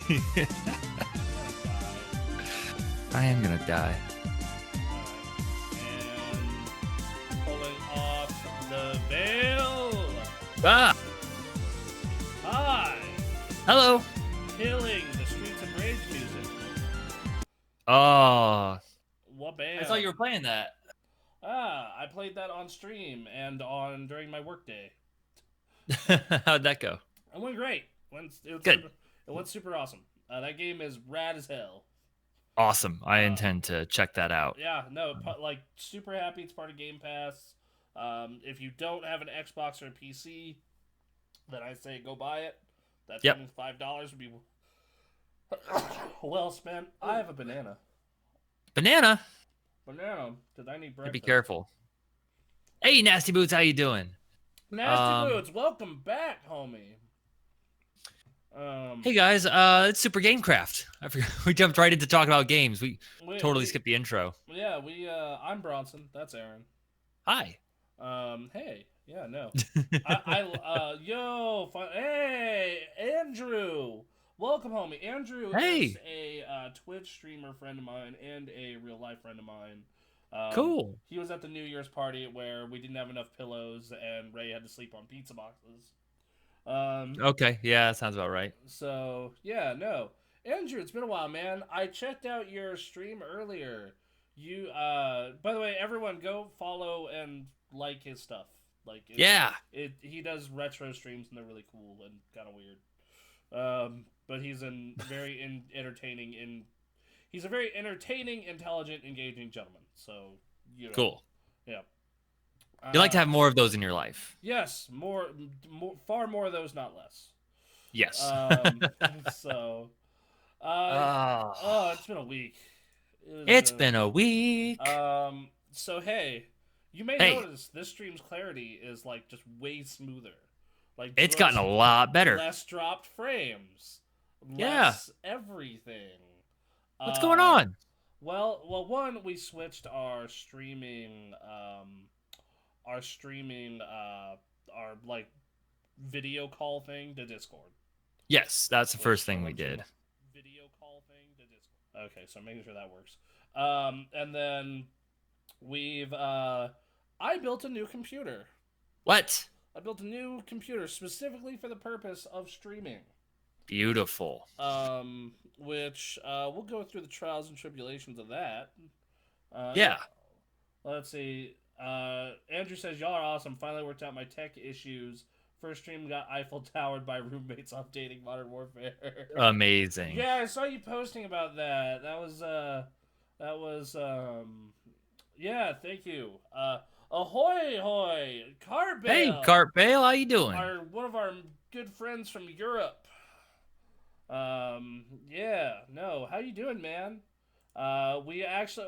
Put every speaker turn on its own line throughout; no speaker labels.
I am gonna die.
And pulling off the veil.
Ah!
Hi.
Hello!
Killing the Streets of Rage music.
Oh,
Wabam.
I thought you were playing that.
I played that on stream and during my workday.
How'd that go?
It went great.
Good.
It went super awesome. That game is rad as hell.
Awesome. I intend to check that out.
Yeah, no, like super happy it's part of Game Pass. If you don't have an Xbox or a PC, then I say go buy it. That
Yep.
$25 would be well spent. I have a banana.
Banana?
Banana, because I need breakfast.
Be careful. Hey, Nasty Boots, how you doing?
Nasty Boots, welcome back, homie.
Hey guys, it's Super Gamecraft. I forgot, we jumped right into talking about games. We totally skipped the intro.
Yeah, I'm Bronson. That's Aaron.
Hi.
Hey. Yeah, no. Hey, Andrew. Welcome, homie. Andrew is a Twitch streamer friend of mine and a real life friend of mine.
Cool.
He was at the New Year's party where we didn't have enough pillows and Ray had to sleep on pizza boxes.
Okay, yeah, that sounds about right.
So, yeah, no. Andrew, it's been a while, man. I checked out your stream earlier. You, by the way, everyone go follow and like his stuff. Like, he does retro streams and they're really cool and kind of weird. But he's he's a very entertaining, intelligent, engaging gentleman. So, you know.
Cool.
Yeah.
You like to have more of those in your life.
Yes, far more of those, not less.
Yes.
So, it's been a week.
It's been a week.
So hey, you may notice this stream's clarity is like just way smoother. Like
it's gotten a lot better.
Less dropped frames. Less everything.
What's going on?
Well, one, we switched our like video call thing to Discord.
Yes, that's the first thing we did.
Video call thing to Discord. Okay, so making sure that works. And then we've I built a new computer.
What?
I built a new computer specifically for the purpose of streaming.
Beautiful.
Which we'll go through the trials and tribulations of that.
Yeah.
Let's see. Andrew says, y'all are awesome. Finally worked out my tech issues. First stream got Eiffel Towered by roommates updating Modern Warfare.
Amazing.
Yeah, I saw you posting about that. Yeah, thank you. Ahoy, hoy, Cart Bale.
Hey, Cart Bale, how you doing?
One of our good friends from Europe. Yeah, no, how you doing, man? We actually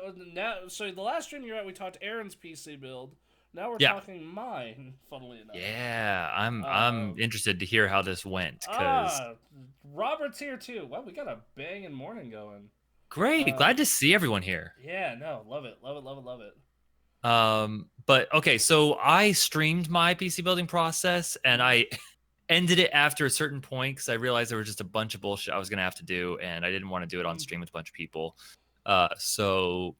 so the last stream you were at, we talked Aaron's PC build. Now we're talking mine, funnily enough.
Yeah, I'm interested to hear how this went. Cause
Robert's here too. Well, we got a banging morning going.
Great, glad to see everyone here.
Yeah, no, love it.
But okay, so I streamed my PC building process and I ended it after a certain point because I realized there was just a bunch of bullshit I was gonna have to do, and I didn't want to do it on stream with a bunch of people. So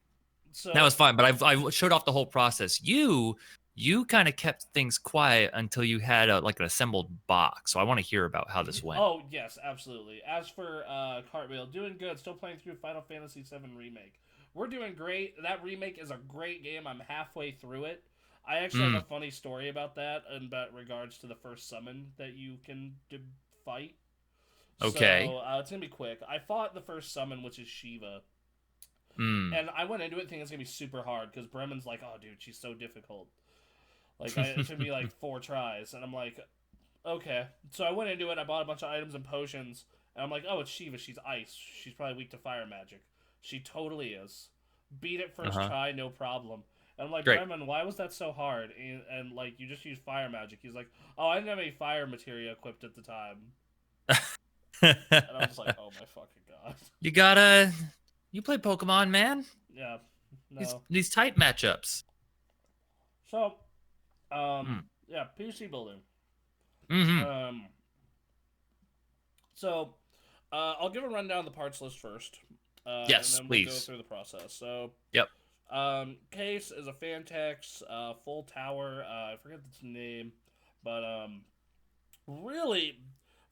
that was fine, but I showed off the whole process. You kind of kept things quiet until you had like an assembled box. So I want to hear about how this went.
Oh yes, absolutely. As for Cartwheel, doing good. Still playing through Final Fantasy VII Remake. We're doing great. That remake is a great game. I'm halfway through it. I actually have a funny story about that in regards to the first summon that you can fight.
Okay.
So it's going to be quick. I fought the first summon, which is Shiva. And I went into it thinking it's going to be super hard because Bremen's like, oh, dude, she's so difficult. Like, it should be like 4 tries. And I'm like, okay. So I went into it. I bought a bunch of items and potions. And I'm like, oh, it's Shiva. She's ice. She's probably weak to fire magic. She totally is. Beat it first try, no problem. And I'm like, Bremen, why was that so hard? And like, you just used fire magic. He's like, oh, I didn't have any fire material equipped at the time. And I'm just like, oh my fucking god.
You play Pokemon, man.
Yeah. No.
These tight matchups.
So, yeah, PC building. So, I'll give a rundown of the parts list first, and
Yes,
then we'll go
please.
through the process. So,
Yep.
case is a Fantex full tower. I forget its name, but really,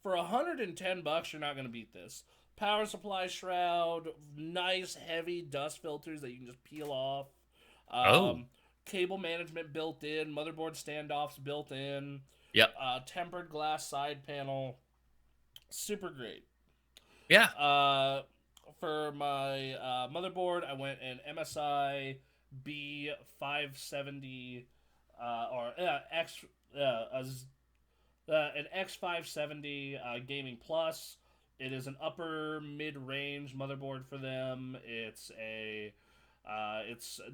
for $110, you're not gonna beat this. Power supply shroud, nice heavy dust filters that you can just peel off.
Oh.
Um, Cable management built in, motherboard standoffs built in,
Yep.
tempered glass side panel, super great.
Yeah.
Uh, for my motherboard, I went an MSI B570 or X an X570 Gaming Plus. It is an upper mid range motherboard for them. It's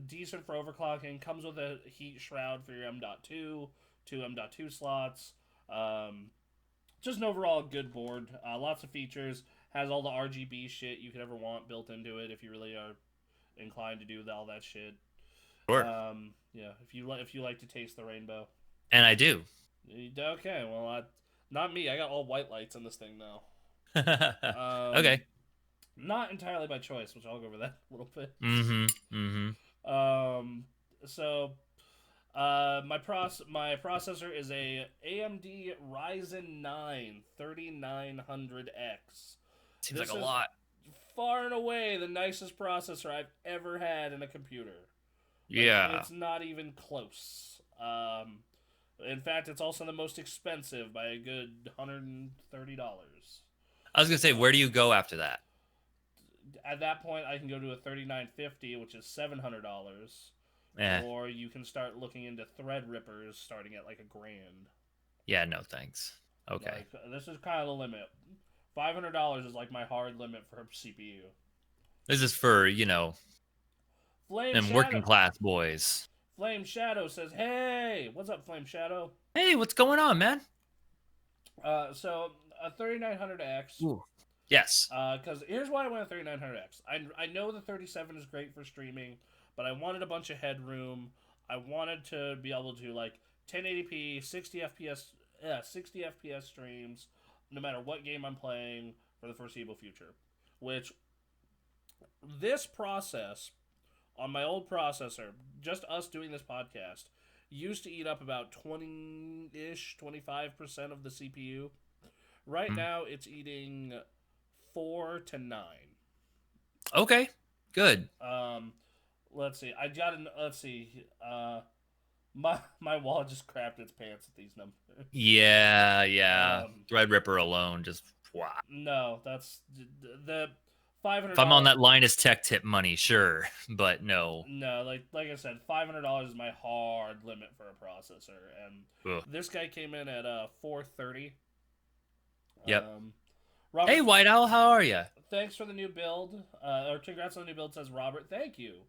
decent for overclocking. Comes with a heat shroud for your M.2, two M.2 slots. Just an overall good board. Lots of features. Has all the RGB shit you could ever want built into it if you really are inclined to do all that shit.
Sure.
Yeah, if you like to taste the rainbow.
And I do.
Okay, well, not me. I got all white lights on this thing now.
Okay.
Not entirely by choice, which I'll go over that a little bit.
Mm-hmm. Mm-hmm.
So my processor is a AMD Ryzen 9 3900X.
Seems
This
like a
is
lot.
far and away the nicest processor I've ever had in a computer. Like,
Yeah.
it's not even close. In fact, it's also the most expensive by a good $130.
I was gonna say, where do you go after that?
At that point, I can go to a 3950, which is $700,
Eh.
or you can start looking into Threadrippers, starting at like $1,000.
Yeah, no thanks. Okay.
Like, this is kind of the limit. $500 is like my hard limit for a CPU.
This is for,
Flame
them working
Shadow.
class boys.
Flame Shadow says, "Hey, what's up, Flame Shadow?"
Hey, what's going on, man?
So a 3900X.
Ooh. Yes.
Because here's why I went a 3900X. I know the 37 is great for streaming, but I wanted a bunch of headroom. I wanted to be able to like 1080p, 60 FPS streams, no matter what game I'm playing for the foreseeable future. Which this process on my old processor, just us doing this podcast, used to eat up about 20-ish, 25% of the CPU. Right now, it's eating 4 to 9.
Okay. Good.
Let's see. Let's see. My wall just crapped its pants at these numbers.
Yeah. Threadripper alone just wow.
No, that's the $500.
If I'm on that Linus Tech Tip money, sure, but no.
No, like I said, $500 is my hard limit for a processor, and this guy came in at 430.
Yep.
Robert,
hey, White Owl, how are you?
Thanks for the new build. Or congrats on the new build, says Robert. Thank you.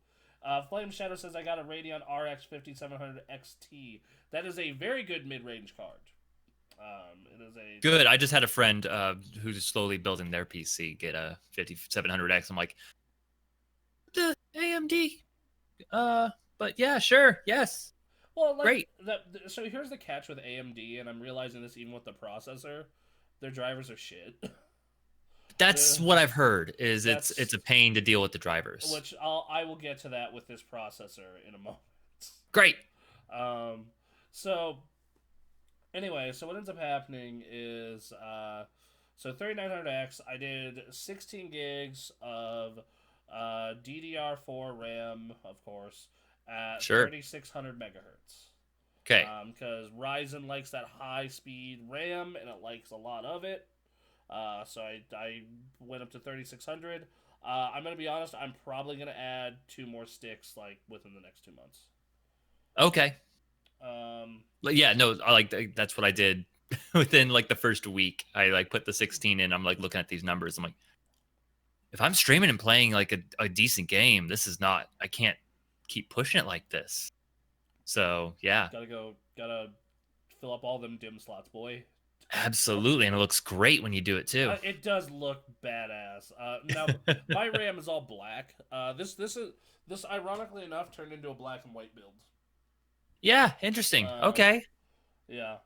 Flame Shadow says I got a Radeon RX 5700 XT. That is a very good mid-range card. It is a
good. I just had a friend who's slowly building their PC get a 5700X. I'm like, the AMD. But yeah, sure, yes.
Well, like,
great.
So here's the catch with AMD, and I'm realizing this even with the processor. Their drivers are shit.
That's what I've heard. Is it's a pain to deal with the drivers.
Which I will get to that with this processor in a moment.
Great.
So anyway, so what ends up happening is so 3900X, I did 16 gigs of DDR4 RAM, of course, at 3600 megahertz.
Okay.
Because Ryzen likes that high speed RAM and it likes a lot of it. So I went up to 3600. I'm gonna be honest. I'm probably gonna add 2 more sticks like within the next 2 months.
Okay. Yeah, no, that's what I did within like the first week. I like put the 16 in. I'm like looking at these numbers. I'm like, if I'm streaming and playing like a decent game, this is not. I can't keep pushing it like this. So yeah,
gotta fill up all them dim slots, boy.
Absolutely, and it looks great when you do it too.
It does look badass. Now my RAM is all black. This ironically enough turned into a black and white build.
Yeah, interesting. Okay.
Yeah.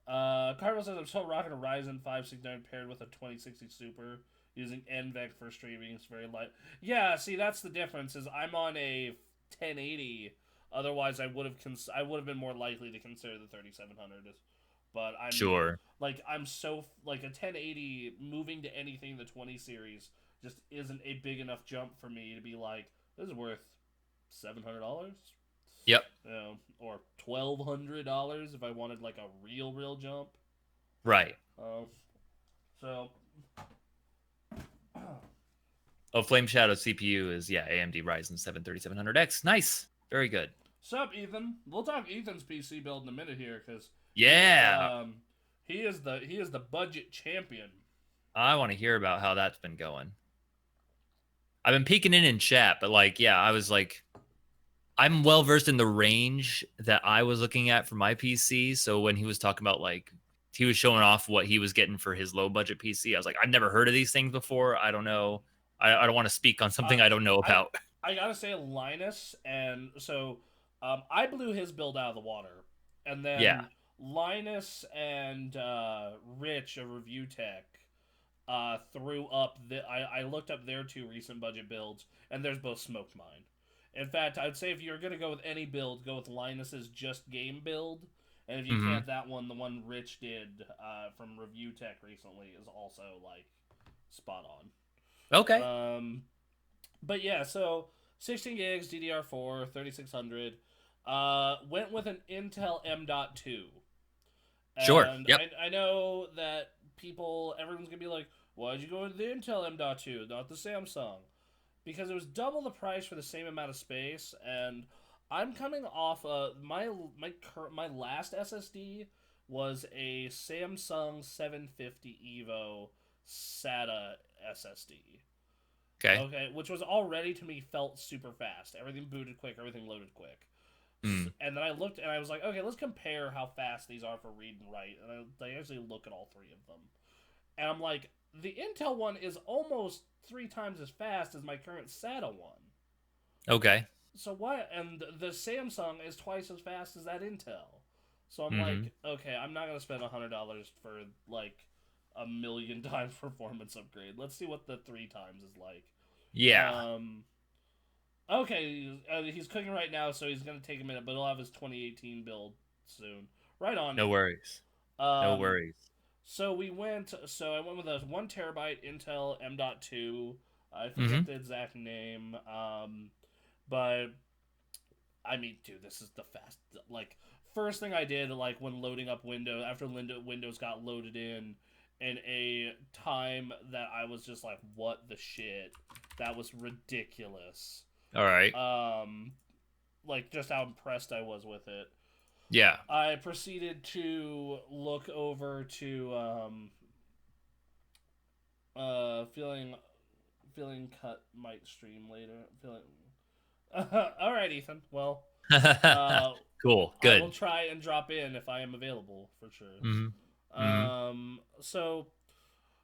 Carvel says I'm still rocking a Ryzen 569 paired with a 2060 Super. Using NVENC for streaming is very light. Yeah, see, that's the difference. Is I'm on a 1080. Otherwise, I would have been more likely to consider the 3700. But
Sure.
I'm so like a 1080 moving to anything in the 20 series just isn't a big enough jump for me to be like this is worth $700.
Yep.
Or $1,200 if I wanted like a real jump.
Right.
So
Oh, Flame Shadow CPU is AMD Ryzen 7 3700X. Nice. Very good.
Sup, Ethan? We'll talk Ethan's PC build in a minute here because
Yeah.
he is the budget champion.
I want to hear about how that's been going. I've been peeking in chat, but I was like, I'm well versed in the range that I was looking at for my PC. So when he was talking about he was showing off what he was getting for his low budget PC, I was like, I've never heard of these things before. I don't know. I don't want to speak on something I don't know about.
I gotta say, Linus, and so I blew his build out of the water, and then Linus and Rich, a review tech, threw up. I looked up their 2 recent budget builds, and theirs both smoked mine. In fact, I'd say if you're gonna go with any build, go with Linus's just game build, and if you can't, that one, the one Rich did from Review Tech recently, is also like spot on.
Okay.
But yeah, so 16 gigs, DDR4, 3600. Went with an Intel M.2.
Sure.
And
Yep.
I know that everyone's going to be like, why'd you go with the Intel M.2, not the Samsung? Because it was double the price for the same amount of space, and I'm coming off my last SSD was a Samsung 750 EVO SATA SSD. Okay, which was already to me felt super fast. Everything booted quick, everything loaded quick. And then I looked and I was like, okay, let's compare how fast these are for read and write. And I actually look at all 3 of them. And I'm like, the Intel one is almost 3 times as fast as my current SATA one.
Okay.
So why? And the Samsung is twice as fast as that Intel. So I'm like, okay, I'm not gonna spend $100 for like a million times performance upgrade. Let's see what the 3 times is like.
Yeah.
Okay, he's cooking right now, so he's gonna take a minute, but he'll have his 2018 build soon. Right on.
No worries. No worries.
So I went with a 1 terabyte Intel M.2. I forget the exact name. But I mean, dude, this is the fast. Like, first thing I did, like when loading up Windows, after Windows got loaded in a time that I was just like, what the shit? That was ridiculous.
All right.
Like just how impressed I was with it.
Yeah.
I proceeded to look over to feeling cut might stream later. All right, Ethan. Well,
cool. Good.
I will try and drop in if I am available for sure. So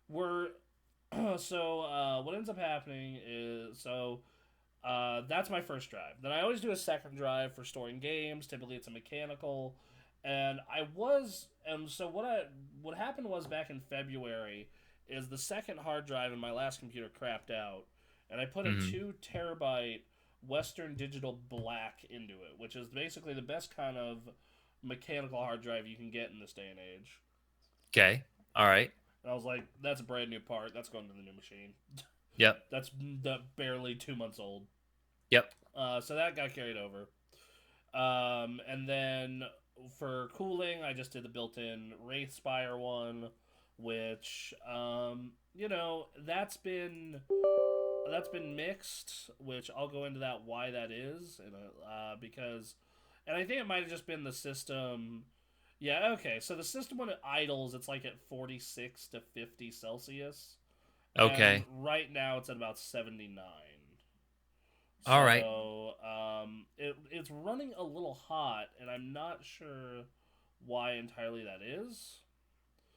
we're what ends up happening is that's my first drive. Then I always do a second drive for storing games. Typically, it's a mechanical. And so what happened was back in February is the second hard drive in my last computer crapped out, and I put a 2 terabyte Western Digital Black into it, which is basically the best kind of mechanical hard drive you can get in this day and age.
Okay. All right.
And I was like, that's a brand new part. That's going to the new machine.
Yep.
That's barely 2 months old.
Yep.
So that got carried over. And then for cooling, I just did the built-in Wraithspire one, which, that's been mixed, which I'll go into that, why that is, because, and I think it might have just been the system. Yeah, okay, so the system when it idles, it's like at 46 to 50 Celsius.
Okay.
And right now it's at about 79.
All right.
So, it's running a little hot, and I'm not sure why entirely that is.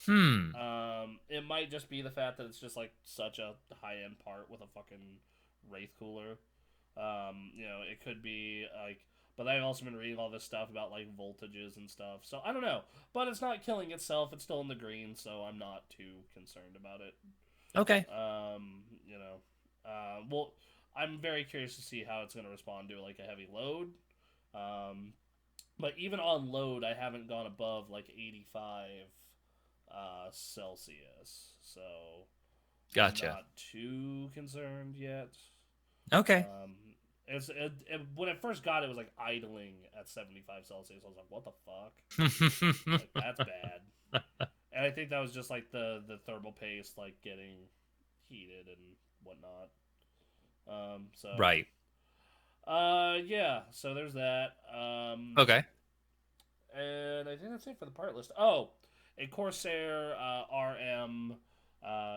It might just be the fact that it's just like such a high-end part with a fucking Wraith cooler. It could be like, but I've also been reading all this stuff about like voltages and stuff. So I don't know, but it's not killing itself. It's still in the green, so I'm not too concerned about it.
Okay.
You know, well, I'm very curious to see how it's going to respond to like a heavy load. Um, but even on load, I haven't gone above like 85 Celsius, so I'm
Gotcha.
not too concerned yet.
Okay.
Um, when I first got it, it was like idling at 75 Celsius. I was like, what the fuck? Like, that's bad. And I think that was just like the thermal paste, like getting heated and whatnot. So,
Right.
yeah, so there's that.
Okay.
And I think that's it for the part list. Oh, a Corsair RM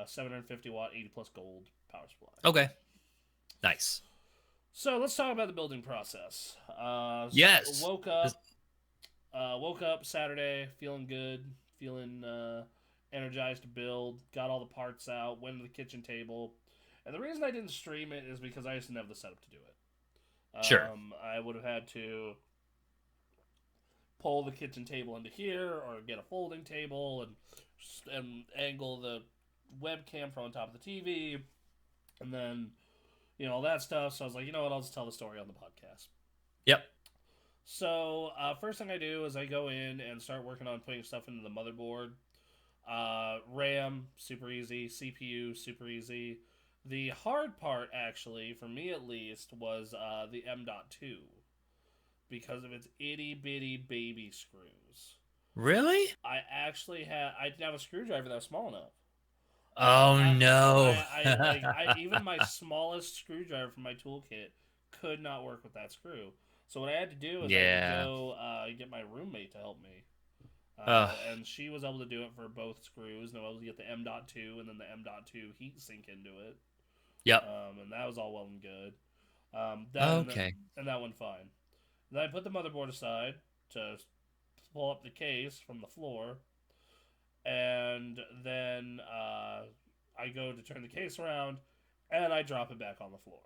750 watt 80 plus gold power supply.
Okay. Nice.
So let's talk about the building process.
Yes.
Woke up Saturday feeling good, feeling energized to build. Got all the parts out. Went to the kitchen table, and the reason I didn't stream it is because I just didn't have the setup to do it.
Sure.
I would have had to pull the kitchen table into here, or get a folding table and angle the webcam from on top of the TV, and then all that stuff. So I was like, you know what, I'll just tell the story on the podcast.
Yep.
So first thing I do is I go in and start working on putting stuff into the motherboard. RAM, super easy. CPU, super easy. The hard part, actually, for me at least, was the M.2 because of its itty bitty baby screws.
Really?
I didn't have a screwdriver that was small enough.
Oh no.
Even my smallest screwdriver from my toolkit could not work with that screw. So what I had to do is I had to
Yeah.
go get my roommate to help me,
Uh,
and she was able to do it for both screws. And I was able to get the M.2 and then the M.2 heat sink into it,
yep.
and that was all well and good.
Okay.
And that went fine. Then I put the motherboard aside to pull up the case from the floor, and then I go to turn the case around, and I drop it back on the floor.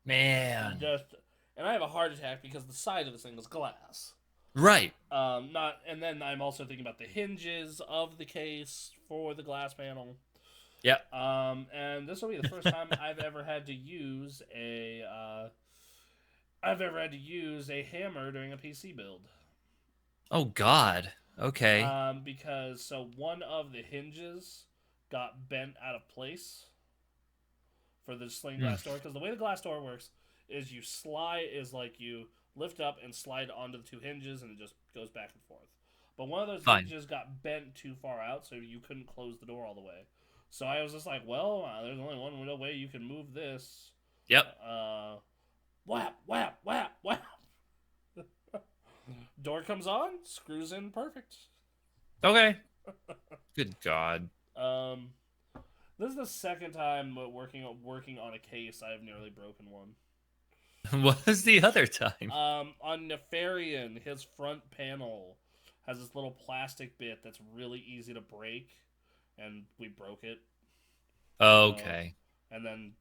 And
Man.
just and I have a heart attack because the side of this thing is glass.
Right.
Not and then I'm also thinking about the hinges of the case for the glass panel.
Yep.
And this will be the first time I've ever had to use a hammer during a PC build.
Oh God. Okay.
Because one of the hinges got bent out of place for the sling glass door. Because the way the glass door works is you lift up and slide onto the two hinges, and it just goes back and forth. But one of those
Fine.
hinges got bent too far out, so you couldn't close the door all the way. So I was just like, well, there's only one real way you can move this.
Yep.
Whap, whap, whap, whap. Door comes on, screws in perfect.
Okay. Good God.
This is the second time working on a case I've nearly broken one.
What was the other time?
On Nefarian, his front panel has this little plastic bit that's really easy to break, and we broke it.
Okay.
And then,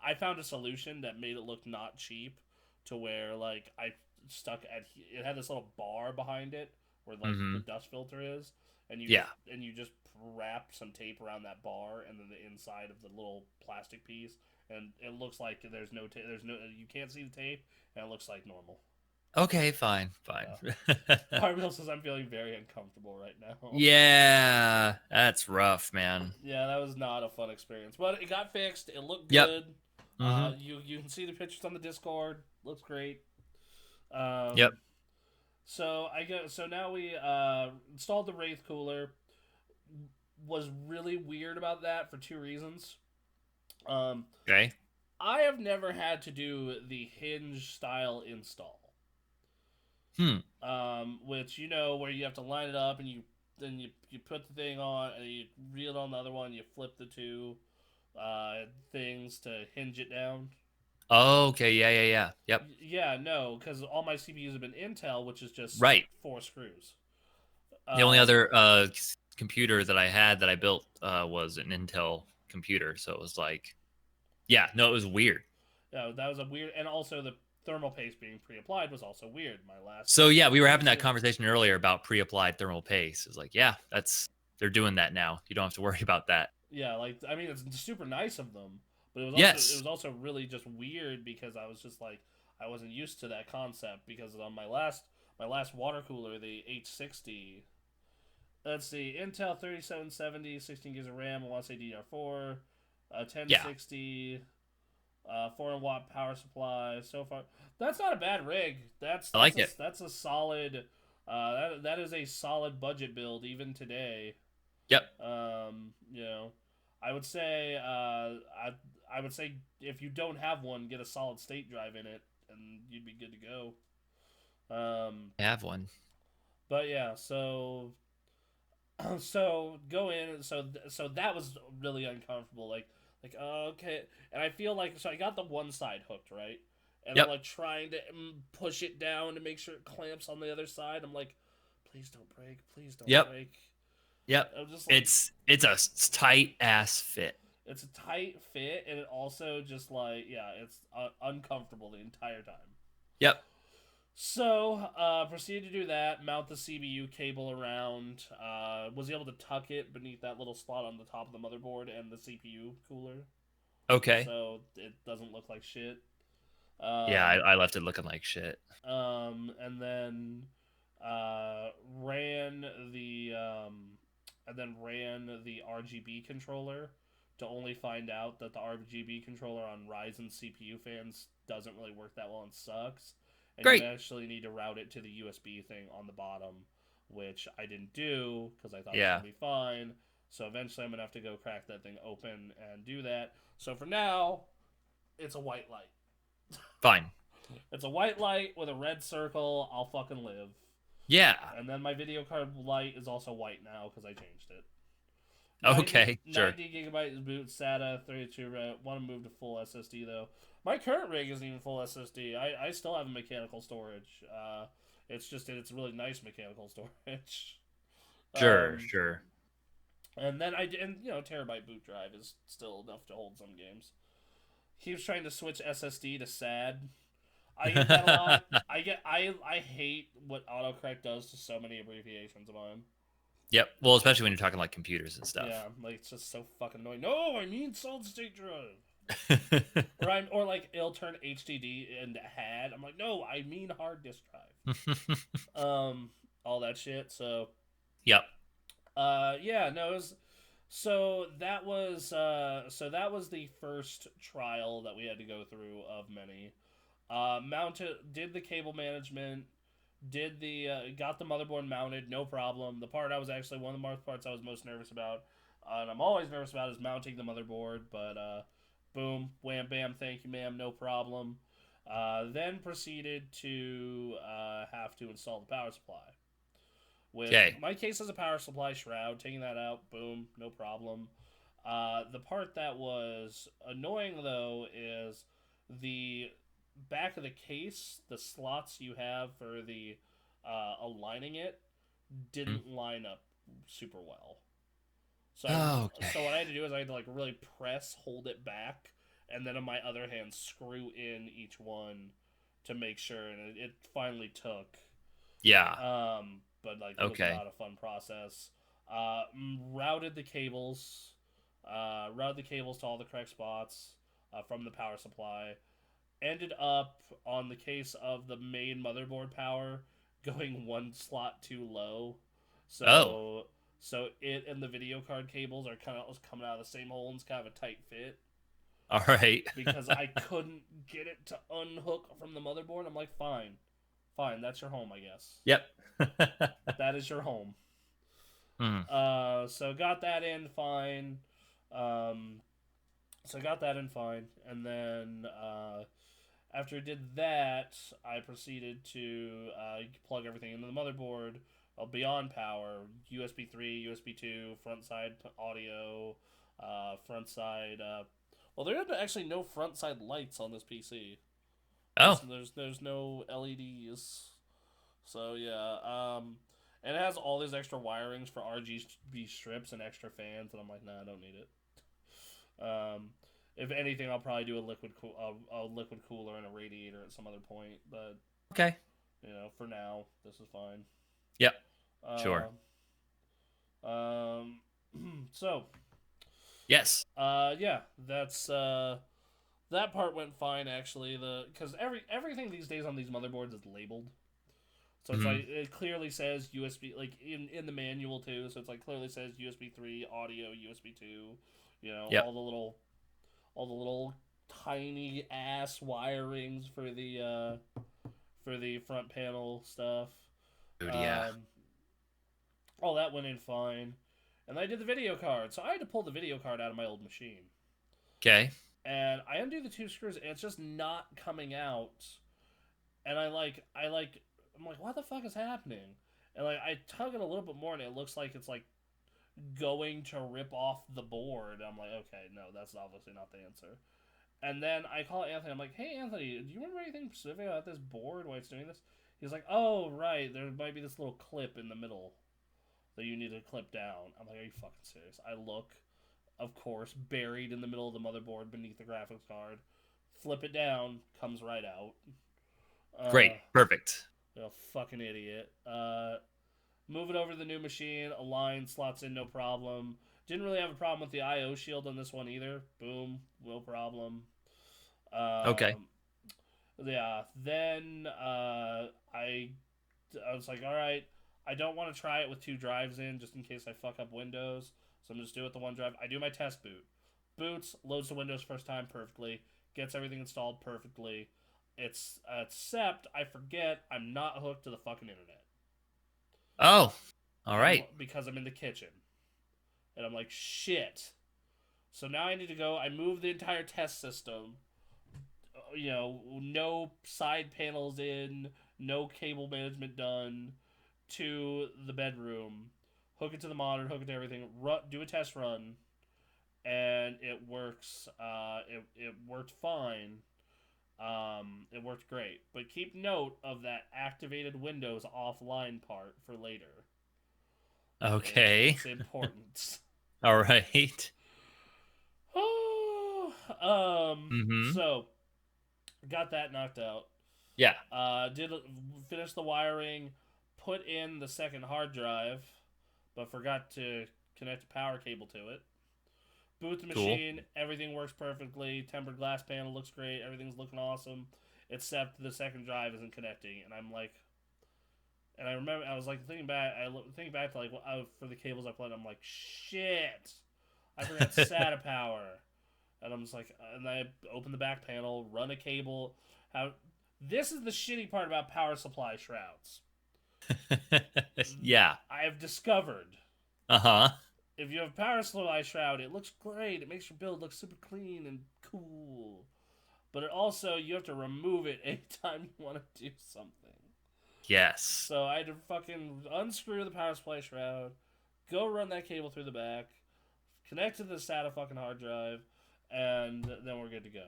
I found a solution that made it look not cheap, to where, it had this little bar behind it where, the dust filter is, and you just wrap some tape around that bar and then the inside of the little plastic piece, and it looks like you can't see the tape, and it looks like normal.
Okay, fine.
Harville says I'm feeling very uncomfortable right now.
Yeah, that's rough, man.
Yeah, that was not a fun experience, but it got fixed. It looked
Yep.
good. You can see the pictures on the Discord. Looks great.
Yep.
So now we installed the Wraith cooler. Was really weird about that for two reasons.
Okay.
I have never had to do the hinge style install. Which where you have to line it up and you put the thing on and you reel it on the other one. You flip the two things to hinge it down.
Oh, okay. Yeah. Yep.
Yeah, no, because all my CPUs have been Intel, which is just
right.
4 screws.
The only other computer that I had that I built was an Intel computer, so it was like, yeah, no, it was weird.
Yeah, that was a weird, and also the thermal paste being pre-applied was also weird.
So yeah, we were having that conversation earlier about pre-applied thermal paste. It's like, yeah, they're doing that now. You don't have to worry about that.
Yeah, like I mean, it's super nice of them, but it
Yes.
was also really just weird because I was just like I wasn't used to that concept because on my last water cooler, the H60. Let's see, Intel 3770, 16 gigs of RAM. I want to say DDR4,
Yeah.
1060, 400-watt power supply. So far, that's not a bad rig.
I like it.
That's a solid. That is a solid budget build even today.
Yep.
You know, I would say I would say if you don't have one, get a solid state drive in it, and you'd be good to go.
I have one.
But yeah, so so go in. So that was really uncomfortable. Like okay, and I feel like so I got the one side hooked right, and I'm
Yep.
like trying to push it down to make sure it clamps on the other side. I'm like, please don't break, please don't
Yep.
break.
Yep.
I'm just like,
It's a tight ass fit.
it's a tight fit, and it also just like yeah, it's uncomfortable the entire time.
Yep.
So, proceeded to do that, mount the CBU cable around, was able to tuck it beneath that little slot on the top of the motherboard and the CPU cooler,
Okay.
so it doesn't look like shit.
Yeah,
Um,
I left it looking like shit.
and then, ran the, RGB controller to only find out that the RGB controller on Ryzen CPU fans doesn't really work that well and sucks. And you
Great.
actually need to route it to the USB thing on the bottom, which I didn't do because I thought it was
Yeah.
going to be fine. So eventually I'm going to have to go crack that thing open and do that. So for now, it's a white light.
Fine.
It's a white light with a red circle. I'll fucking live.
Yeah.
And then my video card light is also white now because I changed it.
Okay. Sure.
90 gigabyte boot SATA, 32 RAM. Want to move to full SSD though. My current rig isn't even full SSD. I still have a mechanical storage. It's just it's really nice mechanical storage.
Sure.
Um,
Sure.
and then terabyte boot drive is still enough to hold some games. He was trying to switch SSD to SAD. I get that a lot. I hate what autocorrect does to so many abbreviations of mine.
Yep. Well, especially when you're talking like computers and
Yeah,
stuff.
like it's just so fucking annoying. No, I mean solid state drive. Or like it'll turn HDD into HAD. I'm like, no, I mean hard disk drive. All that shit. So,
Yep.
yeah, no, it was, so that was the first trial that we had to go through of many. Mounted, did the cable management, did the got the motherboard mounted, no problem. The part I was actually one of the parts I was most nervous about, and I'm always nervous about, is mounting the motherboard. But boom, wham, bam, thank you, ma'am, no problem. Then proceeded to have to install the power supply. Which
Okay.
my case has a power supply shroud. Taking that out, boom, no problem. The part that was annoying though is the back of the case, the slots you have for the aligning it
Mm.
didn't line up super well.
Oh, okay.
So what I had to do is I had to like really press, hold it back, and then on my other hand screw in each one to make sure, and it finally took.
Yeah.
But like it was
Okay.
not a fun process. Uh, routed the cables, routed the cables to all the correct spots from the power supply. Ended up on the case of the main motherboard power going one slot too low,
Oh.
so it and the video card cables are kind of was coming out of the same hole, and it's kind of a tight fit
All right.
because I couldn't get it to unhook from the motherboard. I'm like, fine, fine, that's your home, I guess.
Yep.
That is your home.
Mm.
So got that in fine. Um, so got that in fine, and then after I did that, I proceeded to plug everything into the motherboard. Beyond power, USB 3, USB 2, front side audio, front side. Well, there are actually no front side lights on this PC.
Oh.
There's no LEDs. So yeah, and it has all these extra wirings for RGB strips and extra fans, and I'm like, nah, I don't need it. If anything, I'll probably do a liquid cooler and a radiator at some other point, but
Okay.
for now, this is fine.
Yep.
Uh,
Sure.
um, so
Yes.
Yeah, that's that part went fine actually. Because everything these days on these motherboards is labeled, so it's
Hmm.
like it clearly says USB, like in the manual too. So it's like clearly says USB 3 audio, USB 2. You know,
Yep.
all the little tiny ass wirings for the front panel stuff.
Dude, yeah.
Um, all that went in fine, and I did the video card. So I had to pull the video card out of my old machine,
Okay.
and I undo the two screws, and it's just not coming out. And I'm like, what the fuck is happening? And like I tug it a little bit more, and it looks like it's like going to rip off the board. I'm like, okay, no, that's obviously not the answer. And then I call Anthony. I'm like, hey, Anthony, do you remember anything specific about this board? Why it's doing this? He's like, oh, right. There might be this little clip in the middle that you need to clip down. I'm like, are you fucking serious? I look, of course, buried in the middle of the motherboard beneath the graphics card. Flip it down, comes right out.
Great. Perfect.
A fucking idiot. Move it over to the new machine. Align, slots in, no problem. Didn't really have a problem with the I/O shield on this one either. Boom, no problem.
Okay.
Um, yeah. Then I was like, all right, I don't want to try it with two drives in just in case I fuck up Windows. So I'm just do it with the one drive. I do my test boot. Boots, loads the Windows first time perfectly, gets everything installed perfectly. It's except I forget I'm not hooked to the fucking internet.
Oh, all
And
right.
because I'm in the kitchen. And I'm like, shit. So now I need to go. I move the entire test system. You know, no side panels in, no cable management done, to the bedroom. Hook it to the monitor, hook it to everything. Do a test run, and it works. It worked fine. It worked great. But keep note of that activated Windows offline part for later.
Okay.
It's important.
All right.
Oh,
Mm-hmm.
so got that knocked out.
Yeah.
Did finish the wiring, put in the second hard drive, but forgot to connect a power cable to it. Boot the
Cool.
machine, everything works perfectly. Tempered glass panel looks great. Everything's looking awesome, except the second drive isn't connecting. And I'm like, and I remember I was like thinking back. Thinking back to like for the cables I plugged. I'm like, shit, I forgot SATA power. And I'm just like, and I open the back panel, run a cable. How this is the shitty part about power supply shrouds.
Yeah.
I have discovered
Uh-huh.
if you have a power supply shroud, it looks great. It makes your build look super clean and cool. But it also you have to remove it anytime you want to do something.
Yes.
So I had to fucking unscrew the power supply shroud, go run that cable through the back, connect to the SATA fucking hard drive, and then we're good to go.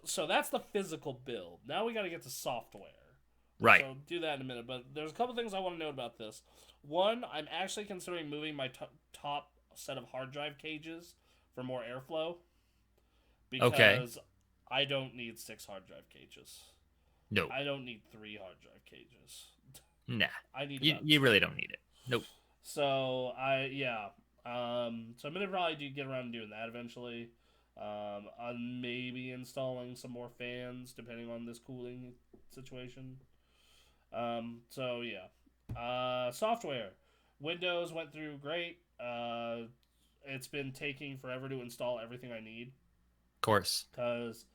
So that's the physical build. Now we got to get to software.
Right.
So do that in a minute. But there's a couple things I want to note about this. One, I'm actually considering moving my top set of hard drive cages for more airflow
Okay.
because I don't need 6 hard drive cages.
No.
I don't need 3 hard drive cages.
Nah.
I need
You,
about
you
2.
really don't need it. Nope.
So yeah. So I'm gonna probably get around to doing that eventually. I'm maybe installing some more fans depending on this cooling situation. So yeah. Software. Windows went through great. It's been taking forever to install everything I need
Of course.
because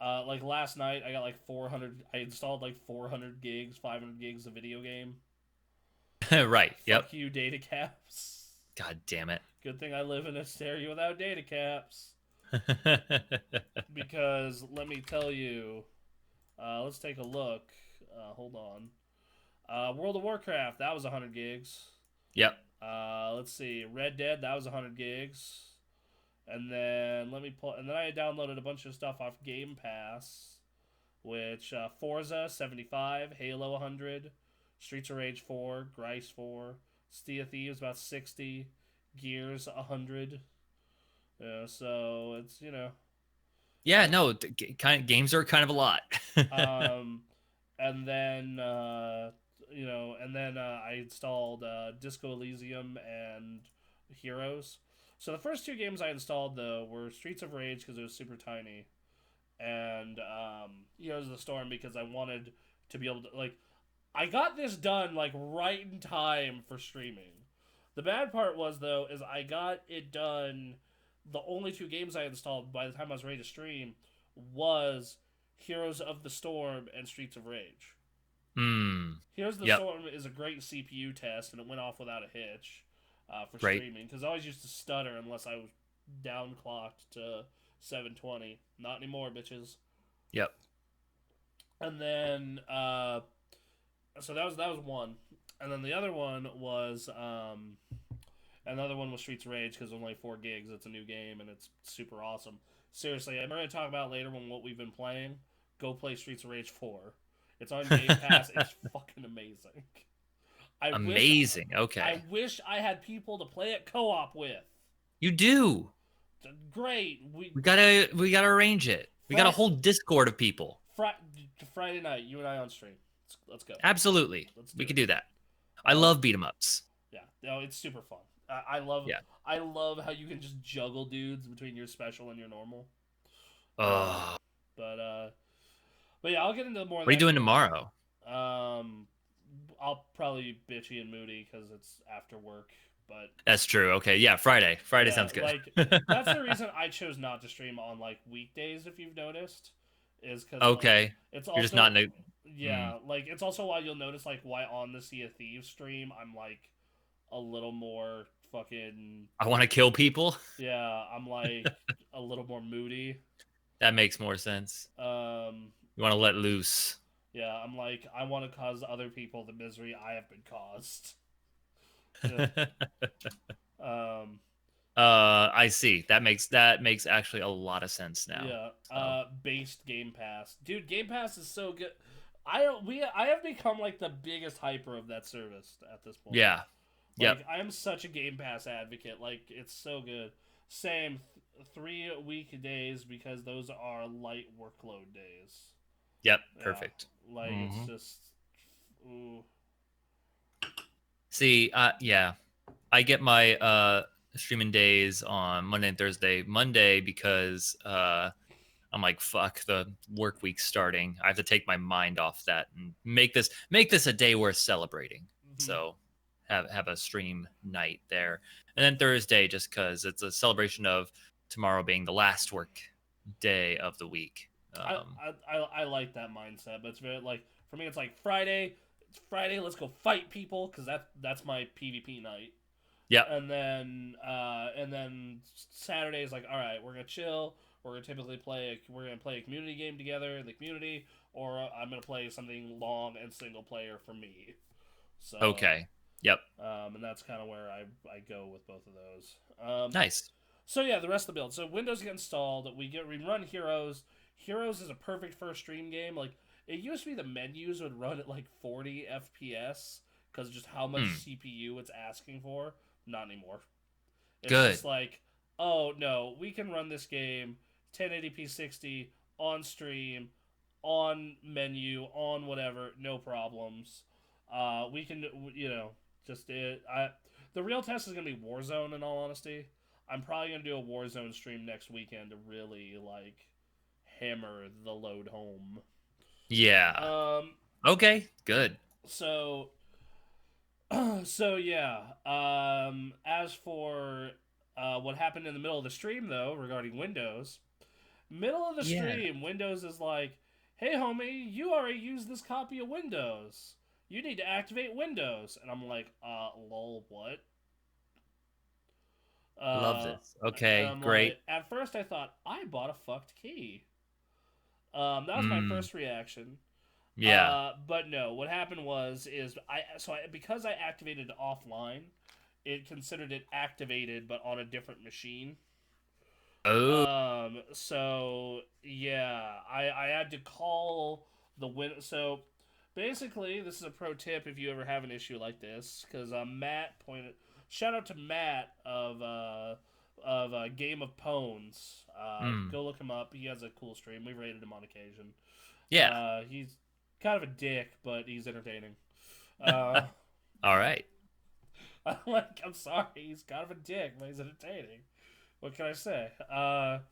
like last night I got like 400. I installed like 400 gigs, 500 gigs of video game.
Right. Yep.
Fuck you, data caps.
God damn it.
Good thing I live in a stereo without data caps. Because let me tell you, let's take a look. Hold on. World of Warcraft, that was 100 gigs.
Yep.
Let's see. Red Dead, that was 100 gigs. And then let me pull. And then I downloaded a bunch of stuff off Game Pass, which Forza 75, Halo 100, Streets of Rage 4, Grice 4, Sea of Thieves about 60, Gears 100. So it's
Yeah, no, kind of games are kind of a lot.
um, and then I installed Disco Elysium and Heroes. So the first two games I installed though were Streets of Rage because it was super tiny, and Heroes of the Storm because I wanted to be able to like. I got this done like right in time for streaming. The bad part was though is I got it done. The only two games I installed by the time I was ready to stream was Heroes of the Storm and Streets of Rage. Heroes of the
Yep.
Storm is a great CPU test, and it went off without a hitch for
Great.
streaming because I always used to stutter unless I was downclocked to 720. Not anymore, bitches.
Yep.
And then so that was one, and then the other one was another one was Streets of Rage because only 4 gigs. It's a new game and it's super awesome. Seriously, I'm going to talk about later when what we've been playing. Go play Streets of Rage 4. It's on Game Pass. It's fucking amazing.
Amazing. Okay.
I wish I had people to play it co-op with.
You do.
Great.
We gotta arrange it. We got a whole Discord of people.
Friday night, you and I on stream. Let's go.
Absolutely. We could do that. I love beat 'em ups.
Yeah. No, it's super fun. I love how you can just juggle dudes between your special and your normal. But yeah, I'll get into more.
What are you doing tomorrow?
I'll probably be bitchy and moody because it's after work. But
that's true. Okay, yeah, Friday. Friday sounds good.
Like that's the reason I chose not to stream on like weekdays. If you've noticed, is because
okay,
it's also
you're just not.
Like it's also why you'll notice like why on the Sea of Thieves stream I'm like a little more fucking.
I want to kill people.
Yeah, I'm like a little more moody.
That makes more sense. You want to let loose.
Yeah, I'm like I want to cause other people the misery I have been caused.
I see. That makes actually a lot of sense now.
Yeah. Based Game Pass, dude. Game Pass is so good. I have become like the biggest hyper of that service at this point.
Yeah.
Like I am such a Game Pass advocate. Like it's so good. Same 3 weekdays because those are light workload days.
Yep. Perfect.
Yeah, like it's just. Ooh.
See, yeah, I get my streaming days on Monday and Thursday. Monday because I'm like, fuck, the work week's starting. I have to take my mind off that and make this a day worth celebrating. So have a stream night there, and then Thursday just because it's a celebration of tomorrow being the last work day of the week.
I like that mindset, but it's very like for me, it's like Friday. It's Friday. Let's go fight people because that's my PvP night.
Yeah.
And then Saturday is like, all right, we're gonna chill. We're gonna typically play a community game together in the community, or I'm gonna play something long and single player for me. So
okay. Yep.
And that's kind of where I go with both of those.
Nice.
So yeah, the rest of the build. So Windows get installed. We run Heroes. Heroes is a perfect first stream game. Like it used to be, the menus would run at like 40 FPS because of just how much CPU it's asking for. Not anymore. It's just like, oh no, we can run this game 1080p 60 on stream, on menu, on whatever, no problems. We can, just it. The real test is gonna be Warzone. In all honesty, I'm probably gonna do a Warzone stream next weekend to really like hammer the load home.
Yeah. Okay. Good.
So yeah. As for what happened in the middle of the stream, though, regarding Windows, middle of the stream, Windows is like, "Hey, homie, you already used this copy of Windows. You need to activate Windows." And I'm like, lol, what?
Love this. Okay, great.
Like, at first, I thought I bought a fucked key. That was my first reaction.
Yeah.
But no, what happened because I activated it offline, it considered it activated but on a different machine.
Oh.
So yeah, I had to call the So basically, this is a pro tip if you ever have an issue like this, because Matt pointed. Shout out to Matt of Game of Pones. Go look him up. He has a cool stream. We've rated him on occasion.
Yeah.
He's kind of a dick, but he's entertaining.
All right.
I'm like, I'm sorry, he's kind of a dick, but he's entertaining. What can I say? But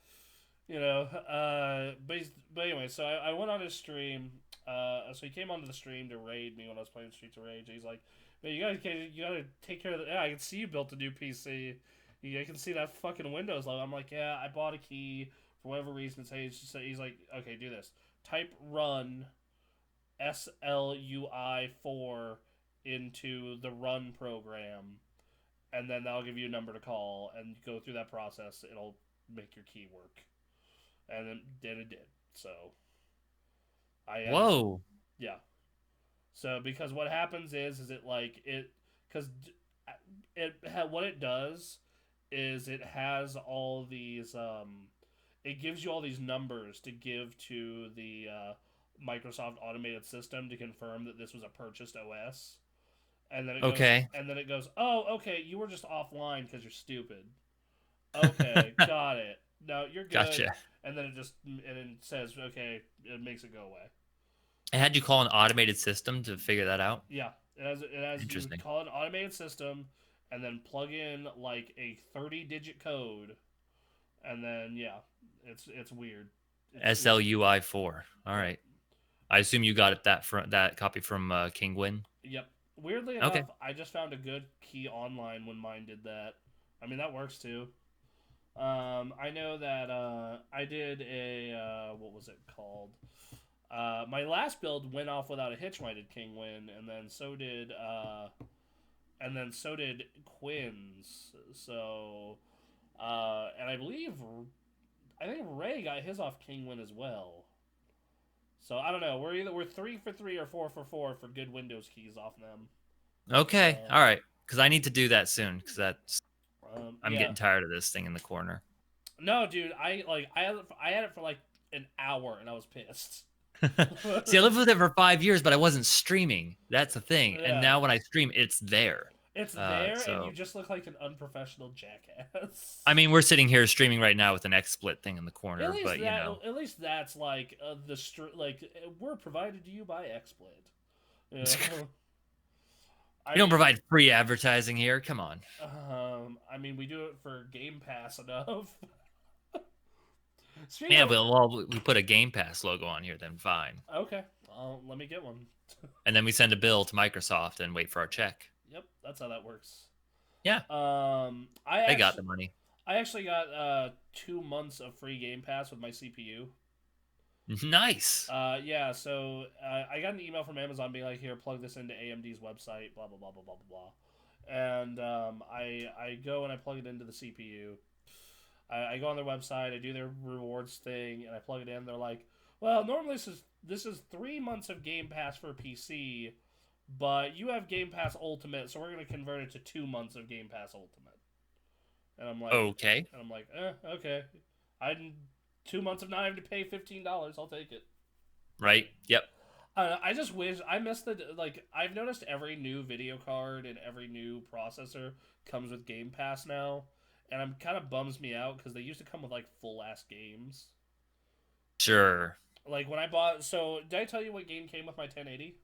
anyway, so I went on his stream. So he came onto the stream to raid me when I was playing Streets of Rage. He's like, "Man, you gotta take care of the. Yeah, I can see you built a new PC. I can see that fucking Windows logo." I'm like, "Yeah, I bought a key for whatever reason." He's like, "Okay, do this. Type run SLUI 4 into the run program, and then that'll give you a number to call and go through that process. It'll make your key work." And then it did. So I had to,
Whoa.
yeah. So because what happens is it like it because what it does is it has all these it gives you all these numbers to give to the Microsoft automated system to confirm that this was a purchased OS.
Okay.
And then it goes, "Oh, okay, you were just offline because you're stupid." Okay, got it. No, you're good.
Gotcha.
And then it says, okay, it makes it go away.
And had you call an automated system to figure that out?
Yeah, it has you
Interesting.
call it an automated system, and then plug in like a 30-digit code, and then yeah, it's weird. It's super weird.
SLUI 4. All
Yep,
right. I assume you got it that copy from King Win.
yep. Weirdly enough,
Okay.
I just found a good key online when mine did that. I mean that works too. I know that I did a what was it called? My last build went off without a hitch when I did King Win, and then so did Quinn's. So, and I think Ray got his off King Win as well. So I don't know. We're 3 for 3 or 4 for 4 for good Windows keys off them.
Okay.
So
All right. Because I need to do that soon. Because I'm
yeah.
getting tired of this thing in the corner.
No, dude. I had it for like an hour and I was pissed.
See, I lived with it for 5 years, but I wasn't streaming. That's the thing. And
Yeah.
now when I stream, it's there.
It's there, and you
So
just look like an unprofessional jackass.
I mean, we're sitting here streaming right now with an XSplit thing in the
At
corner,
least
but
that, at least that's like we're provided to you by XSplit. You know? I
we don't
mean,
provide free advertising here. Come on.
I mean, we do it for Game Pass enough. Speaking
Yeah,
of,
well, we put a Game Pass logo on here, then fine.
okay, let me get one.
And then we send a bill to Microsoft and wait for our check.
Yep, that's how that works.
Yeah, they got the money.
I actually got 2 months of free Game Pass with my CPU.
Nice.
Yeah, so I got an email from Amazon being like, "Here, plug this into AMD's website, blah blah blah blah blah blah blah," and I go and I plug it into the CPU. I go on their website, I do their rewards thing, and I plug it in. They're like, "Well, normally this is 3 months of Game Pass for PC, but you have Game Pass Ultimate, so we're gonna convert it to 2 months of Game Pass Ultimate." And
Okay.
I'm like, okay. I 2 months of not having to pay $15. I'll take it.
Right. Yep.
I just wish I missed I've noticed every new video card and every new processor comes with Game Pass now, and I'm kind of bums me out because they used to come with like full ass games.
Sure.
Like when I bought, so did I tell you what game came with my 1080?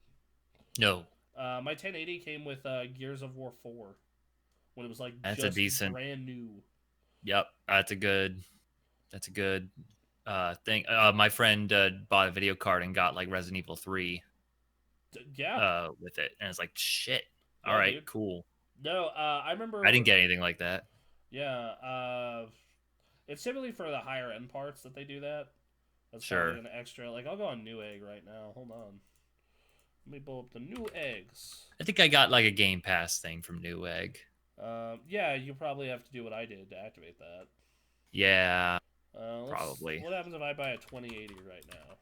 No.
My 1080 came with Gears of War 4 when it was like
That's a
just
decent.
brand new.
Yep. That's a good thing. My friend bought a video card and got like Resident Evil 3
Yeah.
with it, and it's like shit. All
Yeah,
right,
dude.
cool.
No, I remember.
I didn't get anything like that.
Yeah, it's typically for the higher end parts that they do that. That's
Sure.
probably an extra. Like, I'll go on Newegg right now. Hold on. Let me pull up the Newegg's.
I think I got like a Game Pass thing from Newegg.
Yeah, you probably have to do what I did to activate that.
Yeah,
Let's,
probably.
What happens if I buy a 2080 right now?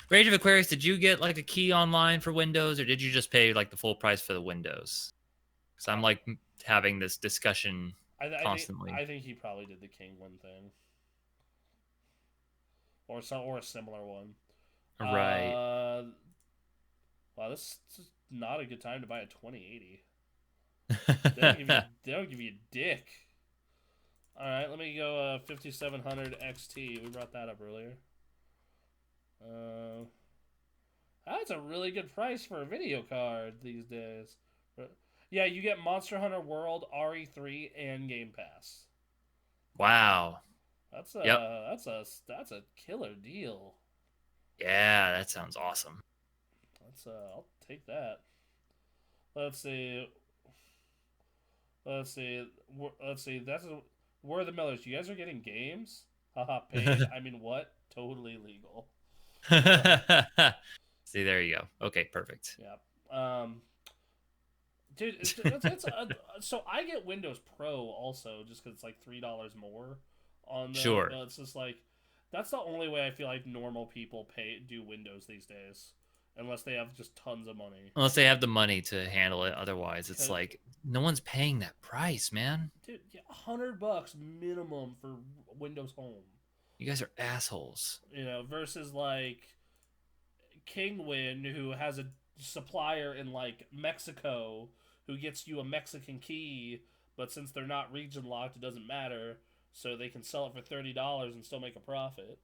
Rage of Aquarius, did you get like a key online for Windows, or did you just pay like the full price for the Windows? Because I'm like having this discussion constantly.
I think he probably did the King one thing, or a similar one.
Right.
Wow, this is not a good time to buy a 2080. They don't give you a dick. All right, let me go 5700 XT. We brought that up earlier. That's a really good price for a video card these days. Yeah, you get Monster Hunter World, RE3, and Game Pass.
Wow.
That's
Yep.
a killer deal.
Yeah, that sounds awesome.
I'll take that. Let's see. Let's see. Let's see. We're the Millers. You guys are getting games? Haha, paid. I mean, what? Totally legal. Uh,
See, there you go. Okay, perfect.
yeah. Dude, so I get Windows Pro also just because it's like $3 more on the.
Sure.
But it's just like that's the only way I feel like normal people do Windows these days, unless they have just tons of money.
Unless they have the money to handle it. Otherwise, it's
'Cause,
like no one's paying that price, man.
dude, yeah, $100 minimum for Windows Home.
You guys are assholes.
Versus like Kingwin, who has a supplier in like Mexico who gets you a Mexican key, but since they're not region locked, it doesn't matter. So they can sell it for $30 and still make a profit.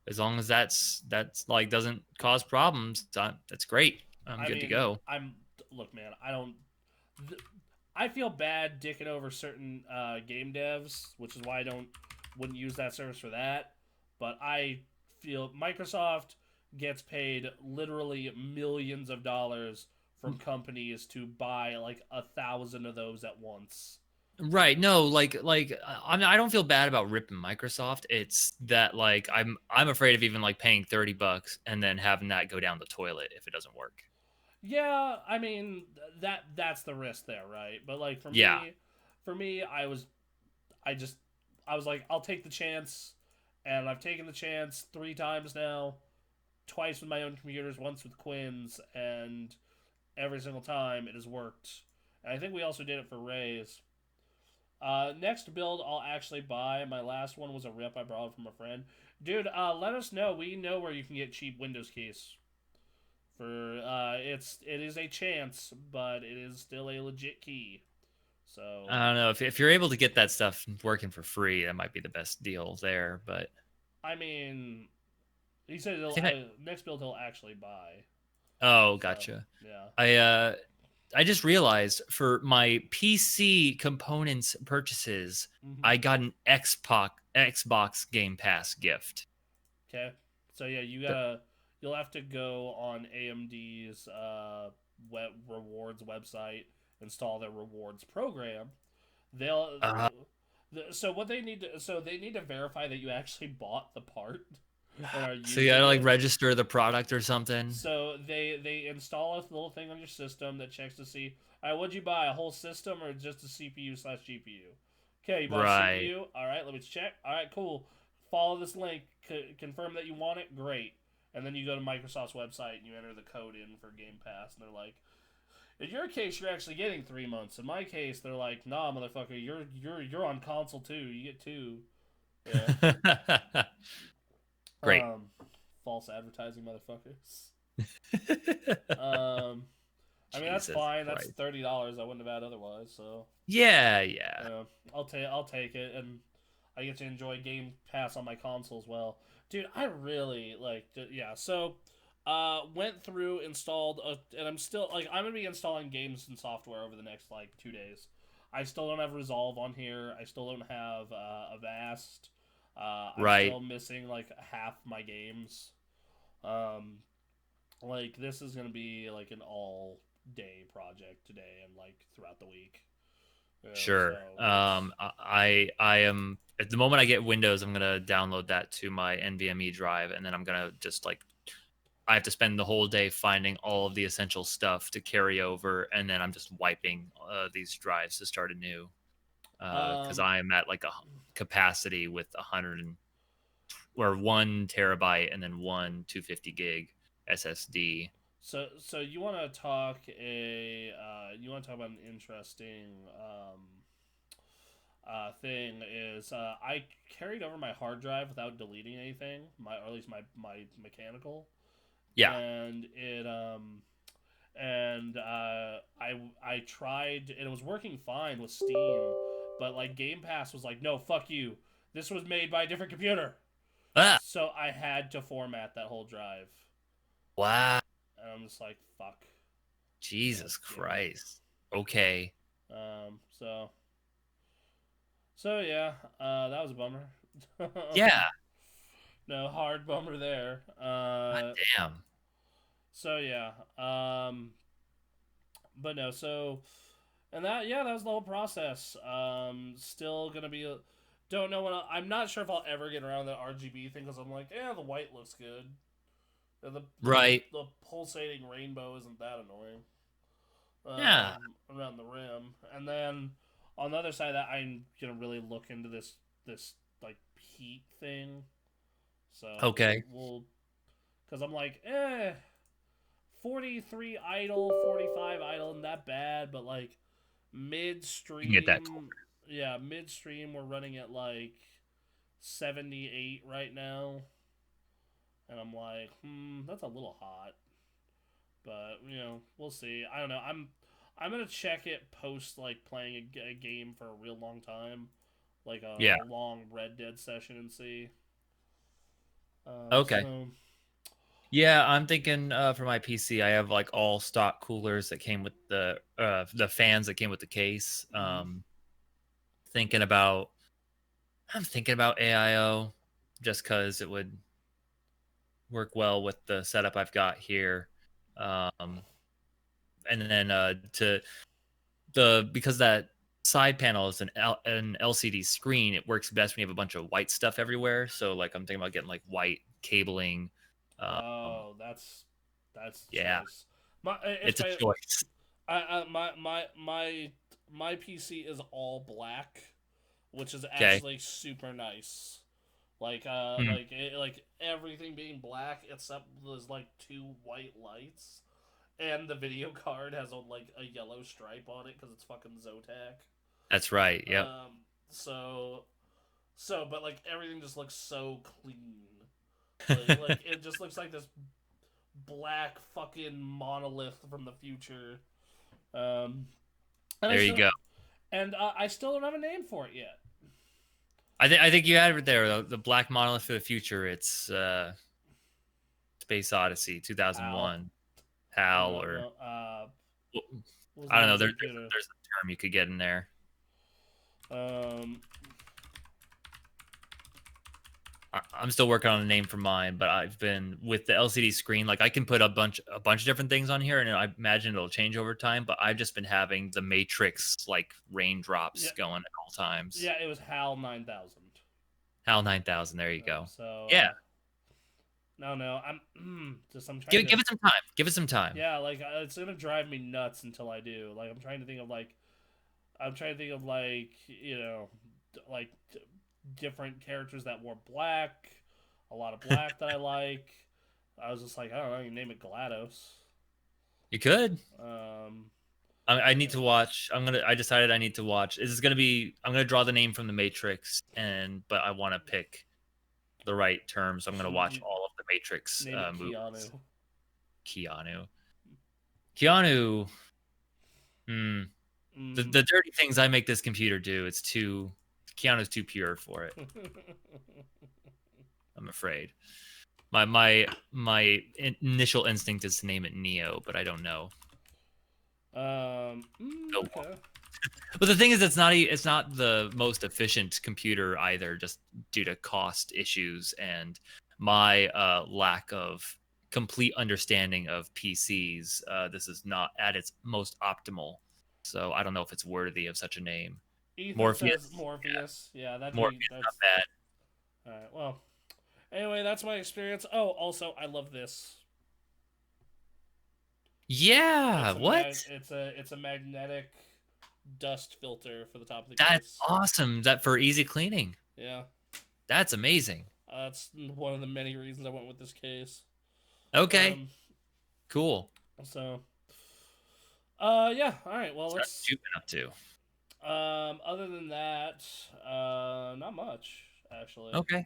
As long as that's like doesn't cause problems, that's great. I'm
I
good to
mean,
go.
look, man. I feel bad dicking over certain game devs, which is why wouldn't use that service for that. But I feel Microsoft gets paid literally millions of dollars from companies to buy like 1,000 of those at once.
Right. No, I don't feel bad about ripping Microsoft. It's that like I'm afraid of even like paying $30 and then having that go down the toilet if it doesn't work.
Yeah, I mean that's the risk there, right? But like
Yeah.
for me, I just I was like, I'll take the chance, and I've taken the chance 3 times now, twice with my own computers, once with Quinn's, and every single time it has worked. And I think we also did it for Ray's. Next build I'll actually buy. My last one was a rip I borrowed from a friend. Dude, let us know. We know where you can get cheap Windows keys. For it is a chance, but it is still a legit key. So
I don't know if you're able to get that stuff working for free, that might be the best deal there. But
I mean, he said
I think I
next build he'll actually buy.
oh
So
gotcha.
yeah.
I just realized for my PC components purchases,
Mm-hmm.
I got an Xbox Game Pass gift.
Okay. So yeah,
The-
you'll have to go on AMD's web rewards website, install their rewards program. They'll
Uh,
so what they need to so they need to verify that you actually bought the part and are
so you gotta
using
like
it.
register the product or something.
So they install a little thing on your system that checks to see, all right, what'd you buy, a whole system or just a CPU/GPU? Okay, you bought a
Right.
CPU. All right, let me check. All right, cool. Follow this link. Confirm that you want it. Great. And then you go to Microsoft's website and you enter the code in for Game Pass, and they're like, in your case, you're actually getting 3 months. In my case, they're like, nah, motherfucker, you're on console too. You get two. Yeah.
Great.
Um, false advertising, motherfuckers. Um, I mean that's
Jesus
fine. That's
Christ.
$30 I wouldn't have had otherwise. So
Yeah, yeah.
yeah, I'll take it, and I get to enjoy Game Pass on my console as well, dude. I really like yeah. So went through, installed, and I'm gonna be installing games and software over the next like 2 days. I still don't have Resolve on here. I still don't have Avast. I'm
Right.
still missing like half my games. Um, like this is gonna be like an all day project today and like throughout the week. So
Sure. I am at the moment I get Windows, I'm gonna download that to my NVMe drive, and then I'm gonna just like I have to spend the whole day finding all of the essential stuff to carry over, and then I'm just wiping these drives to start anew. Because
um,
I am at like a capacity with 1 terabyte and then one 250 gig SSD.
so you want to talk about an interesting thing is I carried over my hard drive without deleting anything, or at least my mechanical,
Yeah.
and I tried, and it was working fine with Steam, but like Game Pass was like, no, fuck you. This was made by a different computer,
Ah,
so I had to format that whole drive,
wow.
and I'm just like, fuck. God
Jesus
damn it.
Christ. Okay.
So yeah, that was a bummer.
Yeah.
No, hard bummer there.
God damn.
So yeah. But no, so and that yeah, that was the whole process. Still gonna be. Don't know when I'm not sure if I'll ever get around the RGB thing because I'm like, yeah, the white looks good.
Right.
The pulsating rainbow isn't that annoying.
Yeah.
Around the rim, and then on the other side of that, I'm gonna really look into this like heat thing. So
Okay.
we'll because I'm like, 43 idle, 45 idle, isn't that bad, but like
You can get that cool.
midstream, yeah, midstream, we're running at like 78 right now, and I'm like, that's a little hot, but we'll see. I don't know. I'm gonna check it post like playing a game for a real long time, like
Yeah.
a long Red Dead session, and see.
Okay.
So
Yeah, I'm thinking for my PC, I have like all stock coolers that came with the fans that came with the case.
mm,
Thinking about I'm thinking about AIO just because it would work well with the setup I've got here. Um, and then to the because that side panel is an LCD screen, it works best when you have a bunch of white stuff everywhere. So like I'm thinking about getting like white cabling.
oh, that's the
Yeah,
choice. It's
it's a
my
choice.
my PC is all black, which is
Okay.
actually super nice.
Mhm.
Like everything being black except there's like two white lights, and the video card has a yellow stripe on it because it's fucking Zotac.
That's right. Yep.
So but like everything just looks so clean. Like it just looks like this black fucking monolith from the future. Um, and
There you go.
I still don't have a name for it yet.
I think you had it there. The Black Monolith for the Future. It's Space Odyssey
Hal,
2001.
or
HAL
no,
or
no.
well,
What was the
I don't
name
know.
of the
There's
computer?
there's a term you could get in there.
Um,
I'm still working on a name for mine, but I've been with the LCD screen. Like I can put a bunch of different things on here, and I imagine it'll change over time. But I've just been having the Matrix like raindrops
yeah,
going at all times.
yeah, it was HAL 9000.
HAL 9000. There you go.
So
Yeah,
no, I'm trying
give
to
it some time. Give it some time.
yeah, like it's gonna drive me nuts until I do. Like I'm trying to think of like different characters that wore black, a lot of black that I like. I was just like, I don't know, you name it GLaDOS.
You could.
Um,
I
yeah.
need to watch. I decided I need to watch. This is gonna be. I'm gonna draw the name from the Matrix, but I want to pick the right term, so I'm gonna watch
You
all of the Matrix
name it
movies.
Keanu.
Keanu. Keanu. Hmm.
Mm.
The dirty things I make this computer do. It's too. Keanu's too pure for it. I'm afraid. My initial instinct is to name it Neo, but I don't know. Go
Okay.
But the thing is, it's not the most efficient computer either, just due to cost issues and my lack of complete understanding of PCs. This is not at its most optimal, so I don't know if it's worthy of such a name.
Ethan says
Morpheus,
Morpheus. Yeah,
Morpheus, not
that's
bad.
all right. Well, anyway, that's my experience. Oh, also, I love this.
Yeah, what?
It's a magnetic dust filter for the top of the
That's
case.
awesome. Is that for easy cleaning?
Yeah,
That's amazing.
that's one of the many reasons I went with this case.
Okay,
Um,
cool.
so, yeah. All right. Well,
What
let's.
you been up to?
Other than that, not much actually.
Okay,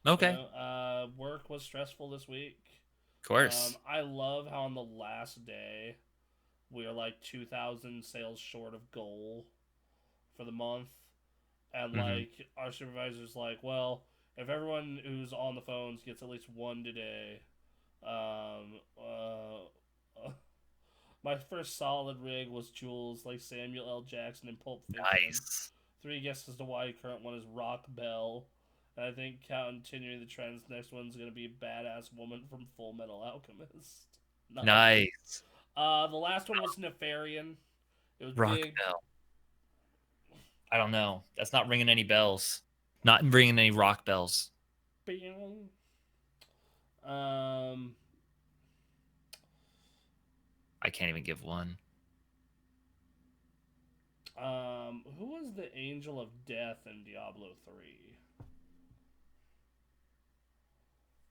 okay, of
Work was stressful this week.
course.
I love how on the last day we are like 2,000 sales short of goal for the month, and
Hmm.
like our supervisor's like, well, if everyone who's on the phones gets at least one today, um, uh, My first solid rig was Jules, like Samuel L. Jackson in Pulp Fiction.
Nice.
3 guesses to why current one is Rock Bell. And I think continuing the trends, next one's gonna be a badass woman from Full Metal Alchemist. Nice.
Nice.
The last one was Nefarian. It was
Rock
big.
bell. I don't know. That's not ringing any bells. Not ringing any rock bells.
Um,
I can't even give one.
who was the Angel of Death in Diablo 3?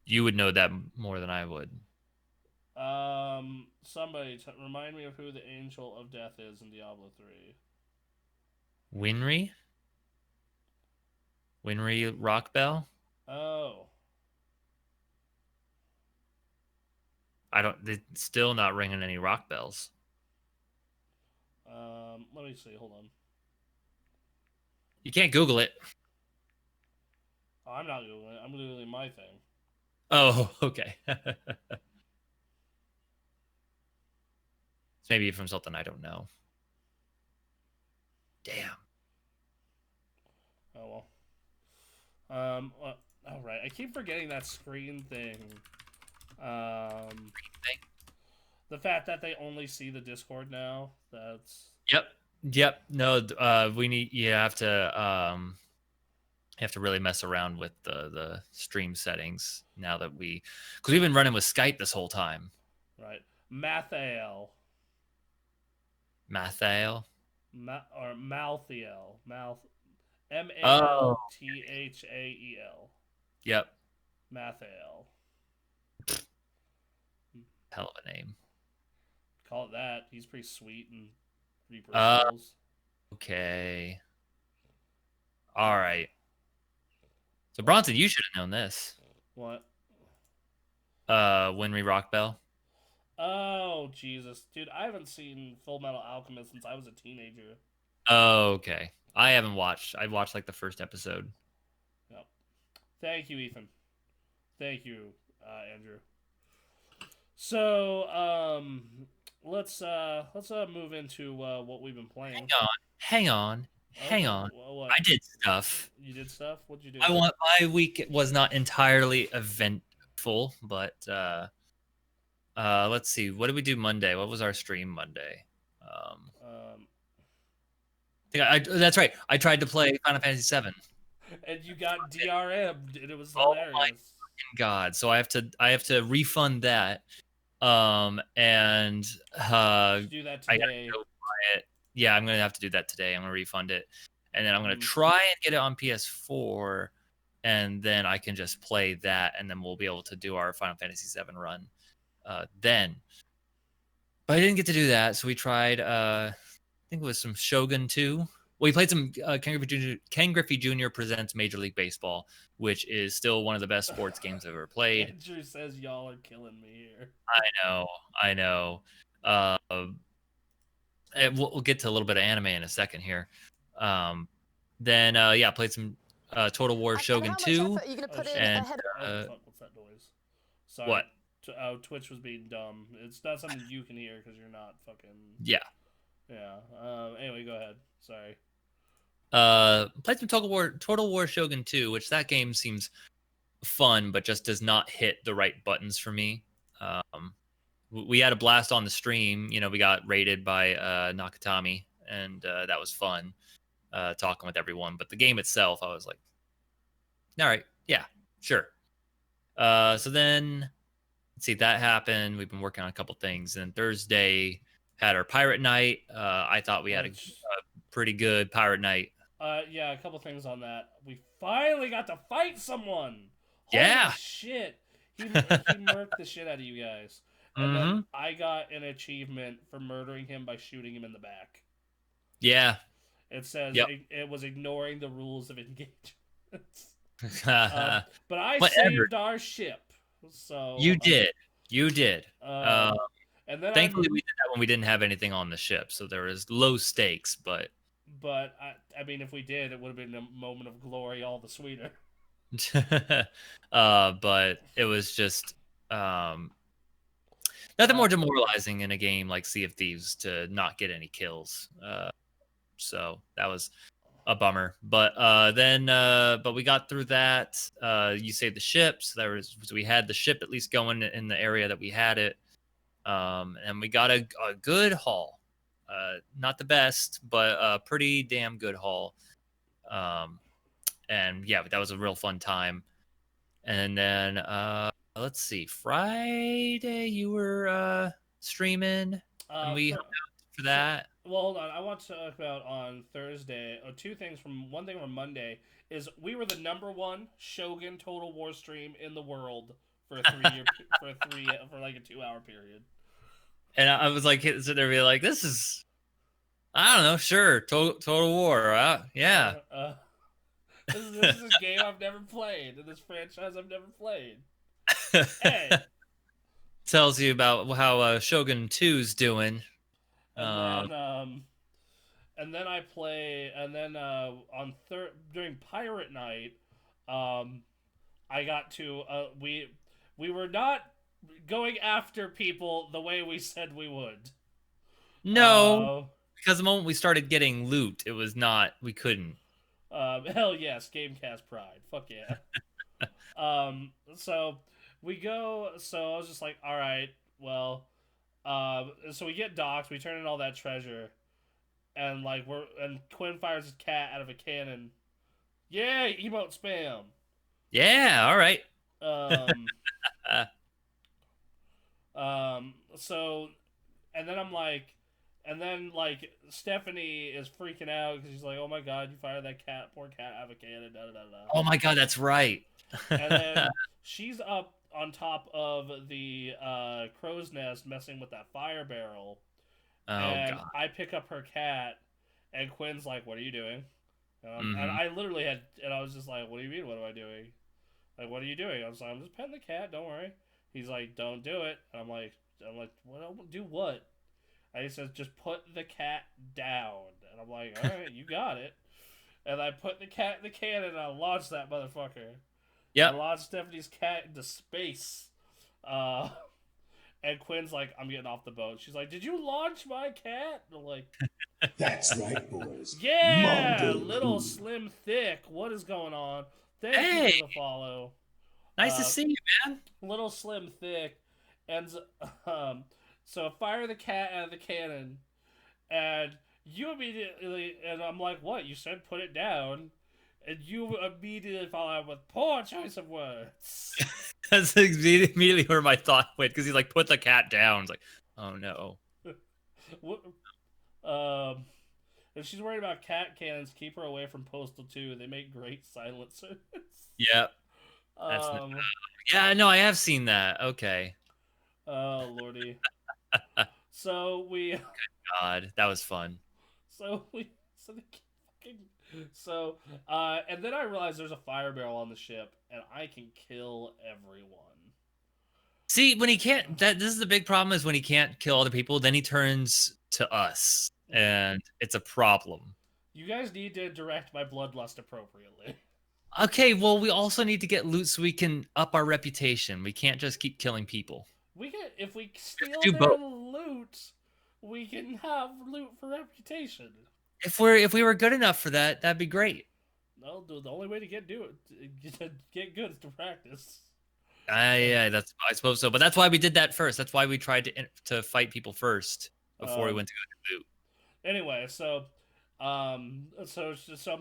You would know that more than I would.
Somebody remind me of who the Angel of Death is in Diablo 3.
Winry? Winry Rockbell?
Oh.
It's still not ringing any rock bells.
Let me see. Hold on.
You can't Google it.
Oh, I'm not Googling it. I'm Googling my thing.
Oh, okay. Maybe from something I don't know. Damn.
Oh, well. All right. I keep forgetting that screen thing. The fact that they only see the Discord now. That's...
Yep. No, we need. You have to really mess around with the stream settings now that because we've been running with Skype this whole time.
Right. Mathael.
Mathael?
Or Malthael.
Oh.
Malthael.
Yep.
Mathael.
Hell of a name.
Call it that. He's pretty sweet and Reaper skills.
Okay. All right. So Bronson, you should have known this.
What?
Winry Rockbell.
Oh, Jesus. Dude, I haven't seen Full Metal Alchemist since I was a teenager.
Oh, okay. I haven't watched. I watched like the first episode.
Yep. Thank you, Ethan. Thank you, Andrew. So, let's move into what we've been playing.
Hang on.
What?
I did stuff.
You did stuff? What'd you do?
My week was not entirely eventful, but let's see. What did we do Monday? What was our stream Monday? That's right. I tried to play Final Fantasy VII.
And you got DRM'd, and it was hilarious.
Oh my God! So I have to refund that. And
do that today.
Go buy it. Yeah, I'm gonna have to do that today. I'm gonna refund it, and then I'm gonna try and get it on PS4, and then I can just play that, and then we'll be able to do our Final Fantasy VII run. Then, but I didn't get to do that, so we tried. I think it was some Shogun 2. Well, we played some Ken Griffey Jr. Presents Major League Baseball, which is still one of the best sports games I've ever played.
Andrew says y'all are killing me here.
I know. We'll get to a little bit of anime in a second here. Then played some Total War Shogun 2.
What's that noise? Sorry.
What?
Twitch was being dumb. It's not something you can hear because you're not fucking...
Yeah.
Anyway, go ahead. Sorry.
Played some Total War Shogun 2, which that game seems fun, but just does not hit the right buttons for me. We had a blast on the stream. You know, we got raided by Nakatami, and that was fun talking with everyone. But the game itself, I was like, all right, yeah, sure. So then, let's see, that happened. We've been working on a couple things. And then Thursday had our pirate night. I thought we had a pretty good pirate night.
Yeah, a couple things on that. We finally got to fight someone.
Yeah.
Holy shit. He murked the shit out of you guys. And then I got an achievement for murdering him by shooting him in the back.
Yeah.
It says it was ignoring the rules of engagement. But I saved our ship. So
You did.
And then
thankfully we did that when we didn't have anything on the ship, so there was low stakes, but
I mean, if we did, it would have been a moment of glory all the sweeter.
But it was just Nothing more demoralizing in a game like Sea of Thieves to not get any kills. So that was a bummer. But but we got through that. You saved the ship, so we had the ship at least going in the area that we had it. And we got a good haul. Not the best, but a pretty damn good haul. And yeah, that was a real fun time. And then let's see, Friday you were streaming, and we hung out for that.
Well, hold on. I want to talk about on Thursday. Two things from one thing from Monday is we were the #1 Shogun Total War stream in the world for a 3 year for like a 2 hour period.
And I was like, sitting there, be like, this is, I don't know, sure, Total War, yeah.
This is a game I've never played, and this franchise I've never played. Hey,
tells you about how Shogun 2's doing.
And then I play, and then during Pirate Night, I got to we were not going after people the way we said we would.
No, because the moment we started getting loot, it was not. We couldn't.
Hell yes, Gamekast pride. Fuck yeah. So we go. So I was just like, all right, well, so we get docked. We turn in all that treasure, and like and Quinn fires his cat out of a cannon. Yeah, emote spam.
Yeah, all right.
So, and then I'm like, and then like Stephanie is freaking out because she's like, "Oh my god, you fired that poor cat out of a cannon." Da, da, da, da.
Oh my god, that's right.
And then she's up on top of the crow's nest messing with that fire barrel.
Oh
and
god.
I pick up her cat, and Quinn's like, "What are you doing?" And I literally I was just like, "What do you mean? What am I doing? Like, what are you doing?" I was like, "I'm just petting the cat. Don't worry." He's like, "Don't do it." And I'm like, "What? Do what?" And he says, "Just put the cat down." And I'm like, "All right, you got it." And I put the cat in the cannon, and I launched that motherfucker.
Yeah.
I launched Stephanie's cat into space. And Quinn's like, "I'm getting off the boat." She's like, "Did you launch my cat?" And I'm like,
"That's right, boys."
Yeah,
Monday
little
food.
Slim Thick. What is going on? Thank
Hey,
you for the follow.
Nice to see you, man.
Little Slim Thick. And so I fire the cat out of the cannon, and you immediately, and I'm like, "What? You said put it down." And you immediately follow up with poor choice of words.
That's immediately where my thought went, because he's like, "Put the cat down." It's like, oh no.
If she's worried about cat cannons, keep her away from Postal 2. They make great silencers.
Yeah. Yeah, no, I have seen that. Okay.
Oh lordy. So we.
God, that was fun.
And then I realized there's a fire barrel on the ship, and I can kill everyone.
See, when he can't, this is the big problem, is when he can't kill other people, then he turns to us, and it's a problem.
You guys need to direct my bloodlust appropriately.
Okay, well, we also need to get loot so we can up our reputation. We can't just keep killing people.
If we steal their loot, we can have loot for reputation.
If we were good enough for that, that'd be great.
No, the only way to get good is to practice.
Yeah, I suppose so. But that's why we did that first. That's why we tried to fight people first before we went to go do loot.
Anyway, so I'm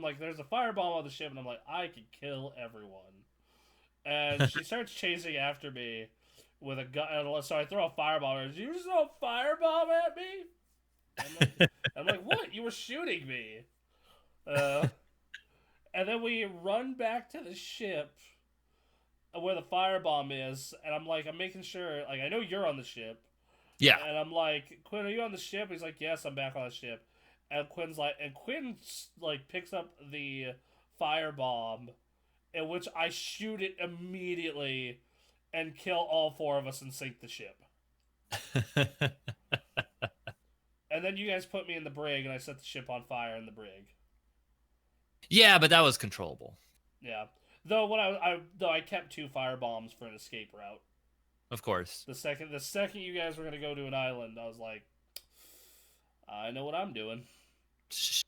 like, there's a firebomb on the ship, and I'm like, I can kill everyone. And she starts chasing after me with a gun. So I throw a firebomb. Did you just throw a firebomb at me? I'm like, what? You were shooting me. And then we run back to the ship where the firebomb is, and I'm like, I'm making sure, like, I know you're on the ship.
Yeah.
And I'm like, "Quinn, are you on the ship?" He's like, "Yes, I'm back on the ship." And Quinn picks up the firebomb, in which I shoot it immediately and kill all 4 of us and sink the ship. And then you guys put me in the brig, and I set the ship on fire in the brig.
Yeah, but that was controllable.
Yeah. Though I kept 2 firebombs for an escape route.
of course.
The second you guys were gonna go to an island, I was like, I know what I'm doing.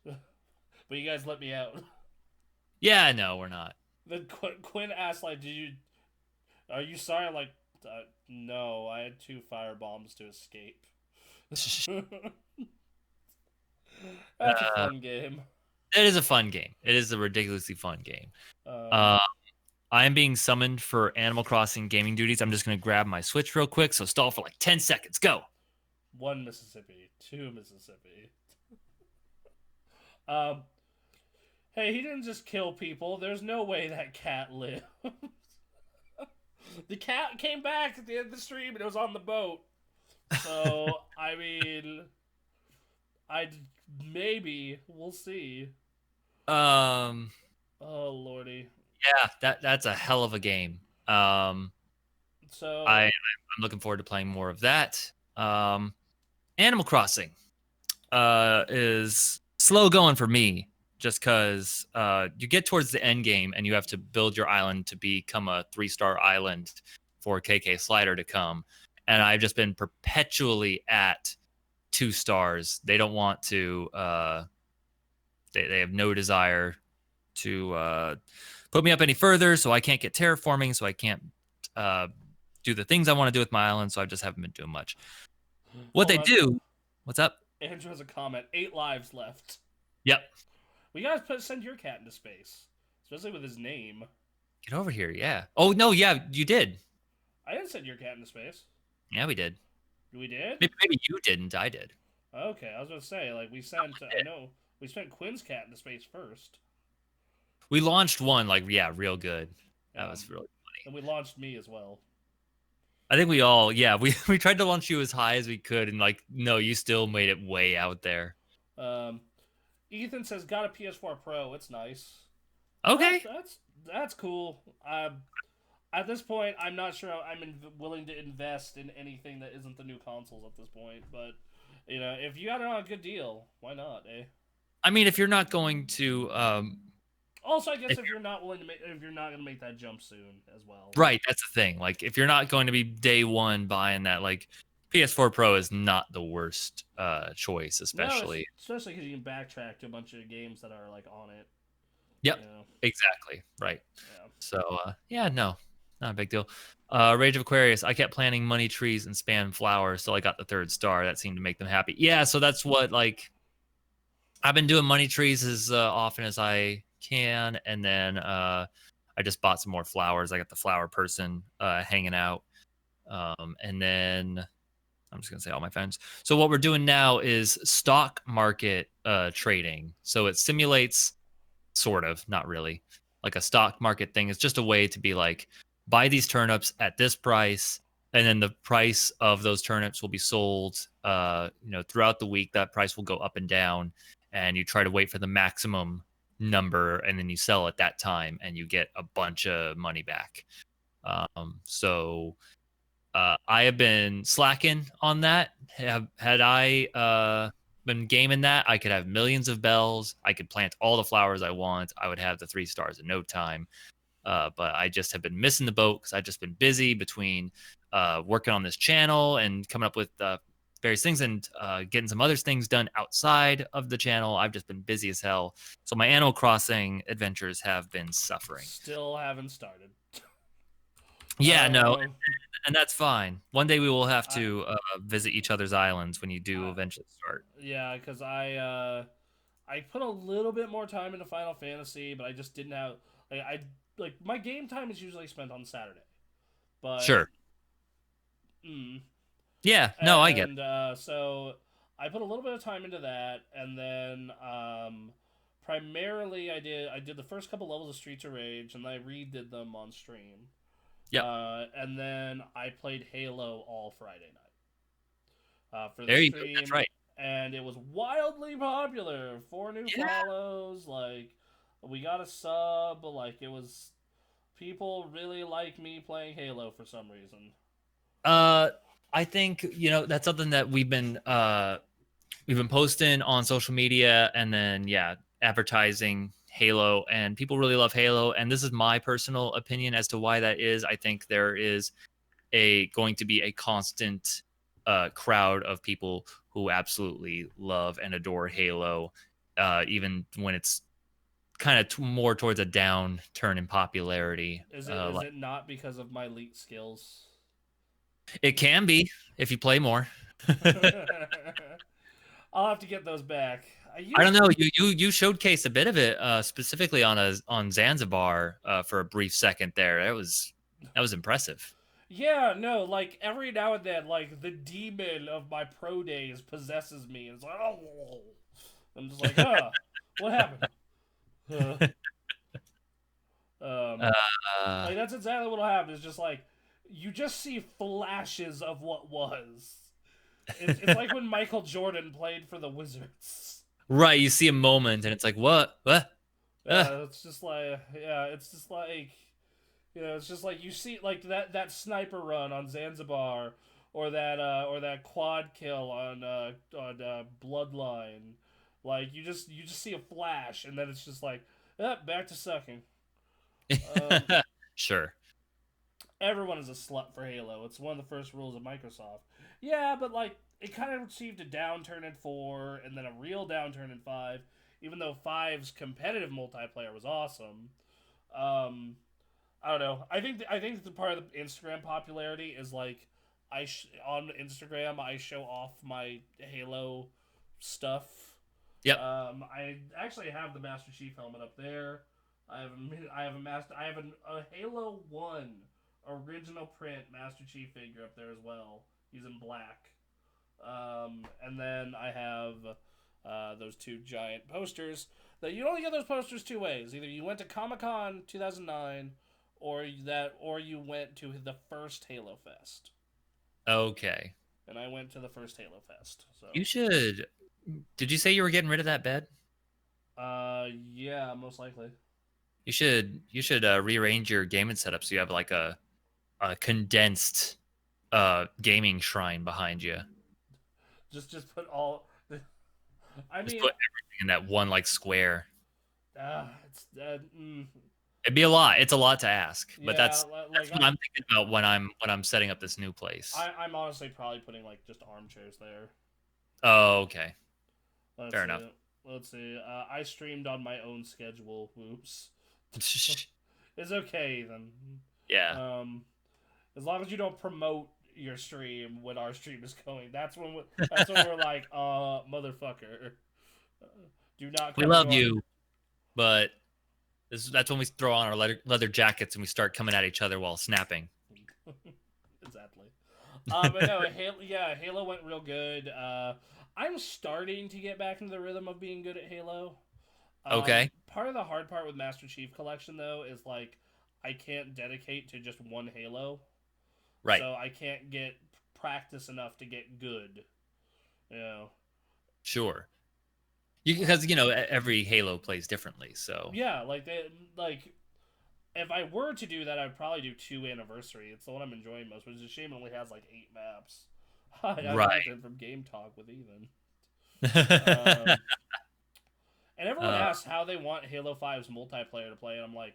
But you guys let me out.
Yeah, no, we're not.
Then Quinn asked, like, are you sorry? I'm like, no, I had 2 fire bombs to escape. That's a fun game.
It is a fun game. It is a ridiculously fun game.
Um,
Uh, I am being summoned for Animal Crossing gaming duties. I'm just going to grab my Switch real quick. So stall for like 10 seconds. Go.
1 Mississippi, 2 Mississippi. Um, hey, he didn't just kill people. There's no way that cat lived. The cat came back at the end of the stream and it was on the boat. So, I mean, maybe we'll see.
Um,
Oh lordy.
yeah, that's a hell of a game.
So
I'm looking forward to playing more of that. Animal Crossing is slow going for me just because you get towards the end game and you have to build your island to become a 3-star island for KK Slider to come. And I've just been perpetually at 2 stars. They don't want to, they have no desire to put me up any further. So I can't get terraforming. So I can't do the things I want to do with my island. So I just haven't been doing much. What they do, what's up?
Andrew has a comment. 8 lives left.
Yep.
We gotta send your cat into space, especially with his name.
Get over here, yeah. Oh no, yeah, you did.
I didn't send your cat into space.
Yeah, we did.
We did?
Maybe you didn't. I did.
Okay, I was gonna say, like, we sent. I know we sent Quinn's cat into space first.
We launched one, like, yeah, real good. That was really funny.
And we launched me as well.
I think we all, yeah, we tried to launch you as high as we could, and like, no, you still made it way out there.
Ethan says, "Got a PS4 Pro. It's nice."
Okay,
That's cool. At this point, I'm not sure I'm willing to invest in anything that isn't the new consoles at this point. But you know, if you got it on a good deal, why not? Eh?
I mean, if you're not going to,
also, I guess if you're not willing to if you're not going to make that jump soon as well.
Right, that's the thing. Like, if you're not going to be day one buying that, like, PS4 Pro is not the worst choice, especially.
No, especially because you can backtrack to a bunch of games that are like on it.
Yep,
You know?
exactly. Right.
Yeah.
So, yeah, no, not a big deal. Rage of Aquarius, I kept planting money trees and spam flowers till I got the 3rd star. That seemed to make them happy. Yeah, so that's what, like, I've been doing money trees as often as I can, and then I just bought some more flowers. I got the flower person hanging out. And then I'm just going to say all my friends. So what we're doing now is stock market trading. So it simulates, sort of, not really, like a stock market thing. It's just a way to be like, buy these turnips at this price, and then the price of those turnips will be sold, throughout the week. That price will go up and down, and you try to wait for the maximum number, and then you sell at that time, and you get a bunch of money back. So I have been slacking on that. Had I been gaming that, I could have millions of bells. I could plant all the flowers I want. I would have the 3 stars in no time. But I just have been missing the boat because I've just been busy between working on this channel and coming up with various things and getting some other things done outside of the channel. I've just been busy as hell. So my Animal Crossing adventures have been suffering.
Still haven't started.
Yeah, no, and that's fine. One day we will have to visit each other's islands when you do eventually start.
Yeah, because I put a little bit more time into Final Fantasy, but I just didn't have my game time is usually spent on Saturday. But
Sure. Yeah, no, I get it.
And so I put a little bit of time into that, and then primarily I did the first couple levels of Streets of Rage, and I redid them on stream.
Yeah.
And then I played Halo all Friday night. For the
There you
stream,
go. That's right.
And it was wildly popular. 4 new follows. Like, we got a sub. Like, it was. People really like me playing Halo for some reason.
I think that's something that we've been posting on social media, and then advertising Halo, and people really love Halo. And this is my personal opinion as to why that is. I think there is going to be a constant crowd of people who absolutely love and adore Halo, even when it's kind of more towards a downturn in popularity.
Is
Like
it not because of my leak skills?
it can be if you play more.
I'll have to get those back. I
I don't
used
know. You showcased a bit of it, specifically on Zanzibar for a brief second there. That was impressive.
Yeah, no, like every now and then, like the demon of my pro days possesses me, and it's like, oh, I'm just like, what happened? Uh, um,
Uh,
like that's exactly what'll happen. It's just like you just see flashes of what was. It's like when Michael Jordan played for the Wizards.
right. You see a moment, and it's like, what? What?
It's just like, yeah, it's just like, it's just like you see like that sniper run on Zanzibar, or that quad kill on Bloodline. Like you just see a flash, and then it's just like, back to sucking. Um,
Sure.
Everyone is a slut for Halo. It's one of the first rules of Microsoft. Yeah, but like it kind of received a downturn in 4 and then a real downturn in 5, even though five's competitive multiplayer was awesome. Um, I don't know. I think the part of the Instagram popularity is like on Instagram I show off my Halo stuff.
Yep.
I actually have the Master Chief helmet up there. I have a Halo 1 original print Master Chief figure up there as well. He's in black. And then I have those two giant posters. That you only get those posters two ways. Either you went to Comic Con 2009, or you went to the first Halo Fest.
Okay.
And I went to the first Halo Fest. So
You should. Did you say you were getting rid of that bed?
yeah, most likely.
You should rearrange your gaming setup so you have like a condensed gaming shrine behind you.
Just put all. I
Just
mean,
put everything in that one like square.
it's
It'd be a lot. It's a lot to ask, but
yeah,
that's what I'm thinking about when I'm setting up this new place.
I'm honestly probably putting like just armchairs there.
Oh, okay.
Let's
Fair
see.
enough.
Let's see. I streamed on my own schedule. Oops. It's okay then.
Yeah.
As long as you don't promote your stream when our stream is going, that's when we're like, motherfucker, do not
We
come to
love
our.
you, but that's when we throw on our leather jackets and we start coming at each other while snapping.
Exactly. But no, Halo went real good. I'm starting to get back into the rhythm of being good at Halo.
Okay.
Part of the hard part with Master Chief Collection though is like I can't dedicate to just one Halo,
Right.
so I can't get practice enough to get good. You know.
Sure. Because every Halo plays differently, so
Yeah, like if I were to do that, I'd probably do 2 Anniversary. It's the one I'm enjoying most, but it's a shame it only has like 8 maps. I
right.
learned it from Game Talk with Ethan. And everyone asks how they want Halo 5's multiplayer to play, and I'm like,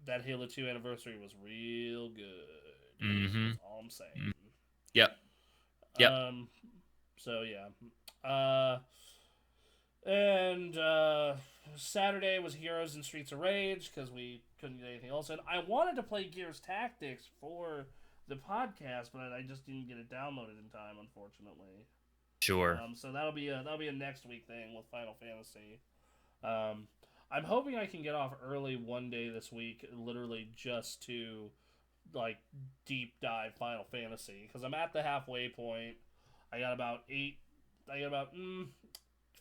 that Halo 2 Anniversary was real good.
Mm-hmm.
That's all I'm saying.
Yep. Yep.
So yeah. And Saturday was Heroes and Streets of Rage because we couldn't get anything else in. I wanted to play Gears Tactics for the podcast, but I just didn't get it downloaded in time, unfortunately.
Sure.
So that'll be a next week thing with Final Fantasy. I'm hoping I can get off early one day this week, literally just to like deep dive Final Fantasy because I'm at the halfway point. I got about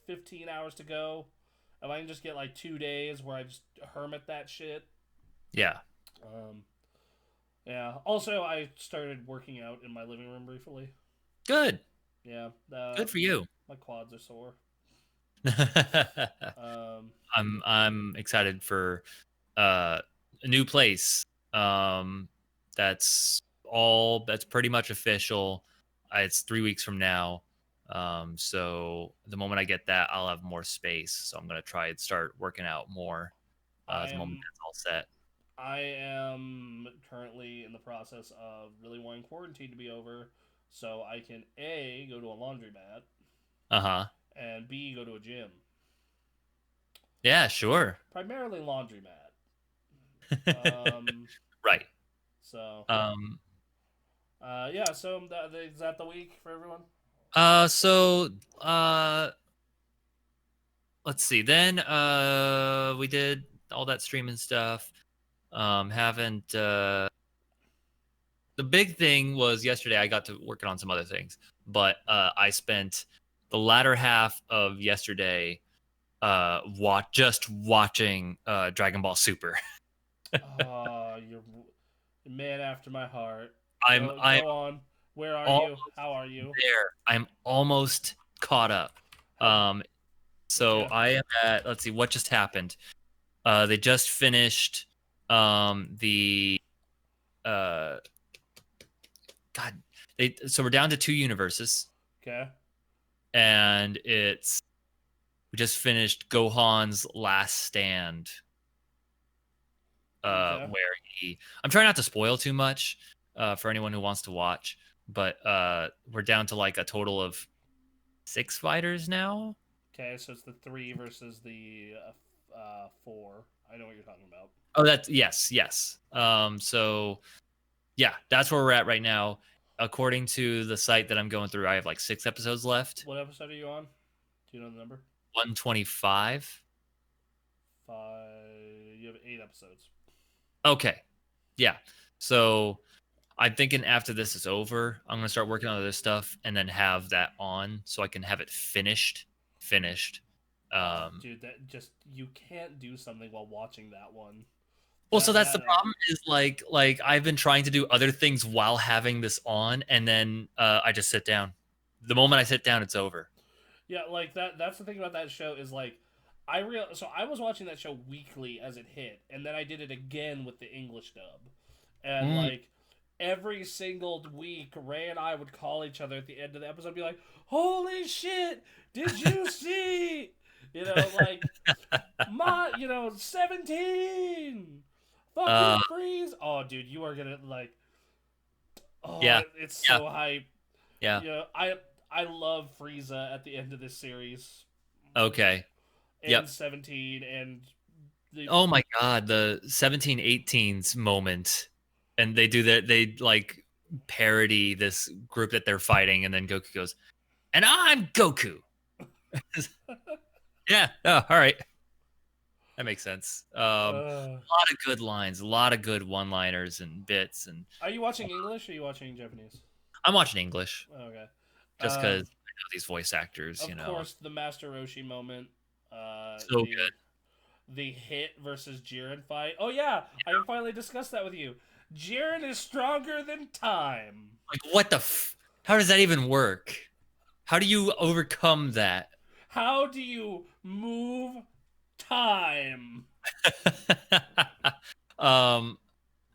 15 hours to go. If I can just get like 2 days where I just hermit that shit.
Yeah.
Yeah. Also, I started working out in my living room briefly.
Good.
Yeah.
Good for you.
My quads are sore.
I'm excited for a new place. That's pretty much official. It's 3 weeks from now. So the moment I get that, I'll have more space. So I'm gonna try and start working out more. The moment that's all set.
I am currently in the process of really wanting quarantine to be over so I can A, go to a laundromat,
Uh-huh.
and B, go to a gym.
Yeah, sure.
Primarily laundromat. Um,
Right.
so,
Um
yeah, so is that the week for everyone?
so let's see. Then we did all that streaming stuff. Haven't The big thing was yesterday I got to working on some other things, but I spent the latter half of yesterday just watching Dragon Ball Super.
Oh, you're a man after my heart.
I'm
Go on. Where are
almost
you? How are you?
there. I'm almost caught up.
How?
Um so
Okay.
I am at, let's see what just happened. They just finished the uh God, so we're down to two universes,
Okay.
and we just finished Gohan's last stand,
Okay.
where I'm trying not to spoil too much for anyone who wants to watch, but we're down to like a total of 6 fighters now.
Okay. So it's the three versus the four. I know what you're talking about.
Oh, that's yes. So yeah, that's where we're at right now. According to the site that I'm going through, I have like 6 episodes left.
What episode are you on? Do you know the number?
125.
Five. You have 8 episodes.
Okay. Yeah. So I'm thinking after this is over, I'm gonna start working on other stuff and then have that on so I can have it finished. Finished.
Oh,
Um,
dude, that just you can't do something while watching that one.
well, so that's the
That
problem is like I've been trying to do other things while having this on, and then I just sit down. The moment I sit down, it's over.
Yeah, like that's the thing about that show is like so I was watching that show weekly as it hit, and then I did it again with the English dub. And
Mm.
like every single week, Ray and I would call each other at the end of the episode and be like, "Holy shit, did you see?" Like 17
Uh,
fucking freeze. Oh, dude, you are going to like
yeah,
it's
yeah,
so hype.
yeah.
I love Frieza at the end of this series,
Okay.
and
Yep.
17, and the
Oh my God, the 1718s moment, and they like parody this group that they're fighting, and then Goku goes, "And I'm Goku." Yeah. Oh, all right. That makes sense.
uh,
A lot of good lines, a lot of good one-liners and bits, and
are you watching English or are you watching Japanese?
I'm watching English
Okay.
just because
Um,
I know these voice actors.
of course, the Master Roshi moment.
So good.
The Hit versus Jiren fight. Oh yeah, I can finally discuss that with you. Jiren is stronger than time.
Like, how does that even work? How do you overcome that?
How do you move time?
um,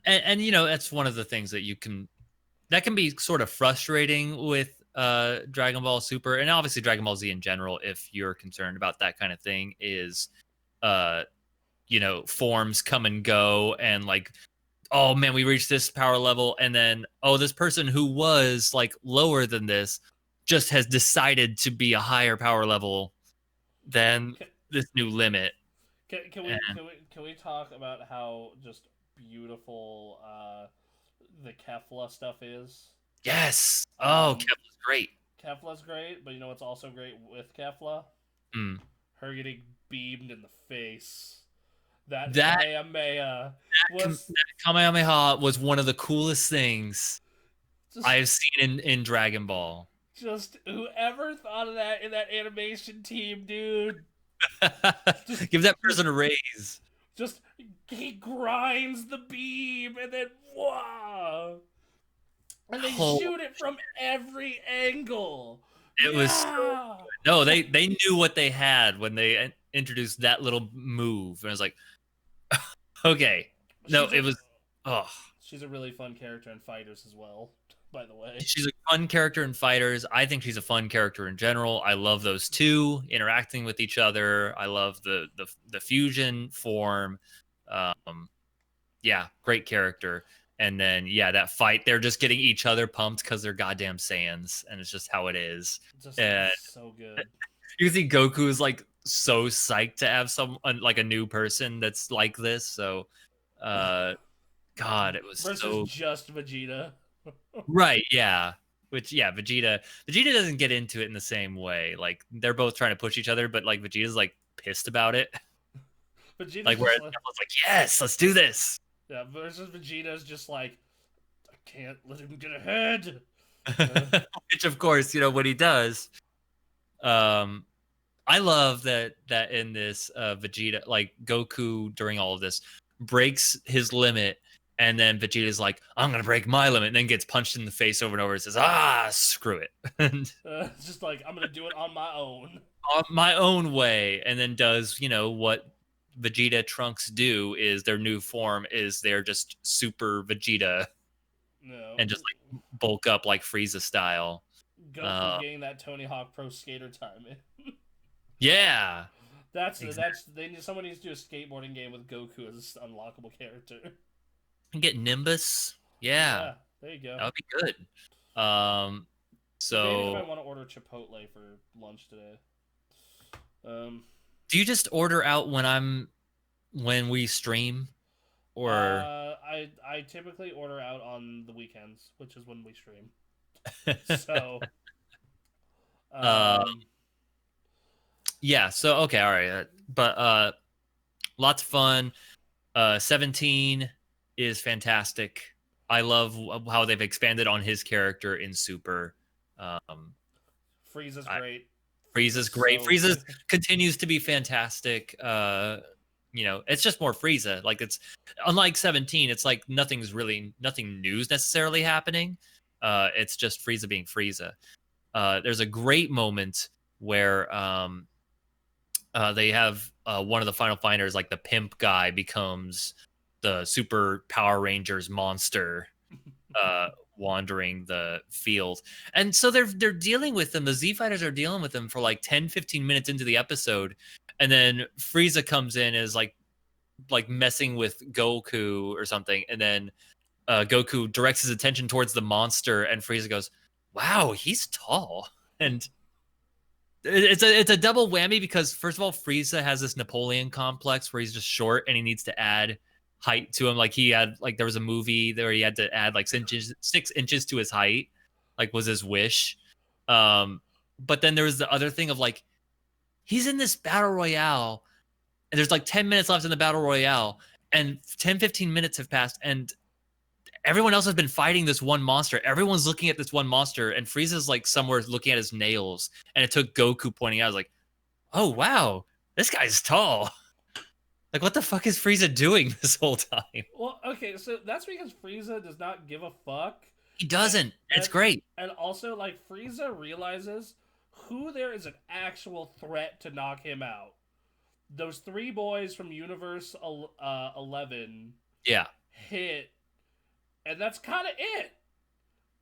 and that's one of the things that can be sort of frustrating with Dragon Ball Super, and obviously Dragon Ball Z in general, if you're concerned about that kind of thing, is uh forms come and go, and like, oh man, we reached this power level, and then this person who was like lower than this just has decided to be a higher power level than
Can,
this new limit. And
can we talk about how just beautiful the Kefla stuff is?
yes, oh,
Um,
Kevlin's great.
Kefla's great, but you know what's also great with Kefla?
Mm.
Her getting beamed in the face. That
that
Kamehameha was
that Kamehameha was one of the coolest things
just
I've seen in Dragon Ball.
just whoever thought of that in that animation team, dude. Just
Give that person a raise.
just he grinds the beam and then wow. And they
Oh,
shoot it from every angle.
it was so
Yeah.
good. No, they knew what they had when they introduced that little move, and I was like, okay. No,
She's a
it was. Oh,
she's a really fun character in Fighters as well, by the way.
she's a fun character in Fighters. I think she's a fun character in general. I love those two interacting with each other. I love the fusion form. Um, yeah, great character. And then yeah, that fight, they're just getting each other pumped because they're goddamn Saiyans, and it's just how it is.
Just
And
so good.
you can see Goku is like so psyched to have some like a new person that's like this. So, God, it was
Versus
so
just Vegeta.
right. Yeah. Which yeah, Vegeta doesn't get into it in the same way. Like they're both trying to push each other, but like Vegeta's like pissed about it.
Vegeta's
Like where
just like,
everyone's like, yes, let's do this.
yeah, versus Vegeta's just like, I can't let him get ahead.
Which of course, what he does. Um, I love that in this Vegeta, like Goku during all of this breaks his limit, and then Vegeta's like, I'm gonna break my limit, and then gets punched in the face over and over and says, screw it. And
It's just like, I'm gonna do it on my own.
on my own way, and then does, what Vegeta Trunks do is their new form is they're just super Vegeta
No.
and just like bulk up like Frieza style.
Goku getting that Tony Hawk Pro Skater time in.
Yeah.
Someone needs to do a skateboarding game with Goku as an unlockable character.
And get Nimbus. Yeah.
There you go.
That would be good.
Maybe if I want to order Chipotle for lunch today.
Do you just order out when we stream, or
I typically order out on the weekends, which is when we stream. So,
yeah. So okay, all right, but lots of fun. 17 is fantastic. I love how they've expanded on his character in Super.
Frieza's great.
Frieza's great. Frieza continues to be fantastic. It's just more Frieza. Like it's unlike 17, it's like nothing news necessarily happening. It's just Frieza being Frieza. There's a great moment where they have one of the final fighters, like the pimp guy, becomes the Super Power Rangers monster, wandering the field. And so they're dealing with them. The Z fighters are dealing with them for like 10-15 minutes into the episode, and then Frieza comes in as like messing with Goku or something, and then Goku directs his attention towards the monster, and Frieza goes, wow, he's tall. And it's a double whammy because first of all, Frieza has this Napoleon complex where he's just short and he needs to add height to him. Like he had, like there was a movie where he had to add like 6 inches to his height, like was his wish. But then there was the other thing of like, he's in this battle royale and there's like 10 minutes left in the battle royale, and 10-15 minutes have passed, and everyone else has been fighting this one monster. Everyone's looking at this one monster, and Frieza's like somewhere looking at his nails, and it took Goku pointing out, I was like, oh wow, this guy's tall. Like, what the fuck is Frieza doing this whole time?
Well, okay, so that's because Frieza does not give a fuck.
He doesn't. It's great.
And also, like, Frieza realizes who there is an actual threat to knock him out. Those 3 boys from Universe 11 hit, and that's kind of it.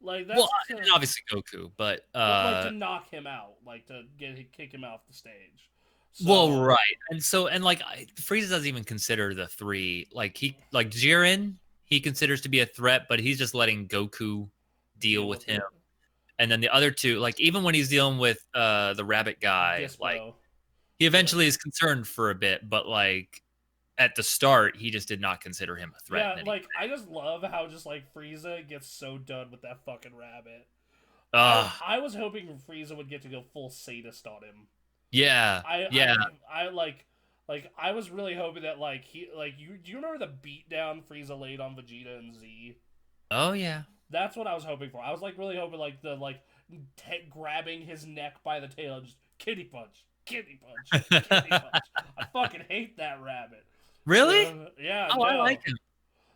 Like, that's
and obviously Goku, but
like to knock him out, like to kick him off the stage. So,
well, right, and Frieza doesn't even consider the 3. Like Jiren, he considers to be a threat, but he's just letting Goku deal with him. And then the other 2, like even when he's dealing with the rabbit guy,
Dispo.
like he eventually is concerned for a bit, but like at the start, he just did not consider him a threat.
Yeah, like I just love how just like Frieza gets so done with that fucking rabbit. I was hoping Frieza would get to go full sadist on him.
Yeah,
I I was really hoping that like do you remember the beatdown Frieza laid on Vegeta and Z?
Oh yeah,
that's what I was hoping for. I was like really hoping like the grabbing his neck by the tail and just kitty punch. I fucking hate that rabbit.
Really?
Yeah.
Oh,
no.
I like him.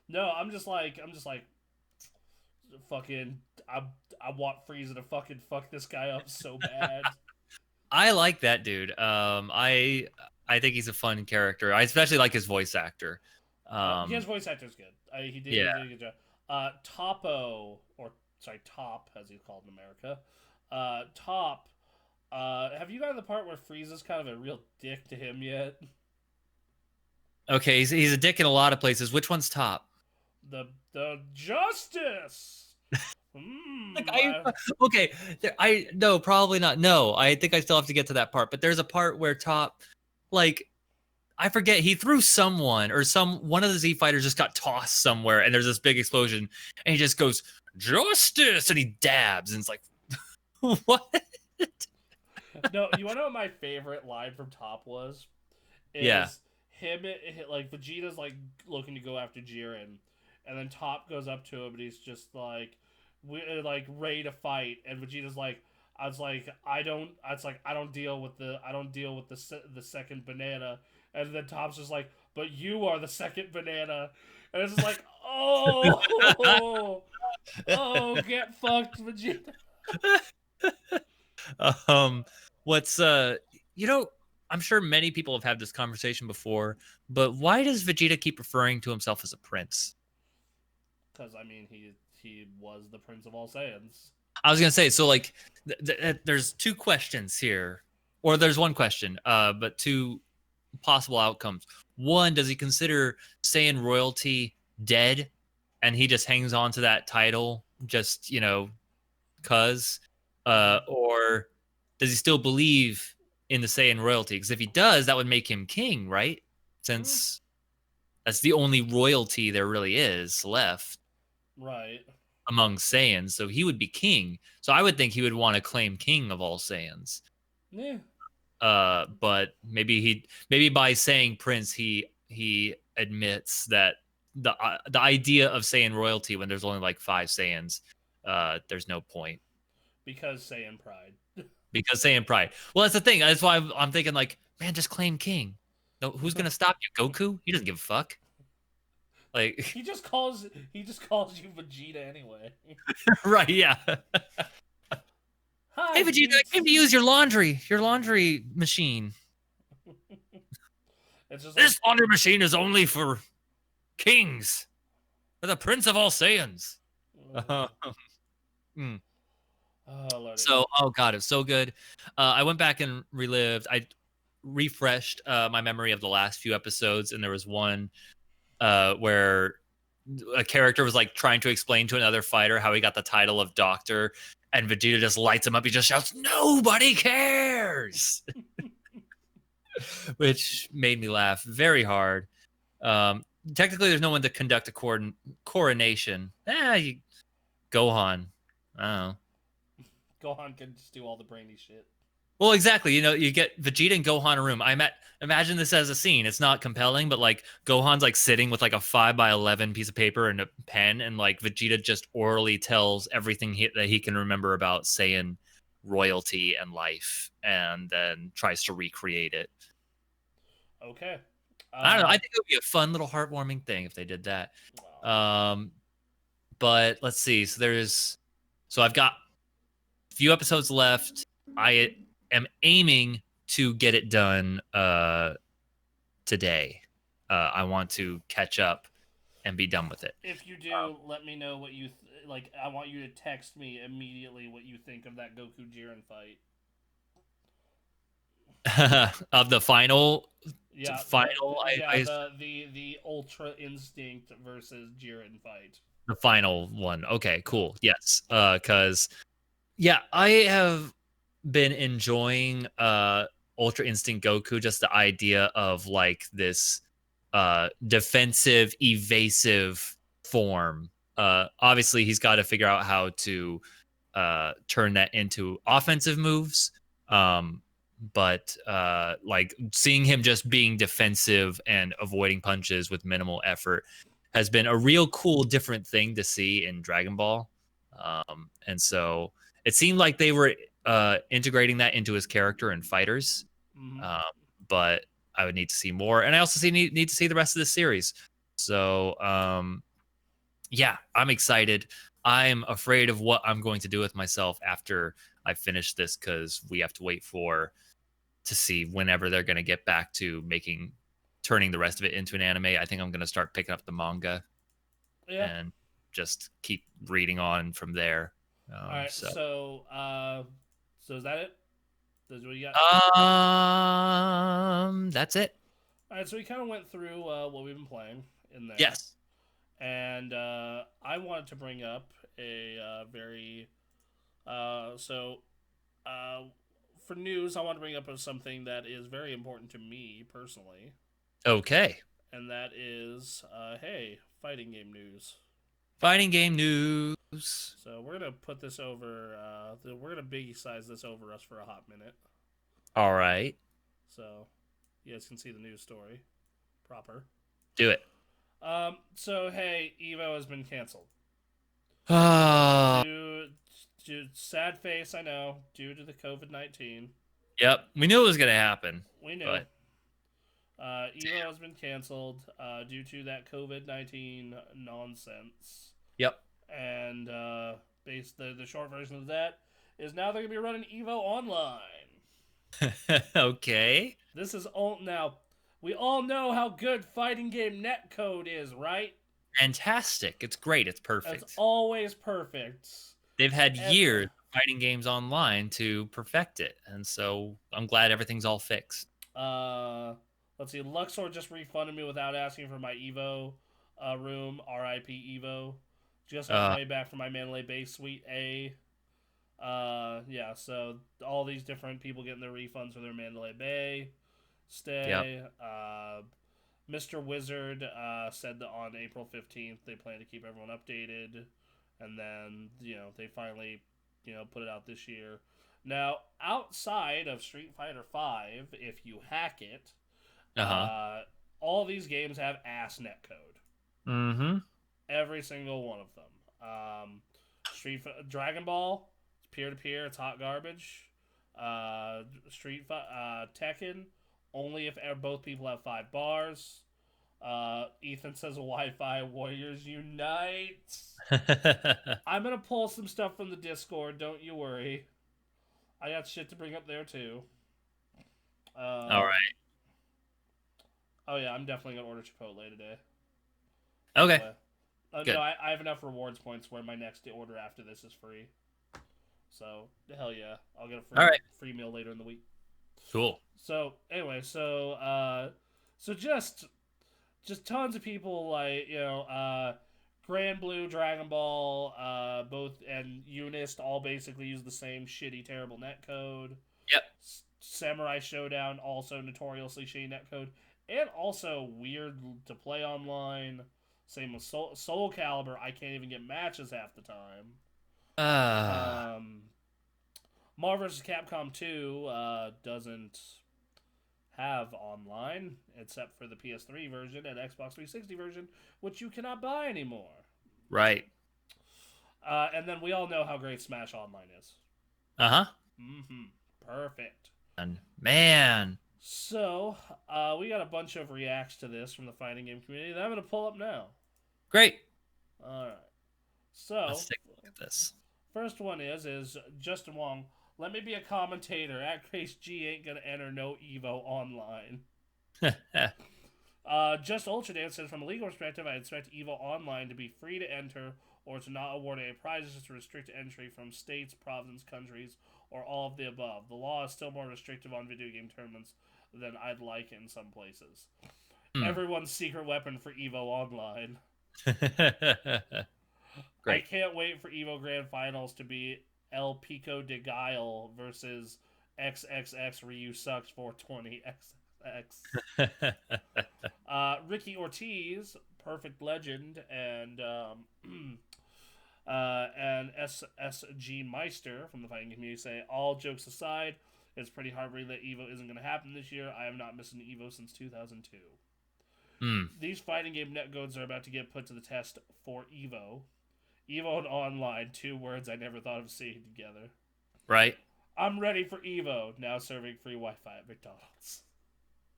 No, I'm just like fucking. I want Frieza to fucking fuck this guy up so bad.
I like that dude. I think he's a fun character. I especially like his voice actor.
His voice actor's good. He did a good job. Topo, or sorry, Top, as he's called in America. Top. Have you gotten to the part where Frieza's kind of a real dick to him yet?
Okay, he's a dick in a lot of places. Which one's Top?
the justice.
Like
Mm, I,
okay, I no, probably not. No, I think I still have to get to that part. But there's a part where Top, like, I forget, he threw someone or one of the Z fighters just got tossed somewhere, and there's this big explosion, and he just goes justice, and he dabs, and it's like, what?
no, you want to know what my favorite line from Top was?
Yeah.
Is him like Vegeta's like looking to go after Jiren, and then Top goes up to him and he's just like, we like ready to fight, and Vegeta's like, I don't deal with the second banana, and then Top's just like, but you are the second banana, and it's just like, oh, oh, get fucked, Vegeta.
um, what's you know, I'm sure many people have had this conversation before, but why does Vegeta keep referring to himself as a prince?
Because I mean, he was the Prince of all Saiyans.
I was gonna say, so like, there's two questions here, or there's one question, but two possible outcomes. One, does he consider Saiyan royalty dead, and he just hangs on to that title, just cause,
Mm-hmm.
or does he still believe in the Saiyan royalty? Because if he does, that would make him king, right?
Mm,
Since that's the only royalty there really is left
right.
among Saiyans, so he would be king. So I would think he would want to claim king of all Saiyans.
Yeah.
But maybe by saying prince, he admits that the idea of Saiyan royalty when there's only like 5 Saiyans, there's no point.
Because Saiyan pride.
Because Saiyan pride. Well, that's the thing. That's why I'm thinking like, man, just claim king. No, who's gonna stop you? Goku? He doesn't give a fuck. Like,
he just calls you Vegeta anyway.
right? Yeah.
Hi,
Hey, Vegeta, I came to use your laundry machine.
It's just
This laundry machine is only for kings, for the prince of all Saiyans.
like,
Mm.
oh lordy.
So, oh god, it's so good. I went back and I refreshed my memory of the last few episodes, and there was one where a character was like trying to explain to another fighter how he got the title of doctor, and Vegeta just lights him up. He just shouts, "Nobody cares," which made me laugh very hard. Technically, there's no one to conduct a coronation. Gohan. I don't know.
Gohan can just do all the brainy shit.
Well, exactly. You get Vegeta and Gohan in a room. Imagine this as a scene. It's not compelling, but like Gohan's like sitting with like a 5x11 piece of paper and a pen, and like Vegeta just orally tells everything that he can remember about Saiyan royalty and life, and then tries to recreate it.
Okay.
I don't know. I think it would be a fun little heartwarming thing if they did that. But let's see. So I've got a few episodes left. I am aiming to get it done today. I want to catch up and be done with it.
If you do, let me know what you like. I want you to text me immediately what you think of that Goku Jiren fight.
Of the final.
Yeah, the Ultra Instinct versus Jiren fight.
The final one. Okay, cool. Yes. Because yeah, I have been enjoying Ultra Instinct Goku, just the idea of like this defensive, evasive form. Obviously he's got to figure out how to turn that into offensive moves. But like seeing him just being defensive and avoiding punches with minimal effort has been a real cool different thing to see in Dragon Ball. And so it seemed like they were integrating that into his character and fighters.
Mm-hmm.
But I would need to see more, and I also need to see the rest of the series. So yeah, I'm excited. I'm afraid of what I'm going to do with myself after I finish this, because we have to wait to see whenever they're going to get back to turning the rest of it into an anime. I think I'm going to start picking up the manga and just keep reading on from there.
All right, so is that it? That's what you got?
That's it.
All right, so we kind of went through what we've been playing in there.
Yes.
And I wanted to bring up a very so uh, for news. I want to bring up something that is very important to me personally,
Okay.
and that is hey, fighting game news.
Fighting game news.
So we're gonna put this over. We're gonna biggie size this over us for a hot minute.
All right.
So you guys can see the news story proper.
Do it.
So hey, Evo has been canceled.
Ah.
Due sad face, I know, due to the COVID-19.
Yep. We knew it was gonna happen,
We knew.
but
Evo has been canceled due to that COVID-19 nonsense.
yep.
And the short version of that is now they're gonna be running Evo online.
Okay.
This is all now. We all know how good fighting game netcode is, right?
Fantastic. It's great. It's
It's
perfect.
always perfect.
They've had
And
years of fighting games online to perfect it, and so I'm glad everything's all fixed.
let's see. Luxor just refunded me without asking for my Evo room. RIP Evo. Just got the
Uh,
money back from my Mandalay Bay Suite A. Yeah. So all these different people getting their refunds for their Mandalay Bay
yep.
stay. Mr. Wizard said that on April 15th they plan to keep everyone updated, and then they finally put it out this year. Now, outside of Street Fighter V, if you hack it,
Uh-huh.
all these games have ass netcode.
Mm-hmm.
Every single one of them. Dragon Ball, it's peer to peer. It's hot garbage. Tekken, only if both people have 5 bars. Ethan says Wi-Fi Warriors Unite. I'm gonna pull some stuff from the Discord. Don't you worry. I got shit to bring up there too.
All right.
Oh yeah, I'm definitely gonna order Chipotle today.
Okay.
No,
Good.
I have enough rewards points where my next order after this is free. So hell yeah, I'll get a
All right.
free meal later in the week.
Cool.
So anyway, so just tons of people like Grand Blue, Dragon Ball, both and Unist all basically use the same shitty, terrible netcode.
Yep.
Samurai Showdown also notoriously shitty netcode, and also weird to play online. Same with Soul Calibur. I can't even get matches half the time.
Uh,
Um, Marvel vs. Capcom 2 doesn't have online except for the PS3 version and Xbox 360 version, which you cannot buy anymore.
right.
And then we all know how great Smash Online is.
Uh-huh.
Mm-hmm. Perfect.
And man.
So, we got a bunch of reacts to this from the fighting game community that I'm going to pull up now.
Great.
All right. So,
Let's take a look at this.
first one is Justin Wong. Let me be a commentator. At Grace G ain't going to enter no Evo online. Just Ultra Dance says, from a legal perspective, I expect Evo Online to be free to enter or to not award any prizes to restrict entry from states, provinces, countries, or all of the above. The law is still more restrictive on video game tournaments than I'd like in some places. Everyone's secret weapon for Evo Online.
Great.
I can't wait for Evo Grand Finals to be El Pico de Guile versus XXX Ryu Sucks 420XX. Ricky Ortiz, Perfect Legend, and SSG Meister from the fighting community say, all jokes aside, it's pretty hard to believe that Evo isn't going to happen this year. I have not missed an Evo since 2002. These fighting game netcodes are about to get put to the test for Evo. Evo and online, 2 words I never thought of seeing together.
Right.
I'm ready for Evo, now serving free Wi-Fi at McDonald's.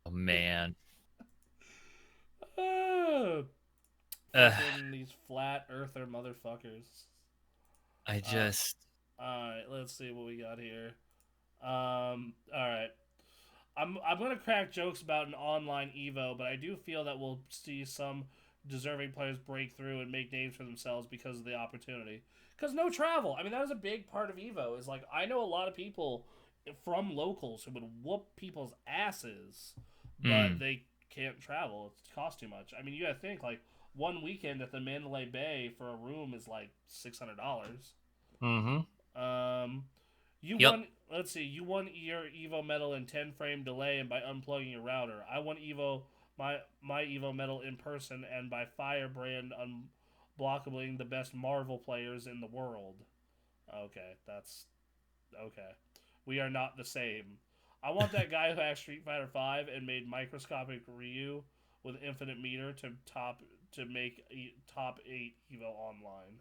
Oh man.
Fucking these flat earther motherfuckers.
I just
Alright, let's see what we got here. Alright. I'm gonna crack jokes about an online Evo, but I do feel that we'll see some deserving players break through and make names for themselves because of the opportunity. Because no travel. I mean, that was a big part of Evo. Is like, I know a lot of people from locals who would whoop people's asses, but they can't travel. It costs too much. I mean, you gotta think, like, one weekend at the Mandalay Bay for a room is like $600.
Mm-hmm.
Um, you
Yep.
won. Let's see. You won your Evo medal in 10-frame delay and by unplugging your router. I won my Evo medal in person and by Firebrand unblockabling the best Marvel players in the world. Okay, that's okay. We are not the same. I want that guy who hacked Street Fighter V and made microscopic Ryu with infinite meter to make top 8 Evo Online.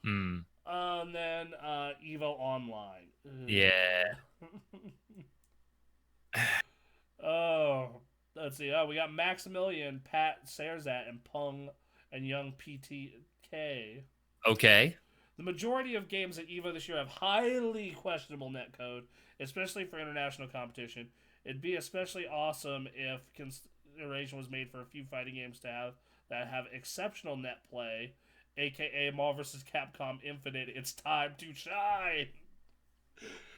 Mm.
And then Evo Online.
Yeah.
Oh, let's see. Oh, we got Maximilian, Pat Sarzat, and Pung and Young PTK.
Okay.
The majority of games at EVO this year have highly questionable netcode, especially for international competition. It'd be especially awesome if consideration was made for a few fighting games that have exceptional net play, aka Marvel vs. Capcom Infinite. It's time to shine.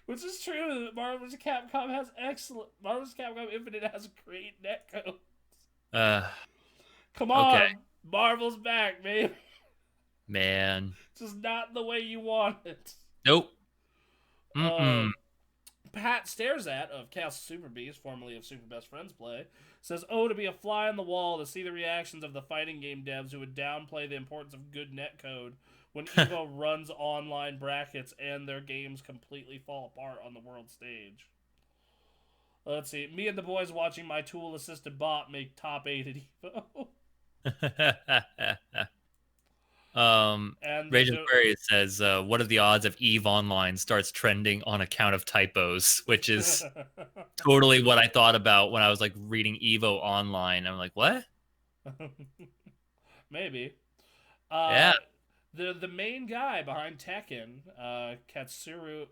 Which is true. Marvel vs. Capcom has excellent. Marvel vs. Capcom Infinite has great netcode.
Uh.
Come
Okay.
on, Marvel's back, man.
Man.
Just not the way you want it.
Nope.
Uh,
Mm-mm.
Pat stares at of Castle Super Beast, formerly of Super Best Friends Play, says, "Oh, to be a fly on the wall to see the reactions of the fighting game devs who would downplay the importance of good netcode when Evo runs online brackets and their games completely fall apart on the world stage." Let's see. Me and the boys watching my tool assisted bot make top 8 at Evo.
um,
and
Rage Aquarius says, "What are the odds of Eve Online starts trending on account of typos?" Which is totally what I thought about when I was like reading Evo Online. I'm like, what?
Maybe.
Yeah.
Uh, the main guy behind Tekken, Katsuhiro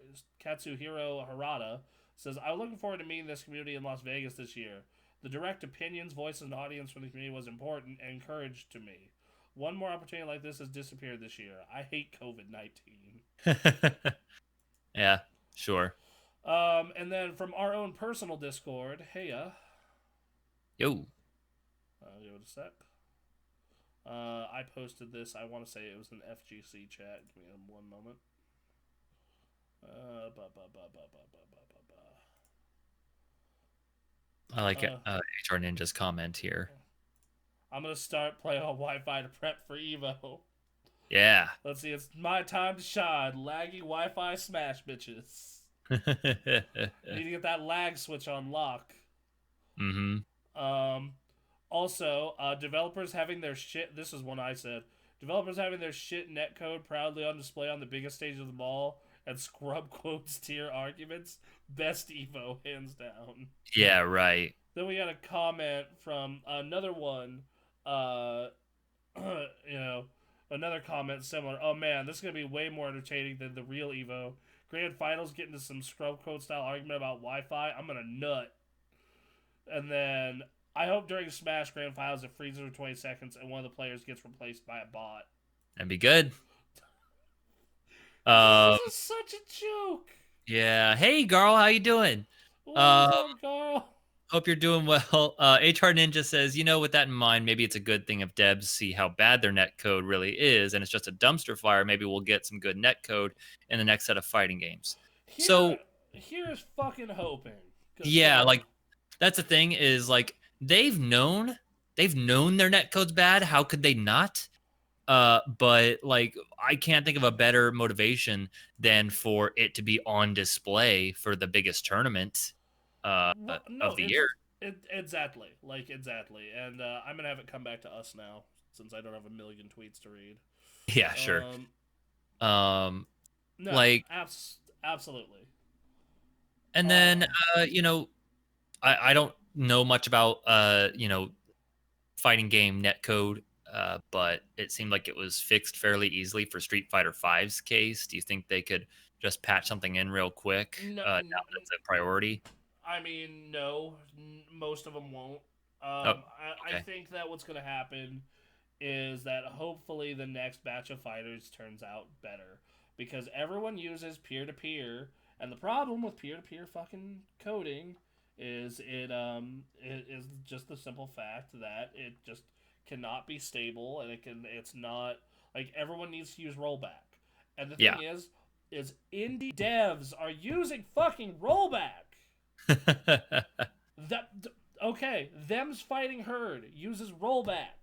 Harada, says, "I'm looking forward to meeting this community in Las Vegas this year. The direct opinions, voices, and audience from the community was important and encouraged to me. One more opportunity like this has disappeared this year. I hate COVID-19."
Yeah. Sure.
And then from our own personal Discord, hey,
Yo.
give it a sec. I posted this. I want to say it was an FGC chat. Give me one moment. Uh, ba, ba, ba, ba, ba, ba, ba,
I like it.
ba.
HR Ninja's comment here.
I'm gonna start playing on Wi-Fi to prep for Evo.
Yeah.
Let's see. It's my time to shine. Laggy Wi-Fi smash, bitches. Need to get that lag switch on lock.
Mm-hmm.
Um, Also, developers having their shit. This is one I said. Developers having their shit netcode proudly on display on the biggest stage of them all and scrub quotes tier arguments. Best Evo, hands down.
Yeah, right.
Then we got a comment from another one. Uh, you know, another comment similar. "Oh man, this is gonna be way more entertaining than the real Evo. Grand Finals get into some scrub quote style argument about Wi-Fi. I'm gonna nut." And then I hope during Smash Grand Finals it freezes for 20 seconds and one of the players gets replaced by a bot.
That'd be good.
This
Um,
is such a joke.
yeah. Hey, Garl, how you doing?
What is
Um,
up, Carl?
Hope you're doing well. HR Ninja says, with that in mind, maybe it's a good thing if devs see how bad their net code really is, and it's just a dumpster fire. Maybe we'll get some good net code in the next set of fighting games.
Here,
So
here's fucking hoping. Cause
yeah, like that's the thing is like they've known their net code's bad. How could they not? But like I can't think of a better motivation than for it to be on display for the biggest tournament
no,
of the year.
exactly, exactly. And I'm gonna have it come back to us now since I don't have a million tweets to read.
Yeah, sure.
Um,
Um,
no,
like,
absolutely.
and then
Uh,
I don't know much about fighting game netcode, but it seemed like it was fixed fairly easily for Street Fighter V's case. Do you think they could just patch something in real quick
no,
now that it's a priority?
I mean, no, most of them won't.
Oh,
I
okay.
think that what's gonna happen is that hopefully the next batch of fighters turns out better because everyone uses peer to peer, and the problem with peer to peer fucking coding is it is just the simple fact that it just cannot be stable, and it's not like everyone needs to use rollback. And the
Yeah.
thing is indie devs are using fucking rollback. That okay, them's fighting herd uses rollback.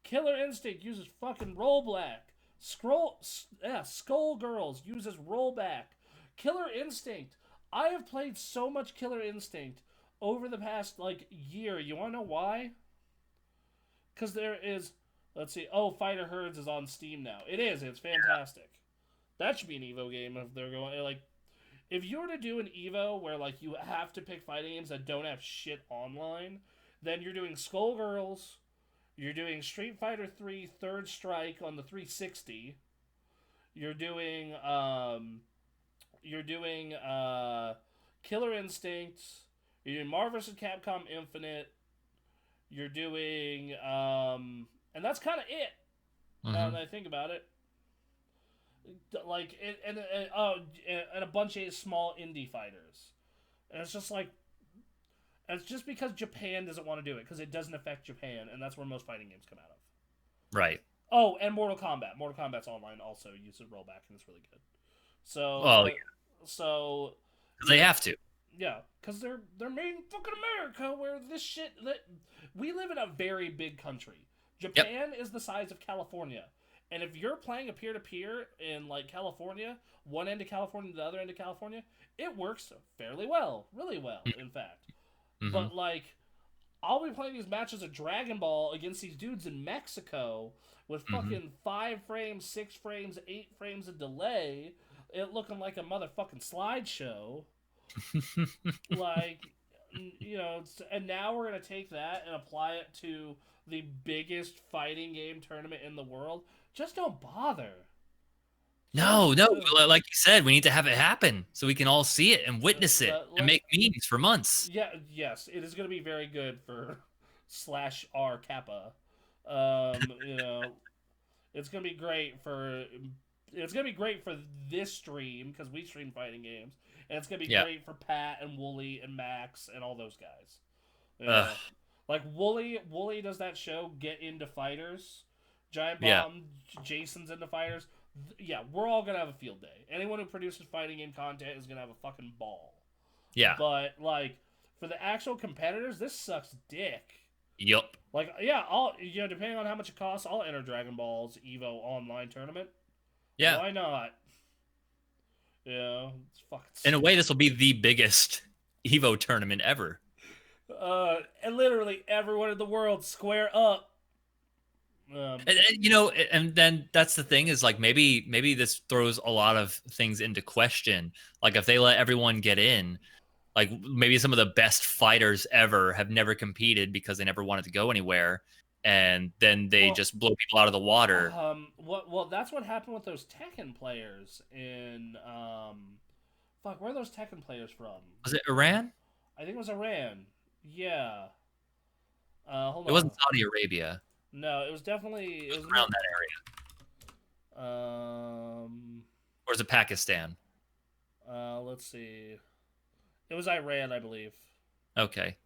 Killer Instinct uses fucking rollback. Skullgirls uses rollback. Killer Instinct. I have played so much Killer Instinct over the past like year. You want to know why? Because there is, let's see. Oh, Fighter Herds is on Steam now. It is. It's fantastic. That should be an Evo game if they're going like. If you were to do an Evo where like you have to pick fighting games that don't have shit online, then you're doing Skullgirls, you're doing Street Fighter 3 Third Strike on the 360. You're doing Killer Instinct. You're doing Marvel vs. Capcom Infinite. You're doing and that's kind of it. Now that I think about it, like and a bunch of small indie fighters, and it's just like. And it's just because Japan doesn't want to do it, because it doesn't affect Japan, and that's where most fighting games come out of.
Right.
Oh, and Mortal Kombat. Mortal Kombat's online also uses rollback, and it's really good. So,
Oh, yeah.
So
They have to.
Yeah, because they're made in fucking America, where this shit that we live in a very big country. Japan is the size of California, and if you're playing a peer-to-peer in like California, one end of California to the other end of California, it works fairly well, really well, in fact. But like, I'll be playing these matches of Dragon Ball against these dudes in Mexico with fucking 5 frames, 6 frames, 8 frames of delay, it looking like a motherfucking slideshow. Like, you know, and now we're gonna take that and apply it to the biggest fighting game tournament in the world. Just don't bother.
No, like you said, we need to have it happen so we can all see it and witness it and make memes for months.
Yeah, yes, it is going to be very good for /R Kappa. You know, it's going to be great for this stream because we stream fighting games, and it's going to be great for Pat and Wooly and Max and all those guys. You know? Like Wooly does that show Get Into Fighters. Giant Bomb, Jason's into fighters. Yeah, we're all gonna have a field day. Anyone who produces fighting game content is gonna have a fucking ball.
Yeah.
But like for the actual competitors, this sucks dick.
Yup.
Like I'll depending on how much it costs, I'll enter Dragon Ball's Evo online tournament.
Yeah.
Why not? Yeah, it's fucking.
In a way, this will be the biggest Evo tournament ever.
And literally everyone in the world square up.
And then that's the thing is like maybe this throws a lot of things into question. Like if they let everyone get in, like maybe some of the best fighters ever have never competed because they never wanted to go anywhere, and then they just blow people out of the water.
Well, that's what happened with those Tekken players in where are those Tekken players from?
Was it Iran?
I think it was Iran. Yeah. Hold on.
It wasn't Saudi Arabia.
No, it was definitely
around that area. Or is it Pakistan?
Let's see. It was Iran, I believe.
Okay.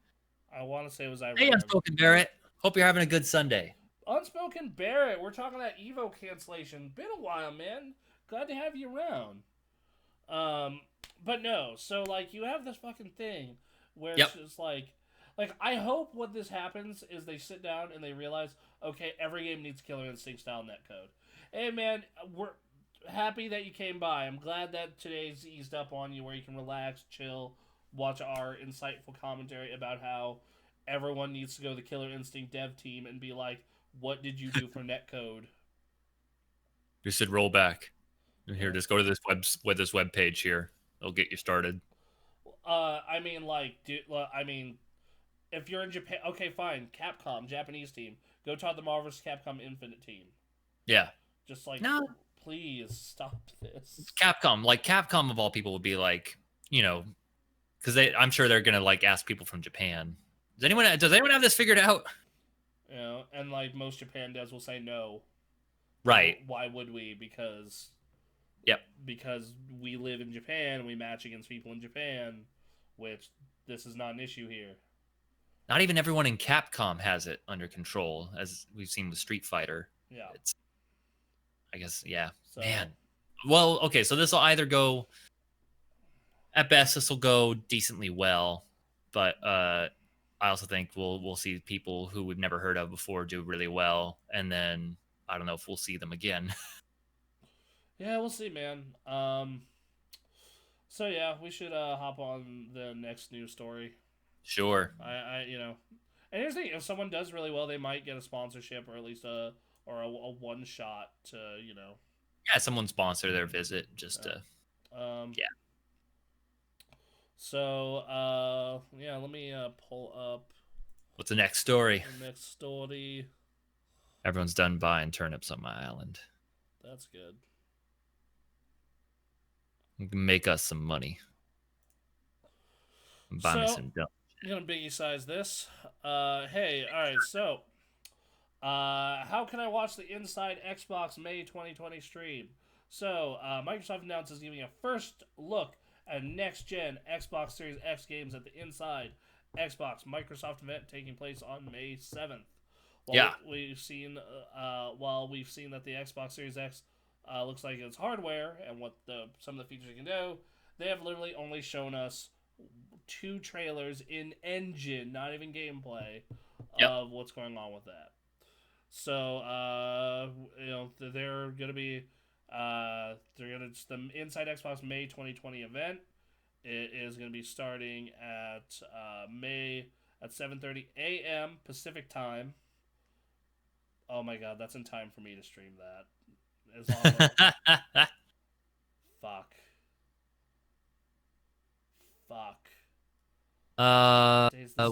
I want to say it was Iran.
Hey, Unspoken Barrett. Hope you're having a good Sunday.
Unspoken Barrett, we're talking that Evo cancellation. Been a while, man. Glad to have you around. But no, so like you have this fucking thing where it's just like I hope what this happens is they sit down and they realize, okay, every game needs Killer Instinct style netcode. Hey man, we're happy that you came by. I'm glad that today's eased up on you where you can relax, chill, watch our insightful commentary about how everyone needs to go to the Killer Instinct dev team and be like, what did you do for netcode?
You should roll back. Here, just go to this web page here. It'll get you started.
If you're in Japan, okay, fine. Capcom, Japanese team, go talk to the Marvel vs. Capcom Infinite team.
Yeah.
Just like,
no,
please stop this.
Capcom of all people would be like, because I'm sure they're gonna like ask people from Japan. Does anyone have this figured out?
And like most Japan devs will say no.
Right.
Why would we? Because we live in Japan and we match against people in Japan, which this is not an issue here.
not even everyone in Capcom has it under control, as we've seen with Street Fighter.
Yeah.
It's, I guess, yeah,
So
man. Well, okay, so this will either go, at best, this will go decently well, but I also think we'll see people who we've never heard of before do really well, and then I don't know if we'll see them again.
yeah, we'll see, man. So yeah, we should hop on the next news story.
Sure.
You know, and here's the thing: if someone does really well, they might get a sponsorship or at least a one shot to
Yeah, someone sponsor their visit just to,
Um,
yeah.
So yeah, let me pull up
What's the next story?
the next story.
Everyone's done buying turnips on my island.
That's good.
Make us some money. Buy me some dump.
I'm gonna biggie size this. Hey, all right. So, how can I watch the Inside Xbox May 2020 stream? So, Microsoft announces giving a first look at next-gen Xbox Series X games at the Inside Xbox Microsoft event taking place on May 7th. While we've seen that the Xbox Series X looks like its hardware and what some of the features it can do, they have literally only shown us 2 trailers in engine, not even gameplay, of what's going on with that. So, they're gonna be the Inside Xbox May 2020 event. It is gonna be starting at May at 7:30 a.m. Pacific time. Oh my god, that's in time for me to stream that. As long as fuck.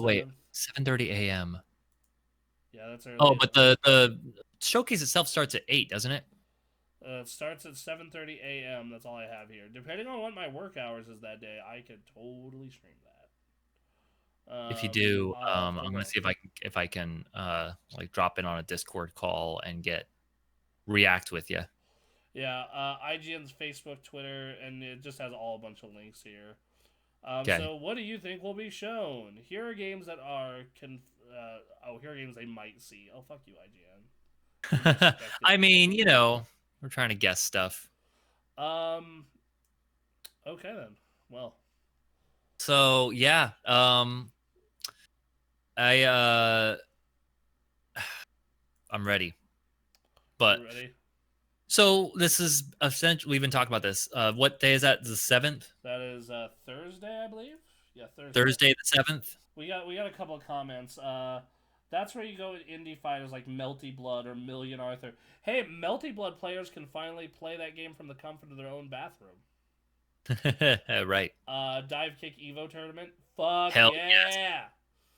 Wait, 7:30 a.m.
Yeah, that's early.
Oh, but the showcase itself starts at 8, doesn't it?
It starts at 7:30 a.m. That's all I have here. Depending on what my work hours is that day, I could totally stream that.
If you do, I'm gonna see if I can like drop in on a Discord call and react with you.
Yeah, IGN's Facebook, Twitter, and it just has a bunch of links here.
Okay.
So, what do you think will be shown? Here are games that are here are games they might see. Oh, fuck you, IGN.
I mean, we're trying to guess stuff.
Okay then. Well.
So yeah, I'm ready. But
ready?
So this is essentially, we've been talking about this. What day is that? The 7th?
That is Thursday, I believe. Yeah, Thursday.
Thursday the 7th.
We got a couple of comments. That's where you go with indie fighters like Melty Blood or Million Arthur. Hey, Melty Blood players can finally play that game from the comfort of their own bathroom.
Right.
Dive Kick Evo tournament. Fuck
Hell
yeah.
Yes.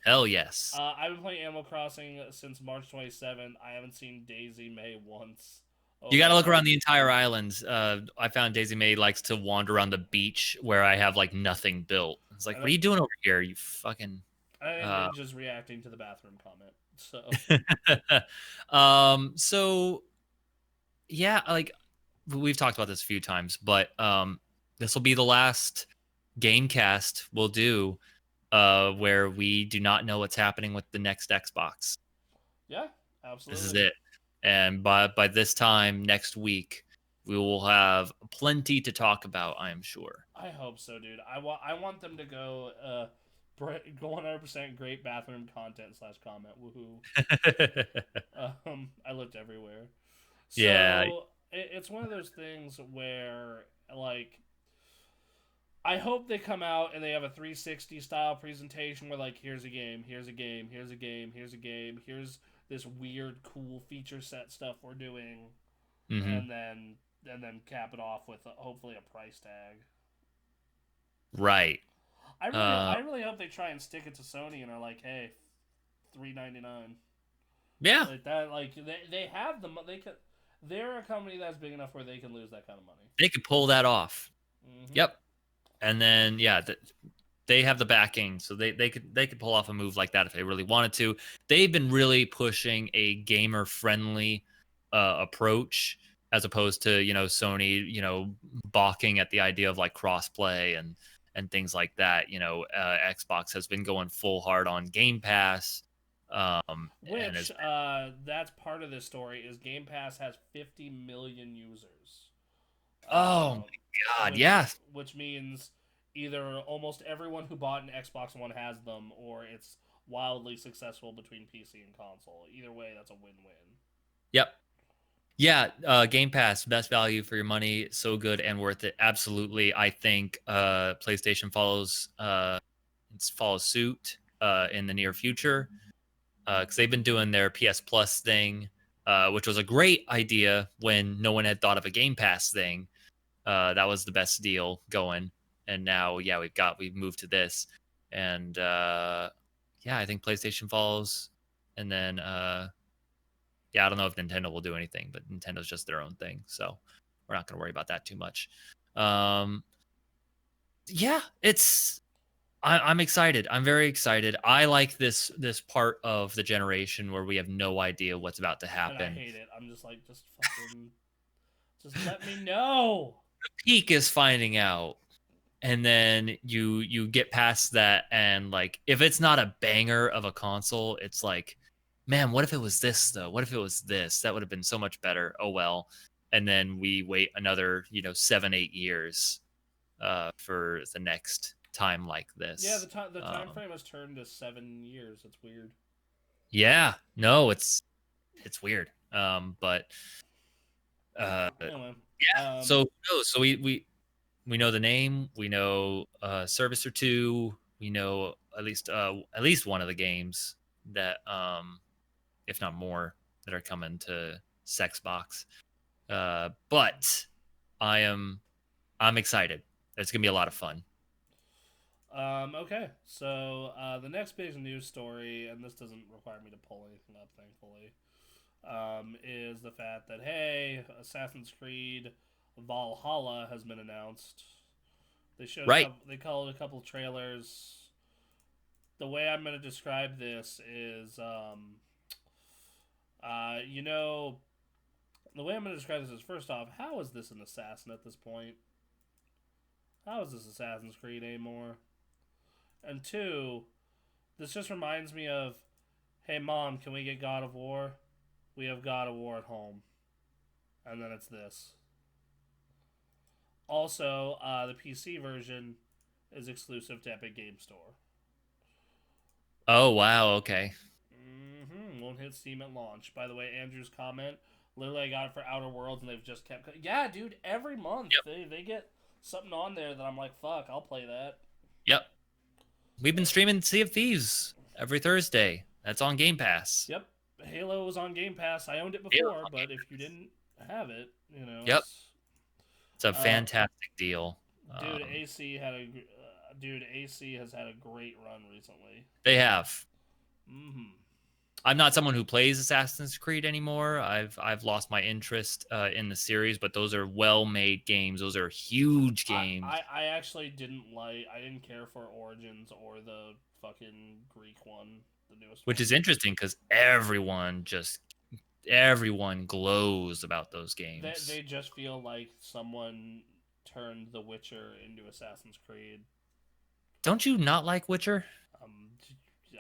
Hell yes.
I've been playing Animal Crossing since March 27th. I haven't seen Daisy May once.
Oh, you got to look around the entire island. I found Daisy May likes to wander around the beach where I have like nothing built. It's like, what are you doing over here? You fucking.
I'm just reacting to the bathroom comment.
So. So. Yeah, like we've talked about this a few times, but this will be the last Gamekast we'll do where we do not know what's happening with the next Xbox.
Yeah, absolutely.
This is it. And by this time next week, we will have plenty to talk about, I am sure.
I hope so, dude. I want them to go 100% great bathroom content / comment. Woohoo. I looked everywhere. So, yeah. It's one of those things where, like, I hope they come out and they have a 360 style presentation where, like, here's a game, here's a game, here's a game, here's a game, here's this weird, cool feature set stuff we're doing, and then cap it off with hopefully a price tag.
Right.
I really hope they try and stick it to Sony and are like, hey, $3.99.
Yeah.
Like that. Like they have the they can. They're a company that's big enough where they can lose that kind of money.
They could pull that off.
Mm-hmm.
Yep. And then they have the backing, so they could pull off a move like that if they really wanted to. They've been really pushing a gamer friendly approach as opposed to Sony balking at the idea of like crossplay and and things like that. Xbox has been going full hard on Game Pass, and
Which
is
that's part of this story is Game Pass has 50 million users,
oh
uh,
my god,
which
yeah,
which means either almost everyone who bought an Xbox One has them, or it's wildly successful between PC and console. Either way, that's a win-win.
yep. Yeah, Game Pass, best value for your money, so good and worth it. Absolutely, I think PlayStation follows suit in the near future because they've been doing their PS Plus thing, which was a great idea when no one had thought of a Game Pass thing. That was the best deal going, and now yeah, we've moved to this, and yeah, I think PlayStation follows, and then yeah, I don't know if Nintendo will do anything, but Nintendo's just their own thing, so we're not going to worry about that too much. Um, yeah, I'm excited. I'm very excited. I like this part of the generation where we have no idea what's about to
And I
happen.
hate it. I'm just like, just fucking, just let me know.
Peak is finding out, and then you get past that, and like if it's not a banger of a console, it's like, man, what if it was this though? What if it was this? That would have been so much better. Oh well. And then we wait another 7-8 years for the next time like
Yeah,
this.
the time frame has turned to 7 years. It's weird.
Yeah, no, it's weird. But
Anyway,
yeah, so no, so we know the name, we know service or two, we know at least one of the games that if not more that are coming to Sexbox. But I'm excited. It's gonna be a lot of fun.
okay, so the next big news story, and this doesn't require me to pull anything up, thankfully, is the fact that hey, Assassin's Creed Valhalla has been announced. They showed a
Right.
couple. They called a couple trailers. The way I'm going to describe this is, you know, the way I'm going to describe this is first off, how is this an assassin at this point? How is this Assassin's Creed anymore? And two, this just reminds me of, hey mom, can we get God of War? We have God of War at home, and then it's this. Also, the PC version is exclusive to Epic Game Store.
Oh wow, okay.
Won't hit Steam at launch. By the way, Andrew's comment. Literally, I got it for Outer Worlds, and they've just kept. Yeah, dude. Every month they get something on there that I'm like, fuck, I'll play that.
Yep. We've been streaming Sea of Thieves every Thursday. That's on Game Pass.
Yep. Halo was on Game Pass. I owned it before, but if you didn't have it,
Yep. It's a fantastic deal.
Dude, AC has had a great run recently.
They have.
Mm-hmm.
I'm not someone who plays Assassin's Creed anymore. I've lost my interest in the series, but those are well-made games. Those are huge games.
I actually I didn't care for Origins or the fucking Greek one, the newest
Which
one.
is interesting because everyone glows about those games.
They just feel like someone turned The Witcher into Assassin's Creed.
Don't you not like Witcher?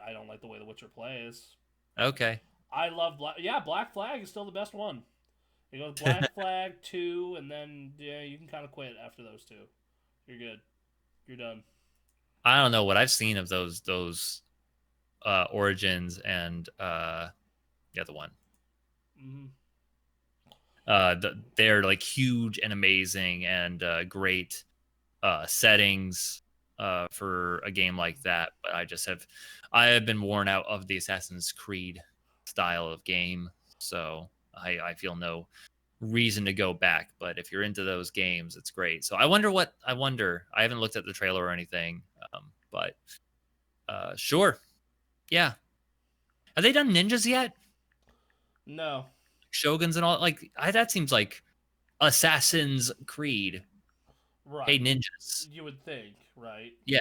I don't like the way The Witcher plays.
Okay.
I love Black Flag is still the best one. It goes Black Flag 2, and then you can kind of quit after those two. You're good. You're done.
I don't know what I've seen of those Origins and the other one.
Mm-hmm.
They're like huge and amazing and great settings for a game like that. But I have been worn out of the Assassin's Creed style of game, so I feel no reason to go back. But if you're into those games, it's great. So I wonder. I haven't looked at the trailer or anything, but sure, yeah. Have they done ninjas yet?
No.
Shoguns and all that seems like Assassin's Creed.
Right.
Hey, ninjas.
You would think, right?
Yeah.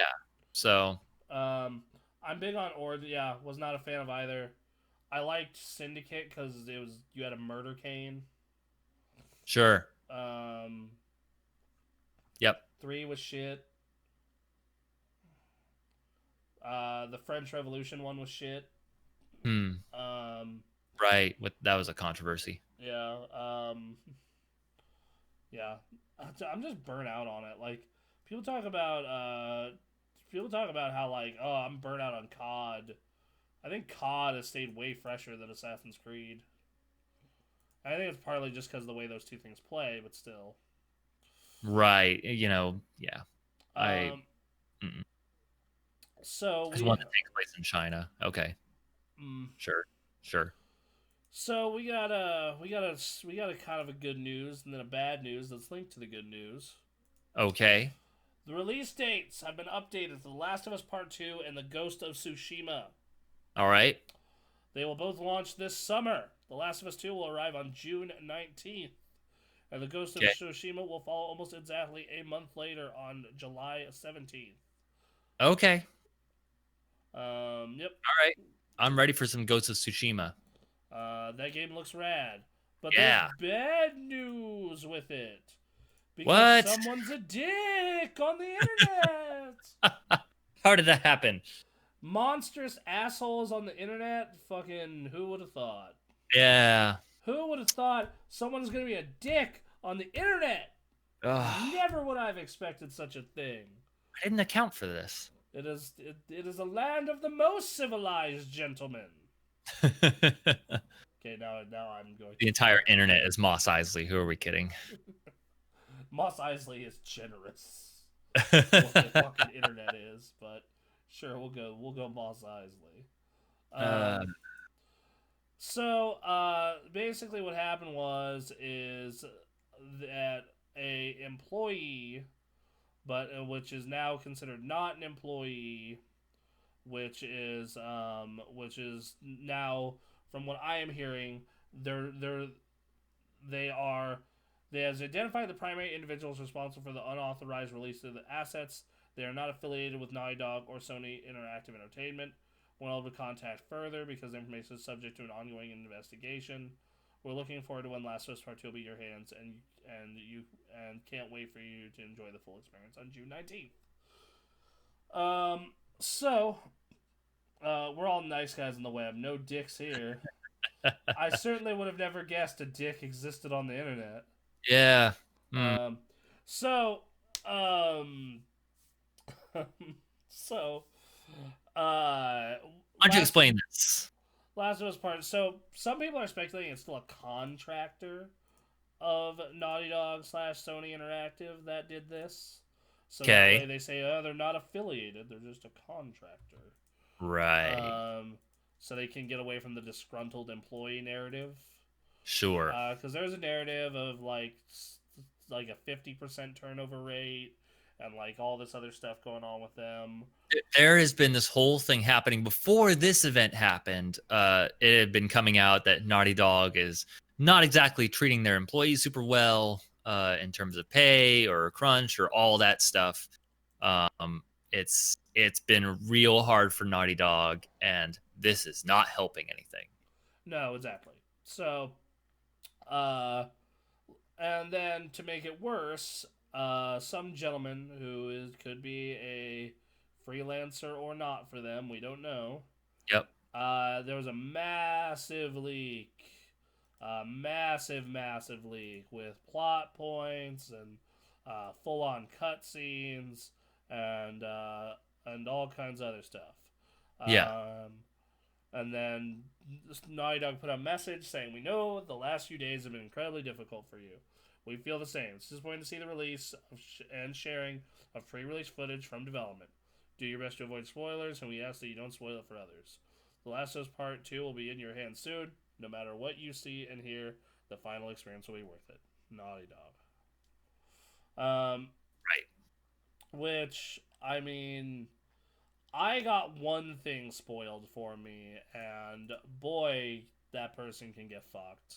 So.
I'm big on Yeah, was not a fan of either. I liked Syndicate because you had a murder cane.
Sure.
Yep. 3 was shit. The French Revolution one was shit.
Hmm.
Um,
Right. That was a controversy.
yeah. Yeah. I'm just burnt out on it. Like people talk about how like, oh, I'm burnt out on COD. I think COD has stayed way fresher than Assassin's Creed. I think it's partly just because of the way those two things play, but still.
Right. Yeah. I
Um,
mm,
so
there's
we,
one that takes place in China. Okay.
mm,
Sure. Sure.
so we got a kind of a good news and then a bad news that's linked to the good news.
Okay.
The release dates have been updated for The Last of Us Part 2 and The Ghost of Tsushima.
All right.
They will both launch this summer. The Last of Us 2 will arrive on June 19th, and The Ghost of
Okay.
Tsushima will follow almost exactly a month later on July 17th.
Okay.
Yep.
All right. I'm ready for some Ghost of Tsushima.
That game looks rad. But there's
Yeah.
bad news with it. Because
What?
someone's a dick on the internet.
How did that happen?
Monstrous assholes on the internet. Fucking who would have thought?
Yeah.
Who would have thought someone's going to be a dick on the internet?
Ugh.
Never would I have expected such a thing.
I didn't account for this.
It is a land of the most civilized gentlemen.
The
Okay, now I'm going to...
entire internet is Moss Eisley. Who are we kidding?
Moss Eisley is generous. What the fucking internet is, but sure, we'll go Moss Eisley. Basically what happened is that a employee, but which is now considered not an employee, which is now, from what I am hearing, they have identified the primary individuals responsible for the unauthorized release of the assets. They are not affiliated with Naughty Dog or Sony Interactive Entertainment. We're able to contact further because the information is subject to an ongoing investigation. We're looking forward to when Last of Us Part 2 will be in your hands, and can't wait for you to enjoy the full experience on June 19th. We're all nice guys on the web, no dicks here. I certainly would have never guessed a dick existed on the internet.
Yeah.
So,
Why don't you explain this?
Last of Us Part. So, some people are speculating it's still a contractor of Naughty Dog / Sony Interactive that did this. So that way they say, oh, they're not affiliated, they're just a contractor.
Right.
So they can get away from the disgruntled employee narrative.
Sure.
Because there's a narrative of like a 50% turnover rate and like all this other stuff going on with them.
There has been this whole thing happening before this event happened. It had been coming out that Naughty Dog is not exactly treating their employees super well in terms of pay or crunch or all that stuff. It's been real hard for Naughty Dog, and this is not helping anything.
No, exactly. So, and then to make it worse, some gentleman who could be a freelancer or not for them, we don't know.
Yep.
There was a massive leak. Massive leak with plot points and full-on cutscenes and all kinds of other stuff.
Yeah.
And then Naughty Dog put a message saying, "We know the last few days have been incredibly difficult for you. We feel the same. It's disappointing to see the release and sharing of pre-release footage from development. Do your best to avoid spoilers, and we ask that you don't spoil it for others. The Last of Us Part 2 will be in your hands soon. No matter what you see and hear, the final experience will be worth it. Naughty Dog."
Right.
Which, I mean, I got one thing spoiled for me, and boy, that person can get fucked.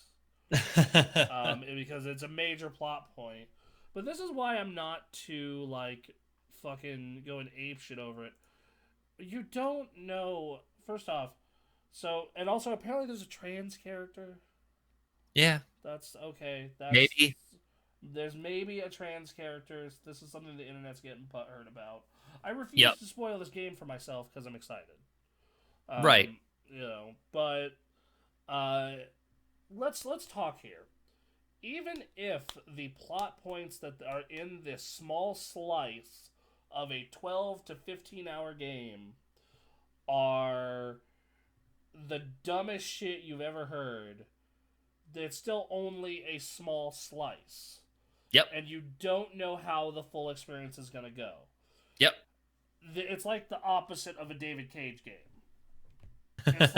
Because it's a major plot point. But this is why I'm not too, like, fucking going apeshit over it. You don't know, first off, so, and also apparently there's a trans character.
Yeah.
That's okay.
Maybe.
There's maybe a trans character. This is something the internet's getting heard about. I refuse
Yep.
to spoil this game for myself because I'm excited.
Right.
But uh, let's talk here. Even if the plot points that are in this small slice of a 12 to 15-hour game are the dumbest shit you've ever heard, it's still only a small slice.
Yep.
And you don't know how the full experience is going to go.
Yep.
It's like the opposite of a David Cage game. It's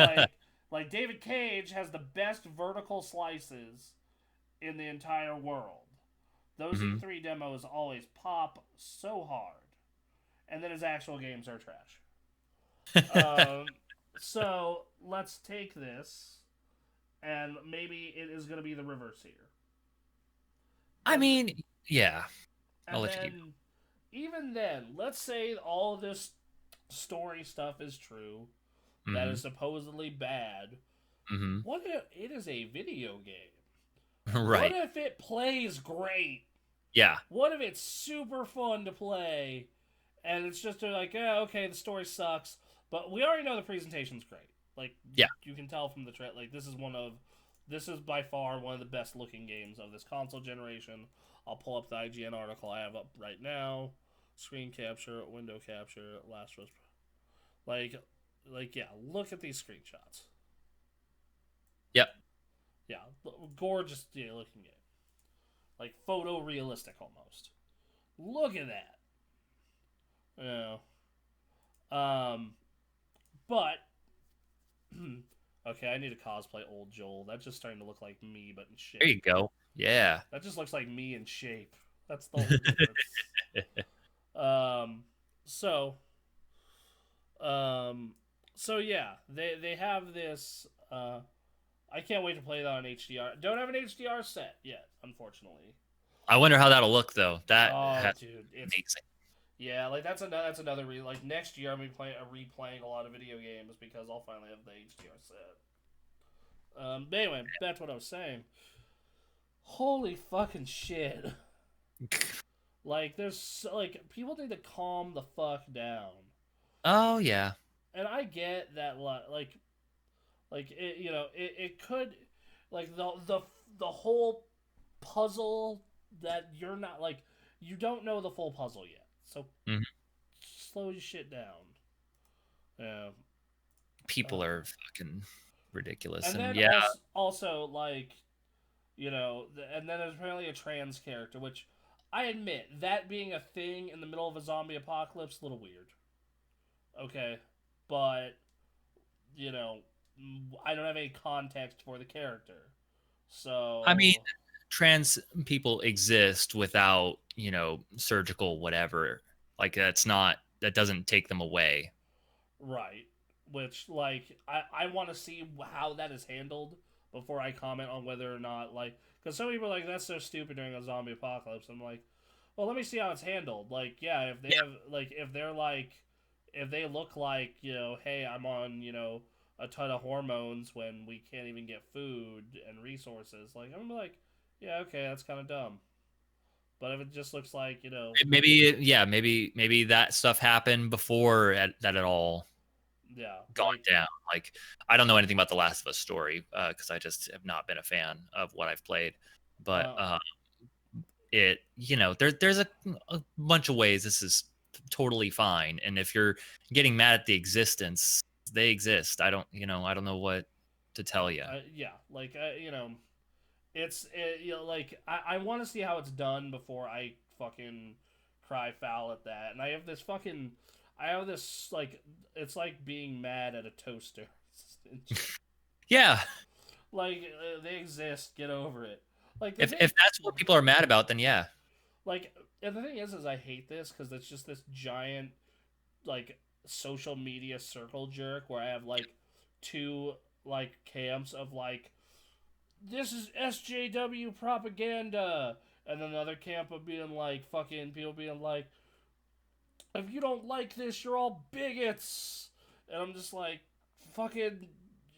like David Cage has the best vertical slices in the entire world. Those E3 demos always pop so hard. And then his actual games are trash. So let's take this, and maybe it is going to be the reverse here.
I mean, yeah.
I'll let you keep. Even then, let's say all this story stuff is true, that is supposedly bad. What if it is a video game?
Right.
What if it plays great?
Yeah.
What if it's super fun to play, and it's just like, okay, the story sucks, but we already know the presentation's great. Like,
yeah,
you can tell from the trailer. Like, this is by far one of the best looking games of this console generation. I'll pull up the IGN article I have up right now. Screen capture, window capture, last was like yeah. Look at these screenshots.
Yep.
Yeah, gorgeous looking game. Like photorealistic almost. Look at that. Yeah. But okay, I need to cosplay old Joel. That's just starting to look like me, but in shape.
There you go. Yeah.
That just looks like me in shape. That's the whole difference. So yeah, they have this. I can't wait to play that on HDR. Don't have an HDR set yet, unfortunately.
I wonder how that'll look though.
Dude, it's
amazing.
Yeah, like that's another like next year I'm gonna be replaying a lot of video games because I'll finally have the HDR set. But anyway, that's what I was saying. Holy fucking shit! Like, there's people need to calm the fuck down.
Oh yeah.
And I get that, like it, it could, like the whole puzzle that you're not you don't know the full puzzle yet, so slow your shit down. Yeah.
People are fucking ridiculous,
and then
yeah.
also and then there's apparently a trans character, which I admit that being a thing in the middle of a zombie apocalypse, a little weird. Okay, but I don't have any context for the character, so
I mean, trans people exist without surgical whatever. Like that doesn't take them away.
Right. Which I want to see how that is handled before I comment on whether or not because some people are like, that's so stupid during a zombie apocalypse. I'm like, well, let me see how it's handled. Like, yeah, if they have if they look like, hey, I'm on, a ton of hormones when we can't even get food and resources, I'm gonna be like, yeah, okay, that's kind of dumb. But if it just looks like,
maybe that stuff happened before that at all gone down. Like, I don't know anything about the Last of Us story because I just have not been a fan of what I've played. But there's a bunch of ways this is totally fine, and if you're getting mad at the existence, they exist. I don't know what to tell you.
I want to see how it's done before I fucking cry foul at that. And I have this it's like being mad at a toaster.
Yeah.
They exist. Get over it.
If that's what people are mad about, then yeah.
And the thing is I hate this because it's just this giant, social media circle jerk where I have, two, camps of, this is SJW propaganda, and then another camp of being, fucking people being like, if you don't like this, you're all bigots. And I'm just like, fucking,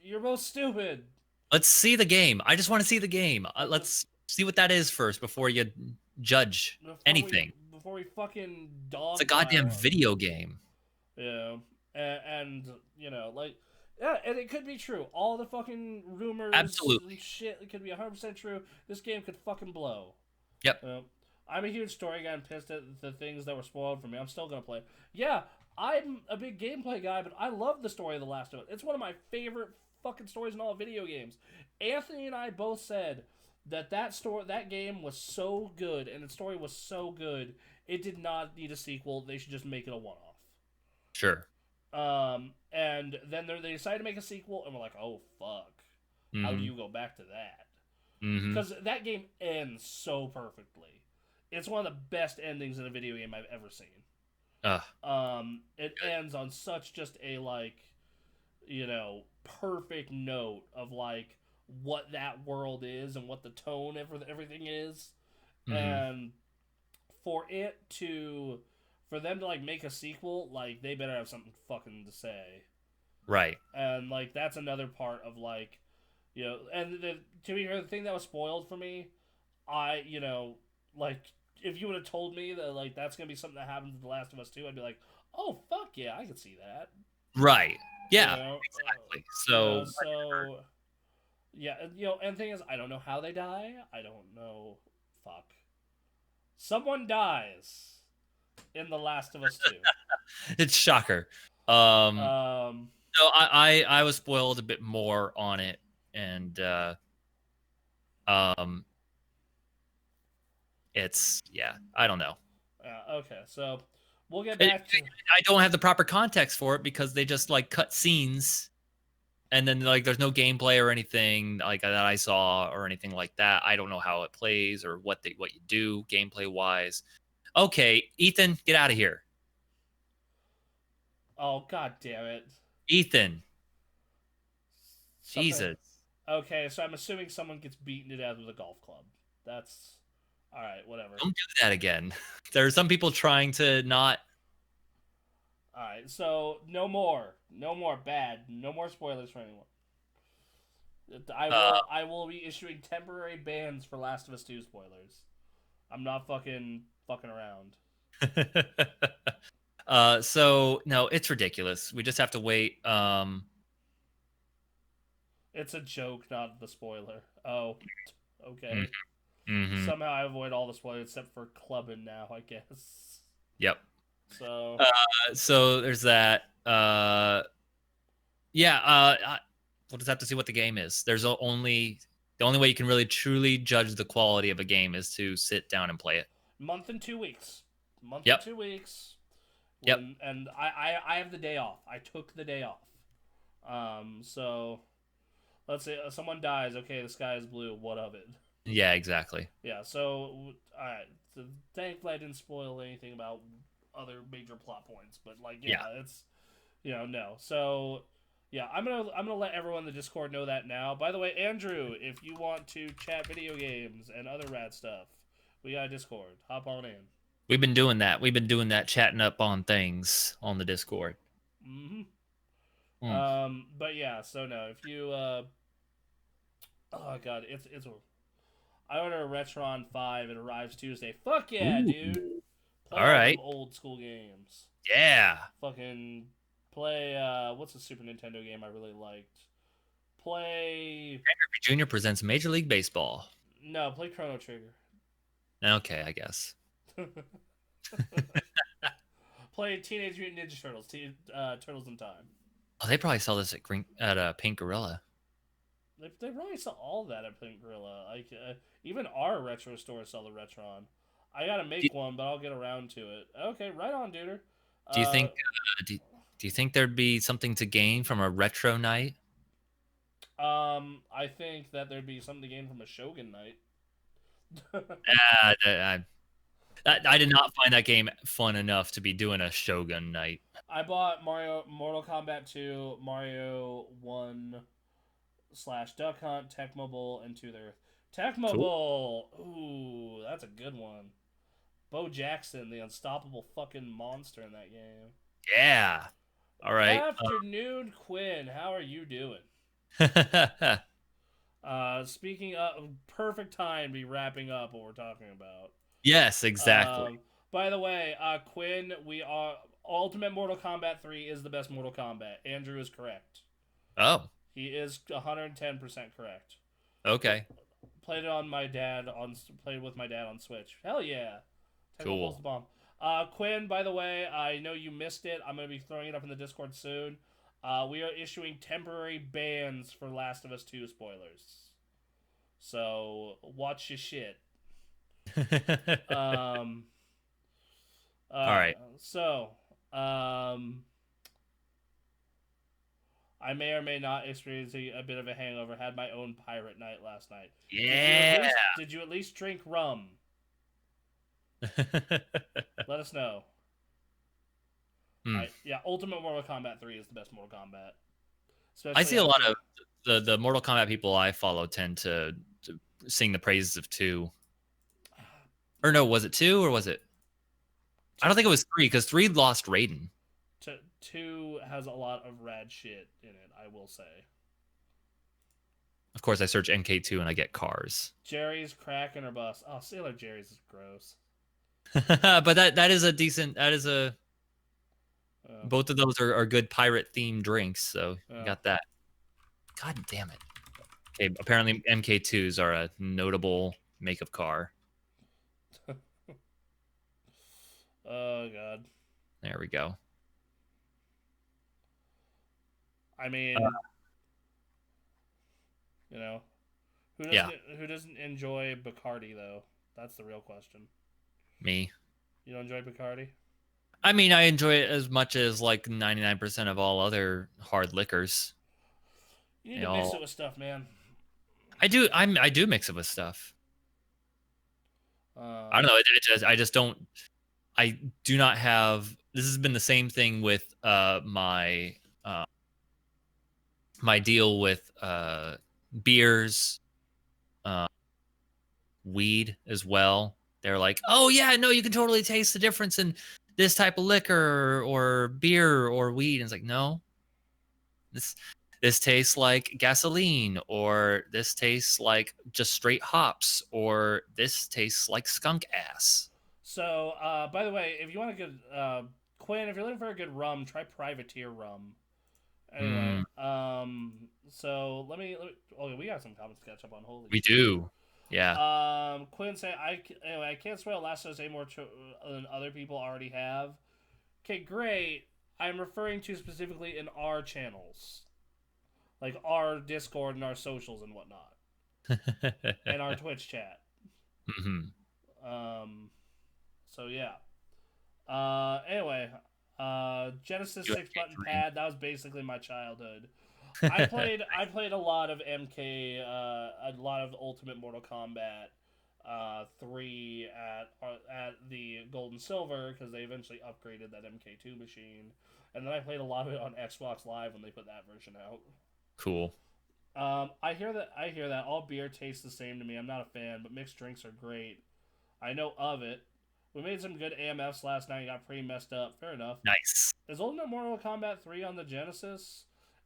you're both stupid.
Let's see the game. I just want to see the game. Let's See what that is first before you judge anything.
Before we fucking
It's a
dogpile
goddamn
on it.
video game.
Yeah, and you know, like, yeah, and it could be true. All the fucking rumors and
Absolutely.
shit, it could be 100% true. This game could fucking blow.
Yep.
I'm a huge story guy and pissed at the things that were spoiled for me. I'm still gonna play. Yeah, I'm a big gameplay guy, but I love the story of The Last of Us. It's one of my favorite fucking stories in all video games. Anthony and I both said that game was so good and its story was so good, it did not need a sequel. They should just make it a one-off.
Sure.
And then they decided to make a sequel, and we're like, oh fuck, how do you go back to that? Because that game ends so perfectly. It's one of the best endings in a video game I've ever seen. It ends on such just a like, you know, perfect note of like what that world is and what the tone of everything is, and for them to like make a sequel, like they better have something fucking to say,
Right.
and like that's another part of like, you know, and to be fair, the thing that was spoiled for me, you know, like if you would have told me that like that's gonna be something that happens in The Last of Us 2, I'd be like, oh fuck yeah, I can see that.
Right. Yeah.
You know?
Exactly. So.
Yeah, you know, and the thing is, I don't know how they die. I don't know. Fuck. Someone dies in The Last of Us 2.
It's shocker. So I was spoiled a bit more on it, and it's I don't know.
Okay, so we'll get back to.
I don't have the proper context for it because they just like cut scenes, and then like there's no gameplay or anything like that I saw or anything like that. I don't know how it plays or what you do gameplay wise. Okay, Ethan, get out of here.
Oh god damn it,
Ethan.
something.
Jesus.
Okay, so I'm assuming someone gets beaten to death with a golf club. That's all right. Whatever.
Don't do that again. There are some people trying to not.
All right, so no more bad, no more spoilers for anyone. I will be issuing temporary bans for Last of Us 2 spoilers. I'm not fucking around.
So no, it's ridiculous. We just have to wait.
It's a joke, not the spoiler. Oh, okay.
Mm-hmm.
Somehow I avoid all the spoilers except for clubbing now, I guess.
Yep.
So.
So there's that. We'll just have to see what the game is. The only way you can really truly judge the quality of a game is to sit down and play it.
Month and 2 weeks.
Yep.
2 weeks.
Yep.
And I have the day off. I took the day off. So let's say someone dies. Okay, the sky is blue. What of it?
Yeah, exactly.
Yeah. So alright. So thankfully I didn't spoil anything about other major plot points, but like it's no. So yeah, I'm gonna let everyone in the Discord know that now. By the way, Andrew, if you want to chat video games and other rad stuff, we got a Discord. Hop on in.
We've been doing that, chatting up on things on the Discord.
But yeah, so no, if you oh god, it's I order a Retron 5, it arrives Tuesday. Fuck yeah, dude. Play
all right.
Old school games.
Yeah.
Fucking play what's the Super Nintendo game I really liked? Play
Junior presents Major League Baseball.
No, play Chrono Trigger.
Okay, I guess.
Play Teenage Mutant Ninja Turtles, Turtles in Time.
Oh, they probably sell this at Pink Gorilla.
They probably sell all that at Pink Gorilla. Like even our retro store sell the Retron. I gotta make one, but I'll get around to it. Okay, right on, duder.
Do you think? Do you think there'd be something to gain from a retro night?
I think that there'd be something to gain from a Shogun night.
I did not find that game fun enough to be doing a Shogun night.
I bought Mortal Kombat 2, Mario 1 / Duck Hunt, Tecmo Bowl, and To the Earth. Tecmo Bowl! Ooh, that's a good one. Bo Jackson, the unstoppable fucking monster in that game.
Yeah. All right.
Afternoon, Quinn. How are you doing? Speaking of perfect time to be wrapping up what we're talking about.
Yes, exactly.
By the way, Quinn, we are Ultimate Mortal Kombat 3 is the best Mortal Kombat. Andrew is correct.
Oh,
He is 110% correct.
okay.
Played with my dad on Switch. Hell yeah. Technical Pulse
Cool.
the bomb. Quinn, by the way, I know you missed it. I'm going to be throwing it up in the Discord soon. We are issuing temporary bans for Last of Us 2 spoilers. So, watch your shit. Um,
All
Alright,
right.
so, I may or may not experience a bit of a hangover. Had my own pirate night last night.
Yeah.
Did you at least drink rum? Let us know. Ultimate Mortal Kombat 3 is the best Mortal Kombat.
I see a lot of the Mortal Kombat people I follow tend to sing the praises of 2. Or no, was it 2 or was it? I don't think it was 3 because 3 lost Raiden.
2 has a lot of rad shit in it, I will say.
Of course, I search MK2 and I get cars.
Jerry's cracking her bus. Oh, Sailor Jerry's is gross.
But that is a decent. That is a. Both of those are good pirate themed drinks, so you got that. God damn it. Okay, apparently MK2s are a notable make of car.
Oh god.
There we go.
I mean, you know, who doesn't enjoy Bacardi though? That's the real question.
Me.
You don't enjoy Bacardi?
I mean, I enjoy it as much as like 99% of all other hard liquors.
You need to mix it with stuff, man.
I do. I do mix it with stuff. I don't know. I just don't. I do not have. This has been the same thing with my my deal with beers, weed as well. They're like, oh yeah, no, you can totally taste the difference in this type of liquor or beer or weed. And it's like, no, this tastes like gasoline, or this tastes like just straight hops, or this tastes like skunk ass.
So, by the way, if you want a good Quinn, if you're looking for a good rum, try Privateer rum. Anyway, so let me. Okay, we got some comments to catch up on. Holy,
we do. Yeah.
Quinn saying, I can't spoil Last of Us any more than other people already have. Okay, great. I'm referring to specifically in our channels, like our Discord and our socials and whatnot, and our Twitch chat. So yeah. Anyway, Genesis 6 button pad. That was basically my childhood. I played a lot of MK, a lot of Ultimate Mortal Kombat 3 at the Gold and Silver because they eventually upgraded that MK2 machine, and then I played a lot of it on Xbox Live when they put that version out.
Cool.
I hear that all beer tastes the same to me. I'm not a fan, but mixed drinks are great. I know of it. We made some good AMFs last night and got pretty messed up. Fair enough.
Nice.
Is Ultimate Mortal Kombat 3 on the Genesis?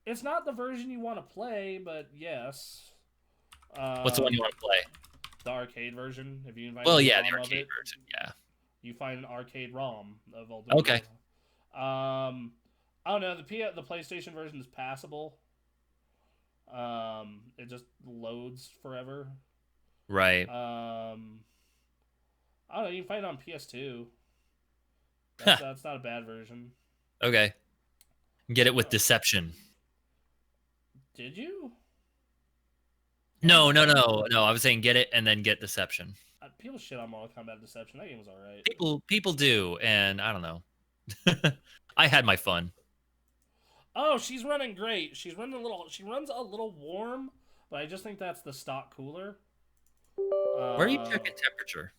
It's not the version you want to play, but yes.
What's the one you want to play?
The arcade version. If you invite
the arcade version. Yeah.
You find an arcade ROM of Ultimate.
Okay.
I don't know. The PlayStation version is passable. It just loads forever.
Right.
I don't know. You can find it on PS2. That's not a bad version.
Okay. Get it with Deception.
Did you?
No. I was saying get it and then get Deception.
People shit on Mortal Kombat Deception. That game was alright.
People do, and I don't know. I had my fun.
Oh, she's running great. She runs a little warm, but I just think that's the stock cooler.
Where are you checking temperature?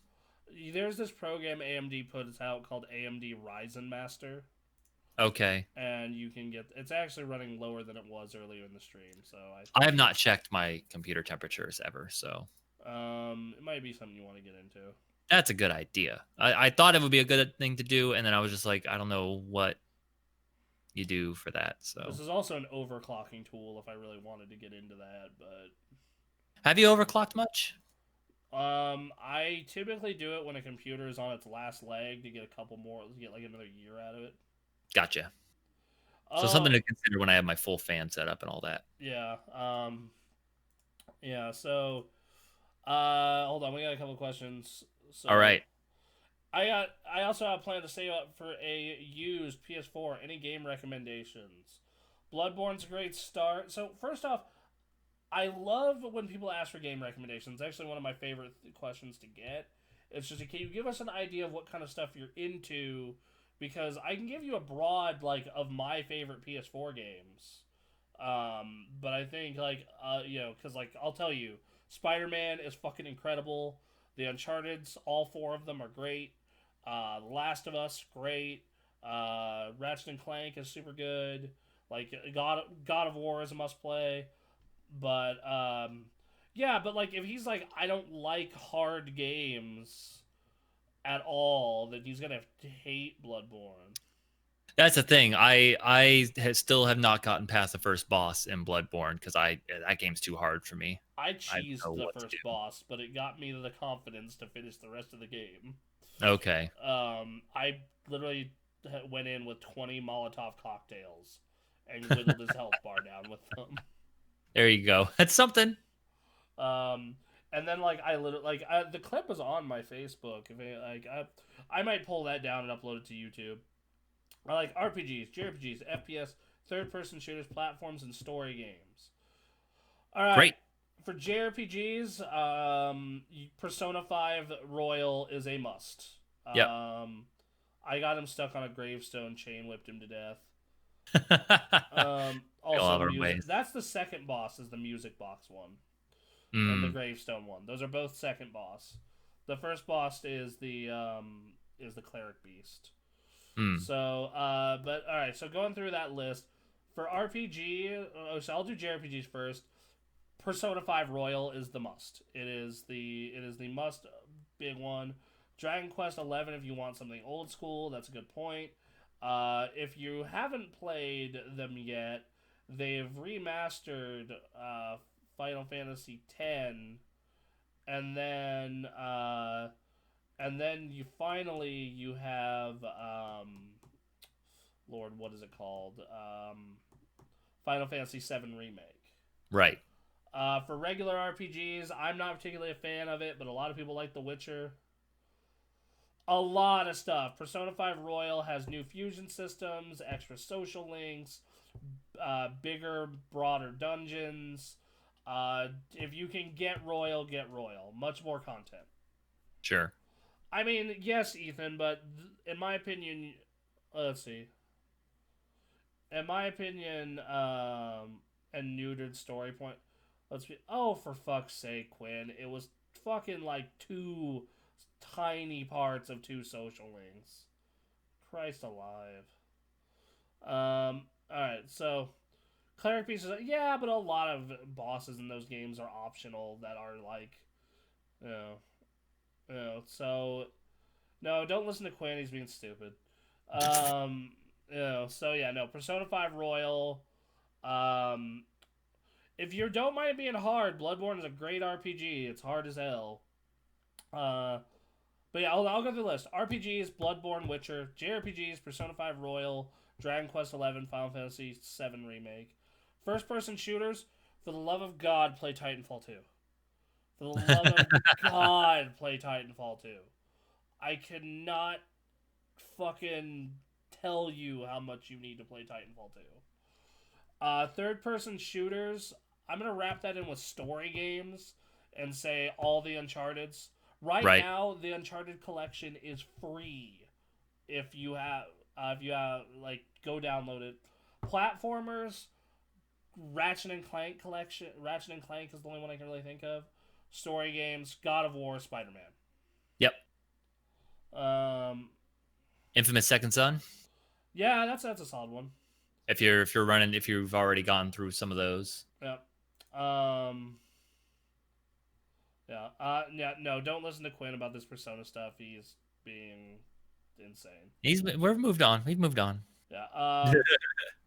There's this program AMD puts out called AMD Ryzen Master.
Okay.
And you can get it's actually running lower than it was earlier in the stream. So
I have not checked my computer temperatures ever, so
it might be something you want to get into.
That's a good idea. I thought it would be a good thing to do, and then I was just like, I don't know what you do for that. So
this is also an overclocking tool if I really wanted to get into that, but
Have you overclocked much?
I typically do it when a computer is on its last leg to get a couple more, to get like another year out of it.
Gotcha. So something
Oh,
to consider when I have my full fan set up and all that.
yeah. Yeah. So, hold on. We got a couple questions.
All
So,
right.
I also have planned to save up for a used PS4. Any game recommendations? Bloodborne's a great start. So first off, I love when people ask for game recommendations. It's actually one of my favorite questions to get. It's just, can you give us an idea of what kind of stuff you're into? Because I can give you a broad like of my favorite PS4 games. But I think because like I'll tell you, Spider-Man is fucking incredible. The Uncharted's, all four of them are great. The Last of Us, great. Ratchet and Clank is super good. Like God of War is a must play. But yeah, but like if he's like I don't like hard games at all, then he's gonna hate Bloodborne.
That's the thing. I still have not gotten past the first boss in Bloodborne because that game's too hard for me.
I
I don't know
cheesed the
what to
first boss, but it got me the confidence to finish the rest of the game.
do. Okay.
I literally went in with 20 Molotov cocktails and whittled his health bar down with them.
There you go. That's something.
Um, and then like the clip was on my Facebook. If it, like I might pull that down and upload it to YouTube. I like RPGs, JRPGs, FPS, third-person shooters, platforms, and story games. All right,
Great.
for JRPGs, Persona 5 Royal is a must.
Yep.
I got him stuck on a gravestone, chain whipped him to death.
We all
Also,
have our
music.
ways.
That's the second boss. Is the music box one and the
Mm,
gravestone one. Those are both second boss. The first boss is the cleric beast.
mm.
So, but all right. So going through that list for RPG, so I'll do JRPGs first. Persona 5 Royal is the must. It is the must big one. Dragon Quest 11 if you want something old school, that's a good point. If you haven't played them yet, they've remastered Final Fantasy X, and then you have Lord, what is it called? Final Fantasy VII Remake.
Right.
For regular RPGs, I'm not particularly a fan of it, but a lot of people like The Witcher. A lot of stuff. Persona 5 Royal has new fusion systems, extra social links, bigger, broader dungeons. If you can get Royal, get Royal. Much more content.
Sure.
I mean, yes, Ethan, but in my opinion, let's see. In my opinion, and neutered story point. Let's be. Oh, for fuck's sake, Quinn! It was fucking like two tiny parts of two social links. Christ alive. All right. So cleric pieces. Yeah, but a lot of bosses in those games are optional. That are like, you know, So no, don't listen to Quinn. He's being stupid. So yeah, no. Persona 5 Royal. Um, if you don't mind being hard, Bloodborne is a great RPG. It's hard as hell. But yeah, I'll go through the list. RPGs, Bloodborne, Witcher, JRPGs, Persona 5 Royal, Dragon Quest 11, Final Fantasy 7 Remake. First person shooters, for the love of God, play Titanfall 2. For the love of God, play Titanfall 2. I cannot fucking tell you how much you need to play Titanfall 2. Third person shooters, I'm going to wrap that in with story games and say all the Uncharted's. Right
Right.
now, the Uncharted collection is free. Like, go download it. Platformers, Ratchet and Clank collection. Ratchet and Clank is the only one I can really think of. Story games, God of War, Spider-Man.
Yep.
Um,
Infamous Second Son.
yeah, that's a solid one.
If you've already gone through some of those.
Yep. Yeah. No, don't listen to Quinn about this Persona stuff. He's being insane.
We've moved on. We've moved on.
Yeah.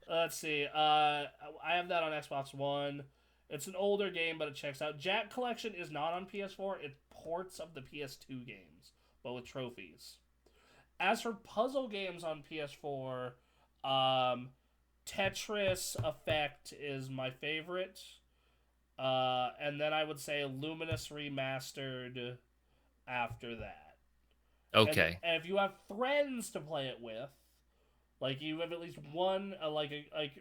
Let's see. I have that on Xbox One. It's an older game, but it checks out. Jack Collection is not on PS4. It's ports of the PS2 games, but with trophies. As for puzzle games on PS4, Tetris Effect is my favorite. And then I would say Luminous Remastered after that.
Okay.
And if you have friends to play it with, like you have at least one, like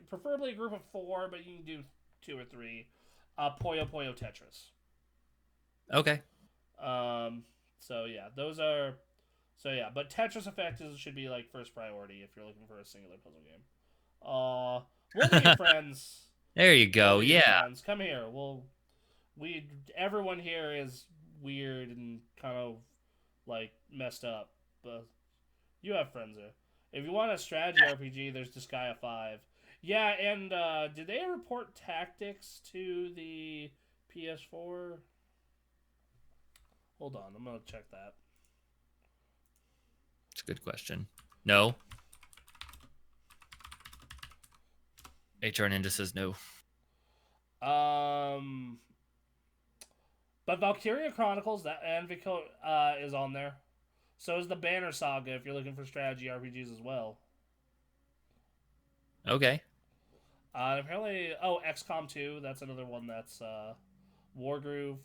preferably a group of 4, but you can do 2 or 3. Puyo Puyo Tetris.
Okay.
So yeah, those are. So yeah, but Tetris Effect should be like first priority if you're looking for a singular puzzle game. We'll be your friends.
There you go.
We'll be your
Yeah.
friends. Come here. Everyone here is weird and kind of like messed up, but you have friends there. If you want a strategy RPG, there's Disgaea 5. Yeah, and did they report Tactics to the PS4? Hold on, I'm gonna check that.
It's a good question. No. HR Ninja says no.
But Valkyria Chronicles and Vico is on there. So is the Banner Saga if you're looking for strategy RPGs as well.
Okay.
Apparently, XCOM 2. That's another one that's Wargroove.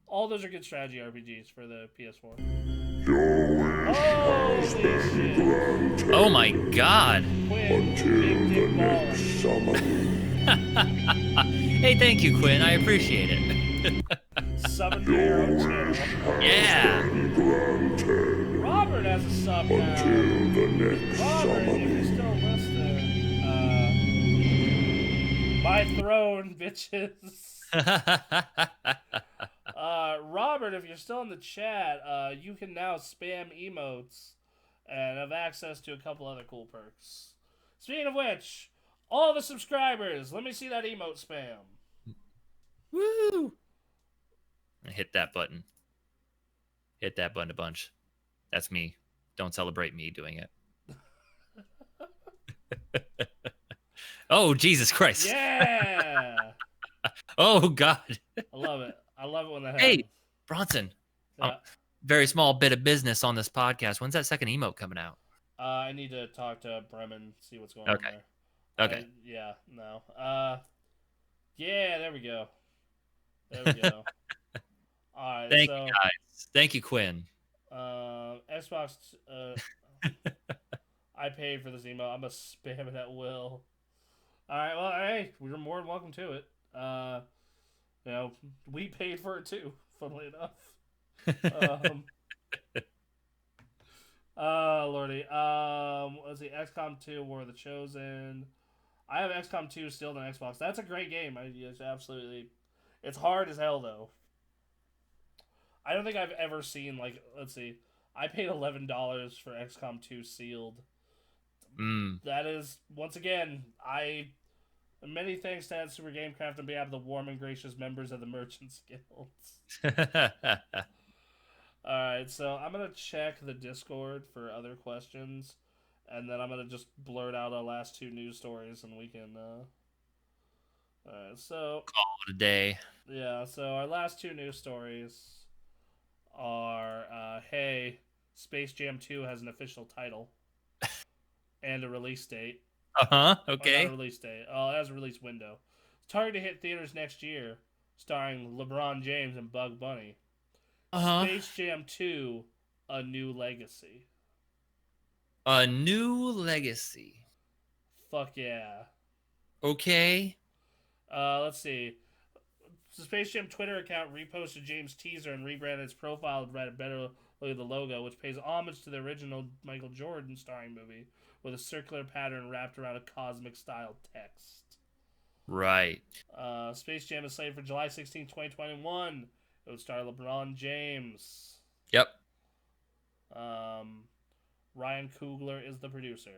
All those are good strategy RPGs for the PS4. Holy shit!
Oh my god!
Quinn, big dick ballin'.
Hey, thank you, Quinn. I appreciate it.
Summon your own channel.
Yeah.
Robert has a sub now. Robert, if you're still listening, my throne, bitches. Robert, if you're still in the chat, you can now spam emotes and have access to a couple other cool perks. Speaking of which, all the subscribers, let me see that emote spam.
Woo! Hit that button. Hit that button a bunch. That's me. Don't celebrate me doing it. Oh, Jesus Christ.
Yeah!
Oh, God.
I love it. I love it when that happens.
Hey, Bronson.
Yeah.
Very small bit of business on this podcast. When's that second emote coming out?
I need to talk to Bremen, see what's going on there.
Okay.
Yeah, no. Yeah, there we go. There we go. Alright,
Thank you, guys. Thank you, Quinn.
Xbox, I paid for this email. I'm going to spam it at will. Alright, well, hey, we're more than welcome to it. You know, we paid for it too, funnily enough. Lordy. Let's see, XCOM 2, War of the Chosen. I have XCOM 2 still on Xbox. That's a great game. It's absolutely... It's hard as hell, though. I don't think I've ever seen, like, let's see. I paid $11 for XCOM 2 sealed. That is, once again, many thanks to Super Gamecraft on behalf of the warm and gracious members of the Merchants Guilds. Alright, so I'm going to check the Discord for other questions, and then I'm going to just blurt out our last 2 news stories, and we can... Alright, so...
Call it a day.
Yeah, so our last 2 news stories are, hey, Space Jam 2 has an official title and a release date.
Okay.
Not a release date. It has a release window. It's targeted to hit theaters next year, starring LeBron James and Bug Bunny. Space Jam 2, A New Legacy.
A New Legacy.
Fuck yeah.
Okay.
Let's see. The Space Jam Twitter account reposted James' teaser and rebranded its profile to provide a better look at the logo, which pays homage to the original Michael Jordan starring movie, with a circular pattern wrapped around a cosmic-style text.
Right.
Space Jam is slated for July 16, 2021. It would star LeBron James.
Yep.
Ryan Coogler is the producer.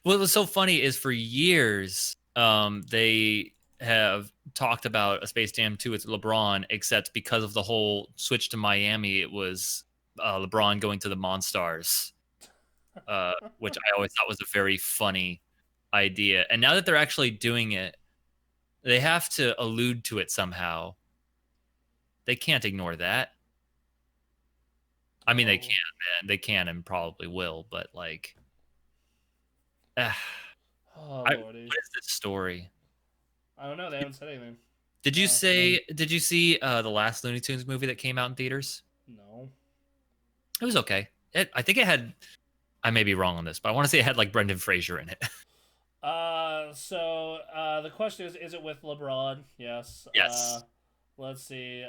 What was so funny is for years, they have talked about a Space Jam 2 with LeBron, except because of the whole switch to Miami, it was LeBron going to the Monstars, which I always thought was a very funny idea. And now that they're actually doing it, they have to allude to it somehow. They can't ignore that. I mean, they can, man. They can and probably will, but like,
Oh
what
lordy.
is this story?
I don't know. They haven't said anything.
Did you see the last Looney Tunes movie that came out in theaters?
No.
It was okay. I think it had. I may be wrong on this, but I want to say it had like Brendan Fraser in it.
So the question is it with LeBron? Yes.
Yes.
Let's see.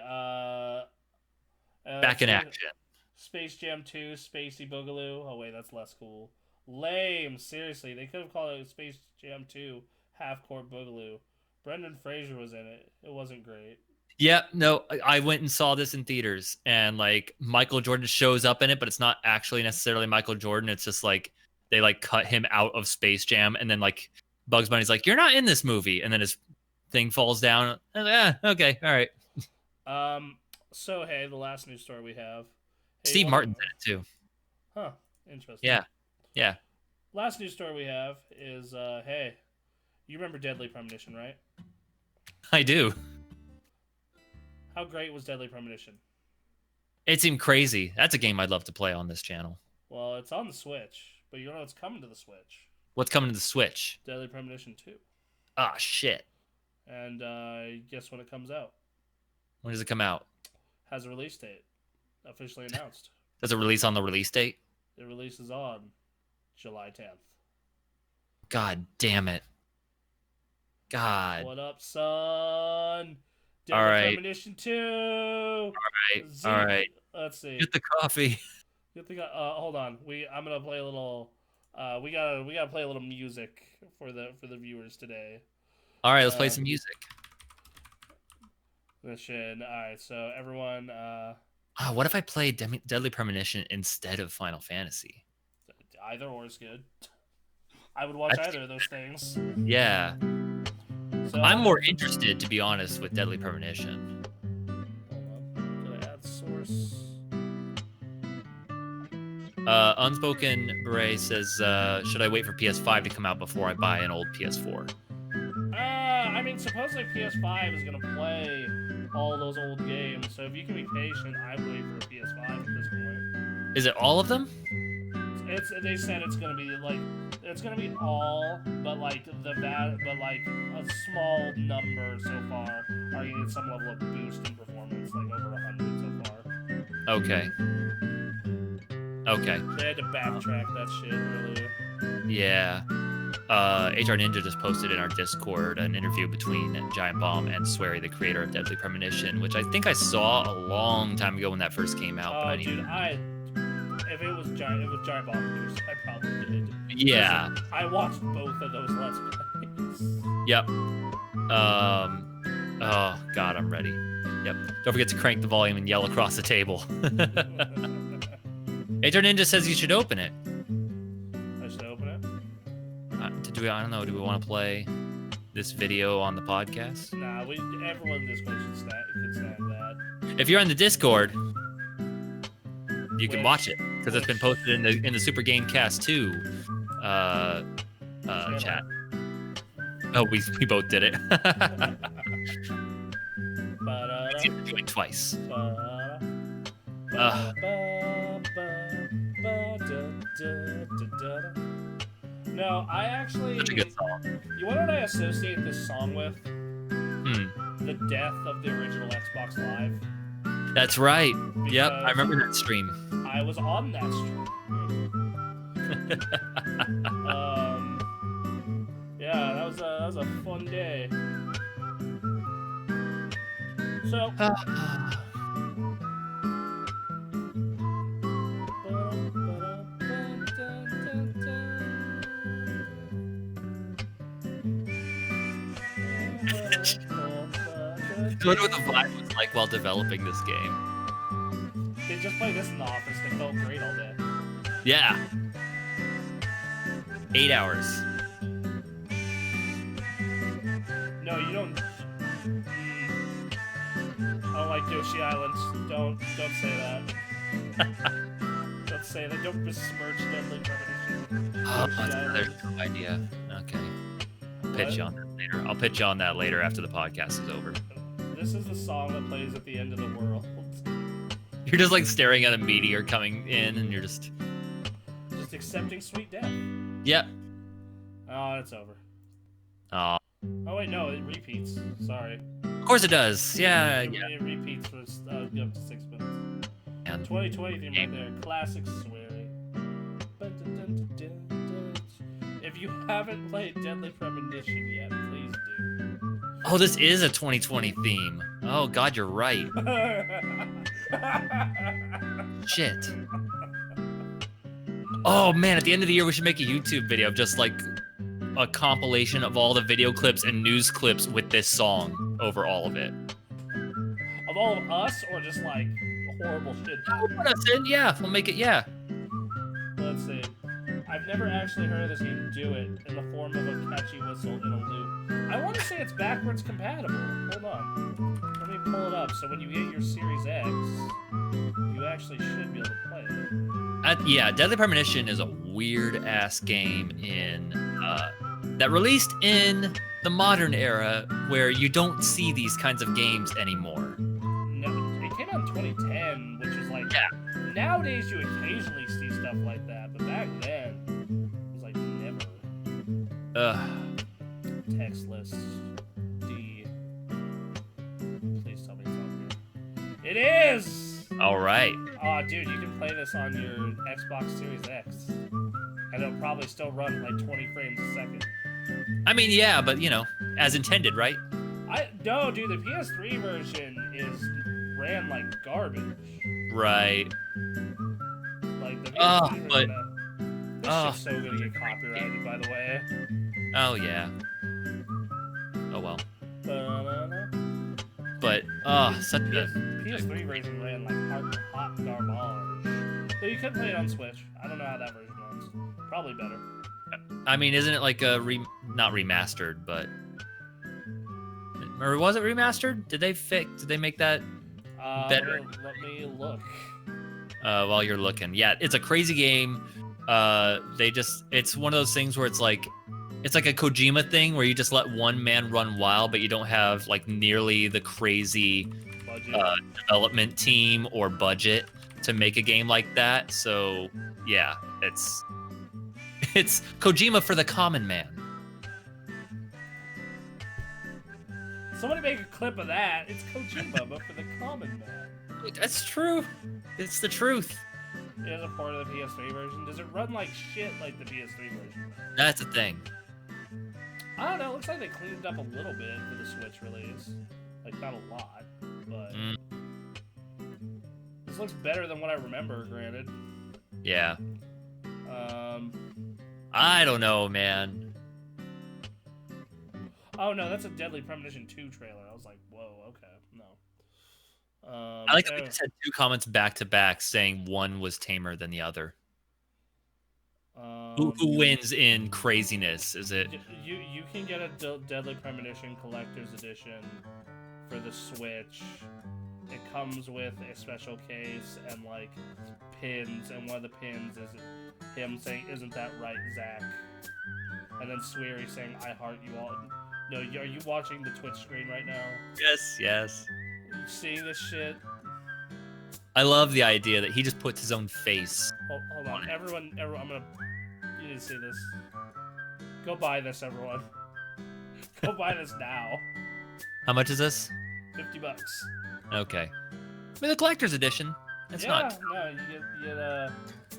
Back in action.
Space Jam 2, Spacey Boogaloo. Oh wait, that's less cool. Lame. Seriously, they could have called it Space Jam 2, Half Court Boogaloo. Brendan Fraser was in it. It wasn't great.
Yeah, no, I went and saw this in theaters, and like Michael Jordan shows up in it, but it's not actually necessarily Michael Jordan. It's just like they like cut him out of Space Jam, and then like Bugs Bunny's like, "You're not in this movie," and then his thing falls down. Okay, all right.
So hey, the last news story we have. Hey,
Steve Martin's in it too.
Huh. Interesting.
Yeah.
Last news story we have is hey, you remember Deadly Premonition, right?
I do.
How great was Deadly Premonition?
It seemed crazy. That's a game I'd love to play on this channel.
Well, it's on the Switch, but you know what's coming to the Switch?
What's coming to the Switch?
Deadly Premonition 2.
Ah, shit.
And guess when it comes out?
When does it come out?
Has a release date. Officially announced.
Does it release on the release date?
It releases on July 10th.
God damn it. God.
What up, son? Deadly
All right.
Premonition 2.
All right.
Let's see.
Get the coffee.
Hold on. I'm gonna play a little. We gotta play a little music for the viewers today.
All right, let's play some music.
All right, so everyone.
What if I played Deadly Premonition instead of Final Fantasy?
Either or is good. I would watch either of those things.
Yeah.
So,
I'm more interested, to be honest, with Deadly Premonition.
Hold on. Gonna add source.
Unspoken Beret says, should I wait for PS5 to come out before I buy an old PS4?
I mean, supposedly PS5 is gonna play all those old games, so if you can be patient, I would wait for a PS5 at this point.
Is it all of them?
They said it's gonna be all, but like a small number so far are gonna get some level of boost in performance, like over 100 so far.
Okay.
They had to backtrack that shit earlier.
Yeah. HR Ninja just posted in our Discord an interview between Giant Bomb and Swery, the creator of Deadly Premonition, which I think I saw a long time ago when that first came out.
Oh, dude, if it was Giant Bomb produced, I probably did.
Yeah.
I watched both of those Let's Plays.
Yep. Oh God, I'm ready. Yep. Don't forget to crank the volume and yell across the table. HR Ninja says you should open it.
I should open it?
I don't know. Do we want to play this video on the podcast?
Nah, everyone in Discord could stand that.
If you're on the Discord, you can watch it because it's been posted in the Super Gamekast 2 chat. Oh, we both did it. Let's do it twice.
No, I actually.
Such a good song.
You want to know what I associate this song with?
The
death of the original Xbox Live.
That's right.
Because
yep, I remember that stream.
I was on that stream. Yeah, that was a fun day. So.
I wonder what the vibe was like while developing this game.
They just played this in the office. They felt great all day.
Yeah. 8 hours.
No, you don't. I don't like Yoshi Islands. Don't say that. Don't say that. Don't besmirch Deadly Premonition.
Oh,
Yoshi
that's another
Island.
idea. Okay. Pitch you
What?
on that later. I'll pitch you on that later after the podcast is over.
This is the song that plays at the end of the world.
You're just like staring at a meteor coming in, and you're just
Accepting sweet death.
Yep.
Oh, it's over.
Oh.
Oh wait, no, it repeats. Sorry.
Of course it does. Yeah.
It repeats for up to 6 minutes.
And
2020 theme right there. Classic swearing. If you haven't played Deadly Premonition yet, please do.
oh, this is a 2020 theme. Oh God, you're right. Shit. Oh man, at the end of the year we should make a YouTube video of just like a compilation of all the video clips and news clips with this song over all of it.
Of all of us, or just like horrible shit?
Put us in, yeah. We'll make it, yeah.
Let's see. I've never actually heard of this game do it in the form of a catchy whistle in a loop. I want to say it's backwards compatible. Hold on. Let me pull it up so when you get your Series X, you actually should be able to play it.
Yeah, Deadly Premonition is a weird-ass game that released in the modern era where you don't see these kinds of games anymore.
No, it came out in 2010, which is like...
Yeah.
Nowadays you occasionally see stuff like that, but back then, it was like never. Text list. D. Please tell me it's on here. It is!
All right.
Aw, dude, you can play this on your Xbox Series X. And it'll probably still run like 20 frames a second.
I mean, yeah, but, you know, as intended, right?
No, dude, the PS3 version ran like garbage.
Right.
Like, the PS3
but...
This shit's so gonna get copyrighted, by the way.
Oh, yeah. Oh, well.
Ba-na-na.
But, such a...
PS3 version ran like hot garbage. So you could play it on Switch. I don't know how that version runs. Probably better.
I mean, isn't it like a not remastered, but... Or was it remastered? Did they make that better?
Let me look.
While you're looking. Yeah, it's a crazy game. It's one of those things where it's like a Kojima thing where you just let one man run wild, but you don't have like nearly the crazy development team or budget to make a game like that. So yeah, it's Kojima for the common man.
Somebody make a clip of that. It's Kojima, but for the common man.
That's true. It's the truth.
It is a port of the PS3 version. Does it run like shit like the PS3 version?
That's the thing.
I don't know. It looks like they cleaned up a little bit for the Switch release. Like, not a lot, but... This looks better than what I remember, granted.
Yeah. I don't know, man.
Oh, no, that's a Deadly Premonition 2 trailer. I was like, whoa, okay, no.
I like that we just had two comments back to back saying one was tamer than the other. Who wins in craziness? Is it?
You can get a Deadly Premonition Collector's Edition for the Switch. It comes with a special case and like pins, and one of the pins is him saying, "Isn't that right, Zach?" And then Sweary saying, "I heart you all." No, are you watching the Twitch screen right now?
Yes.
Are you seeing this shit?
I love the idea that he just puts his own face.
Hold on, everyone, I'm gonna. You need to see this. Go buy this, everyone. Go buy this now.
How much is this?
$50.
Okay. I mean, the collector's edition. It's not.
No, you get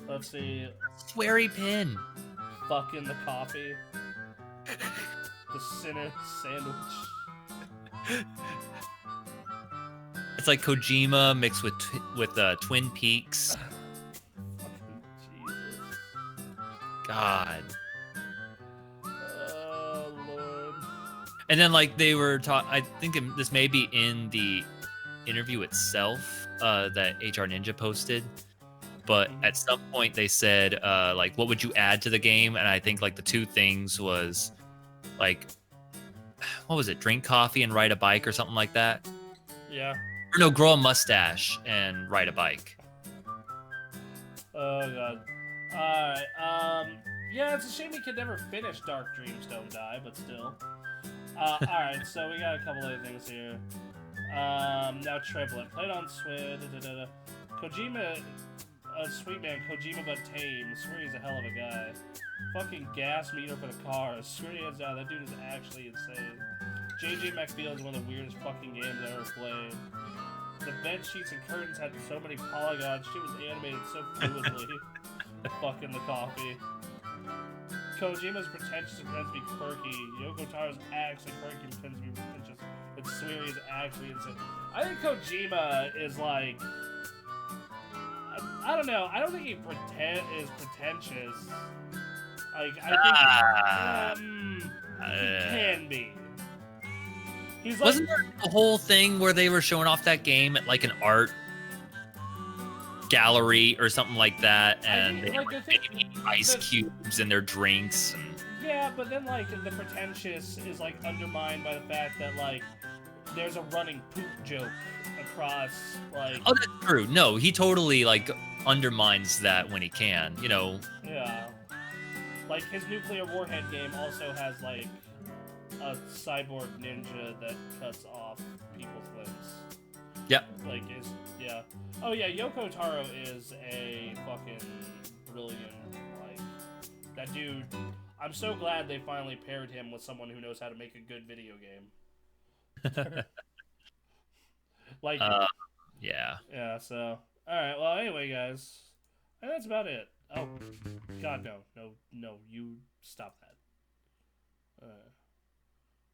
let's see.
Sweary pin.
Fucking the coffee. The sinner sandwich.
It's like Kojima mixed with Twin Peaks.
Fucking Jesus.
God.
Oh, Lord.
And then, like, they were I think this may be in the interview itself that HR Ninja posted. But at some point they said, like, what would you add to the game? And I think, like, the two things was, like, what was it? Drink coffee and ride a bike or something like that?
Yeah.
Or no, grow a mustache and ride a bike.
Oh god. Alright, yeah, it's a shame we could never finish Dark Dreams Don't Die, but still. Alright, so we got a couple other things here. Now Triplet. Played on Switch. Kojima, sweet man, Kojima but tame. Swear he's a hell of a guy. Fucking gas meter for the cars. Swear hands down, that dude is actually insane. JJ McField is one of the weirdest fucking games I've ever played. The bed sheets and curtains had so many polygons. Shit was animated so fluidly. Fucking the coffee. Kojima's pretentious and pretends to be quirky. Yoko Taro's actually quirky and pretends to be pretentious. And Sweary is actually insane. I think Kojima is like... I don't know. I don't think he is pretentious. Like, I think he can be. He's like,
wasn't there the whole thing where they were showing off that game at like an art gallery or something like that, and they were making ice cubes in their drinks? And...
yeah, but then like the pretentious is like undermined by the fact that like there's a running poop joke across like.
Oh, that's true. No, he totally like undermines that when he can. You know.
Yeah. Like his nuclear warhead game also has like a cyborg ninja that cuts off people's limbs.
Yep.
Like is yeah. Oh yeah, Yoko Taro is a fucking brilliant, like that dude. I'm so glad they finally paired him with someone who knows how to make a good video game. Like
yeah.
Yeah, so alright, well anyway guys. And that's about it. Oh god no, you stop that.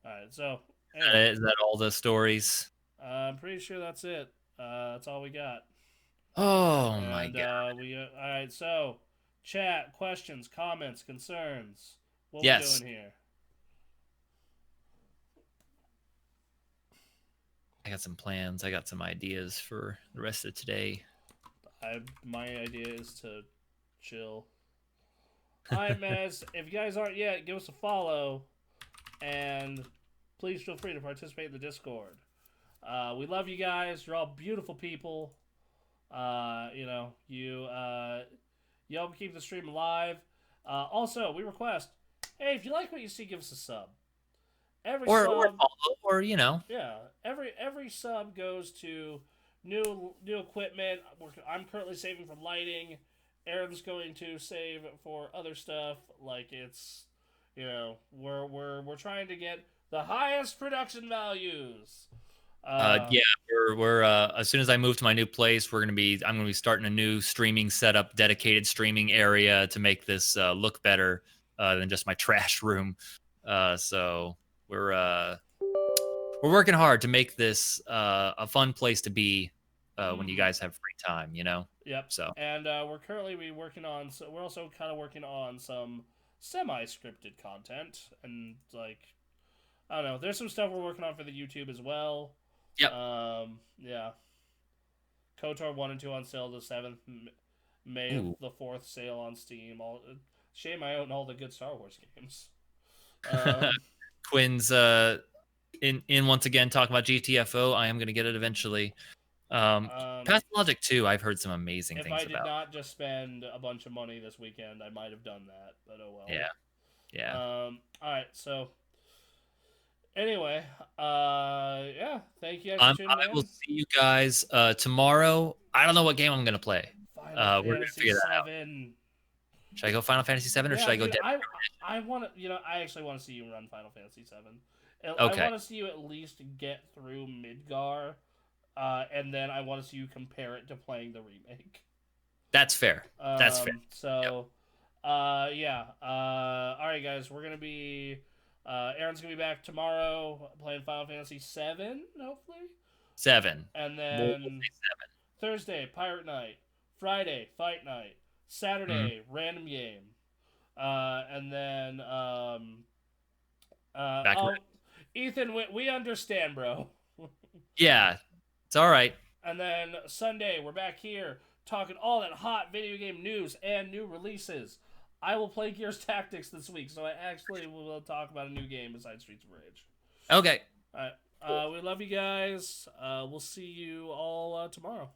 Alright, so anyway.
Is that all the stories?
I'm pretty sure that's it. That's all we got.
Oh my god.
Alright, so chat, questions, comments, concerns. What
yes.
we doing here?
I got some plans. I got some ideas for the rest of today.
My idea is to chill. Alright, Mez, if you guys aren't yet, give us a follow. And please feel free to participate in the Discord. We love you guys. You're all beautiful people. You help keep the stream alive. Also, we request, hey, if you like what you see, give us a sub. Every sub goes to new equipment. I'm currently saving for lighting. Aaron's going to save for other stuff. Like it's, we're trying to get the highest production values.
We're as soon as I move to my new place, I'm gonna be starting a new streaming setup, dedicated streaming area to make this look better than just my trash room. So we're working hard to make this a fun place to be when you guys have free time,
Yep.
So
and we're currently working on. So we're also kind of working on some semi-scripted content, and like I don't know, there's some stuff we're working on for the YouTube as well.
Yep.
Yeah. KOTOR 1 and 2 on sale the 7th. May of the 4th sale on Steam. Shame I own all the good Star Wars games.
Quinn's in once again talking about GTFO. I am going to get it eventually. Pathologic 2, I've heard some amazing things about.
If I did not just spend a bunch of money this weekend, I might have done that. But oh well.
Yeah.
All right, so anyway, thank you guys for tuning in.
I will see you guys tomorrow. I don't know what game I'm going to play.
We're going to figure that out.
Should I go Final Fantasy 7 or should I go Dead?
I want to, I actually want to see you run Final Fantasy 7.
Okay.
I want to see you at least get through Midgar, and then I want to see you compare it to playing the remake.
That's fair. That's fair.
So, all right, guys, we're going to be... Aaron's going to be back tomorrow playing Final Fantasy 7, hopefully?
7.
And then Thursday, Pirate Night. Friday, Fight Night. Saturday, Random Game. And then... Ethan, we understand, bro.
Yeah, it's all right.
And then Sunday, we're back here talking all that hot video game news and new releases. I will play Gears Tactics this week, so I actually will talk about a new game besides Streets of Rage.
Okay.
All right. We love you guys. We'll see you all tomorrow.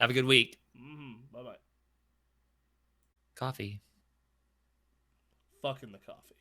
Have a good week.
Bye-bye.
Coffee.
Fucking the coffee.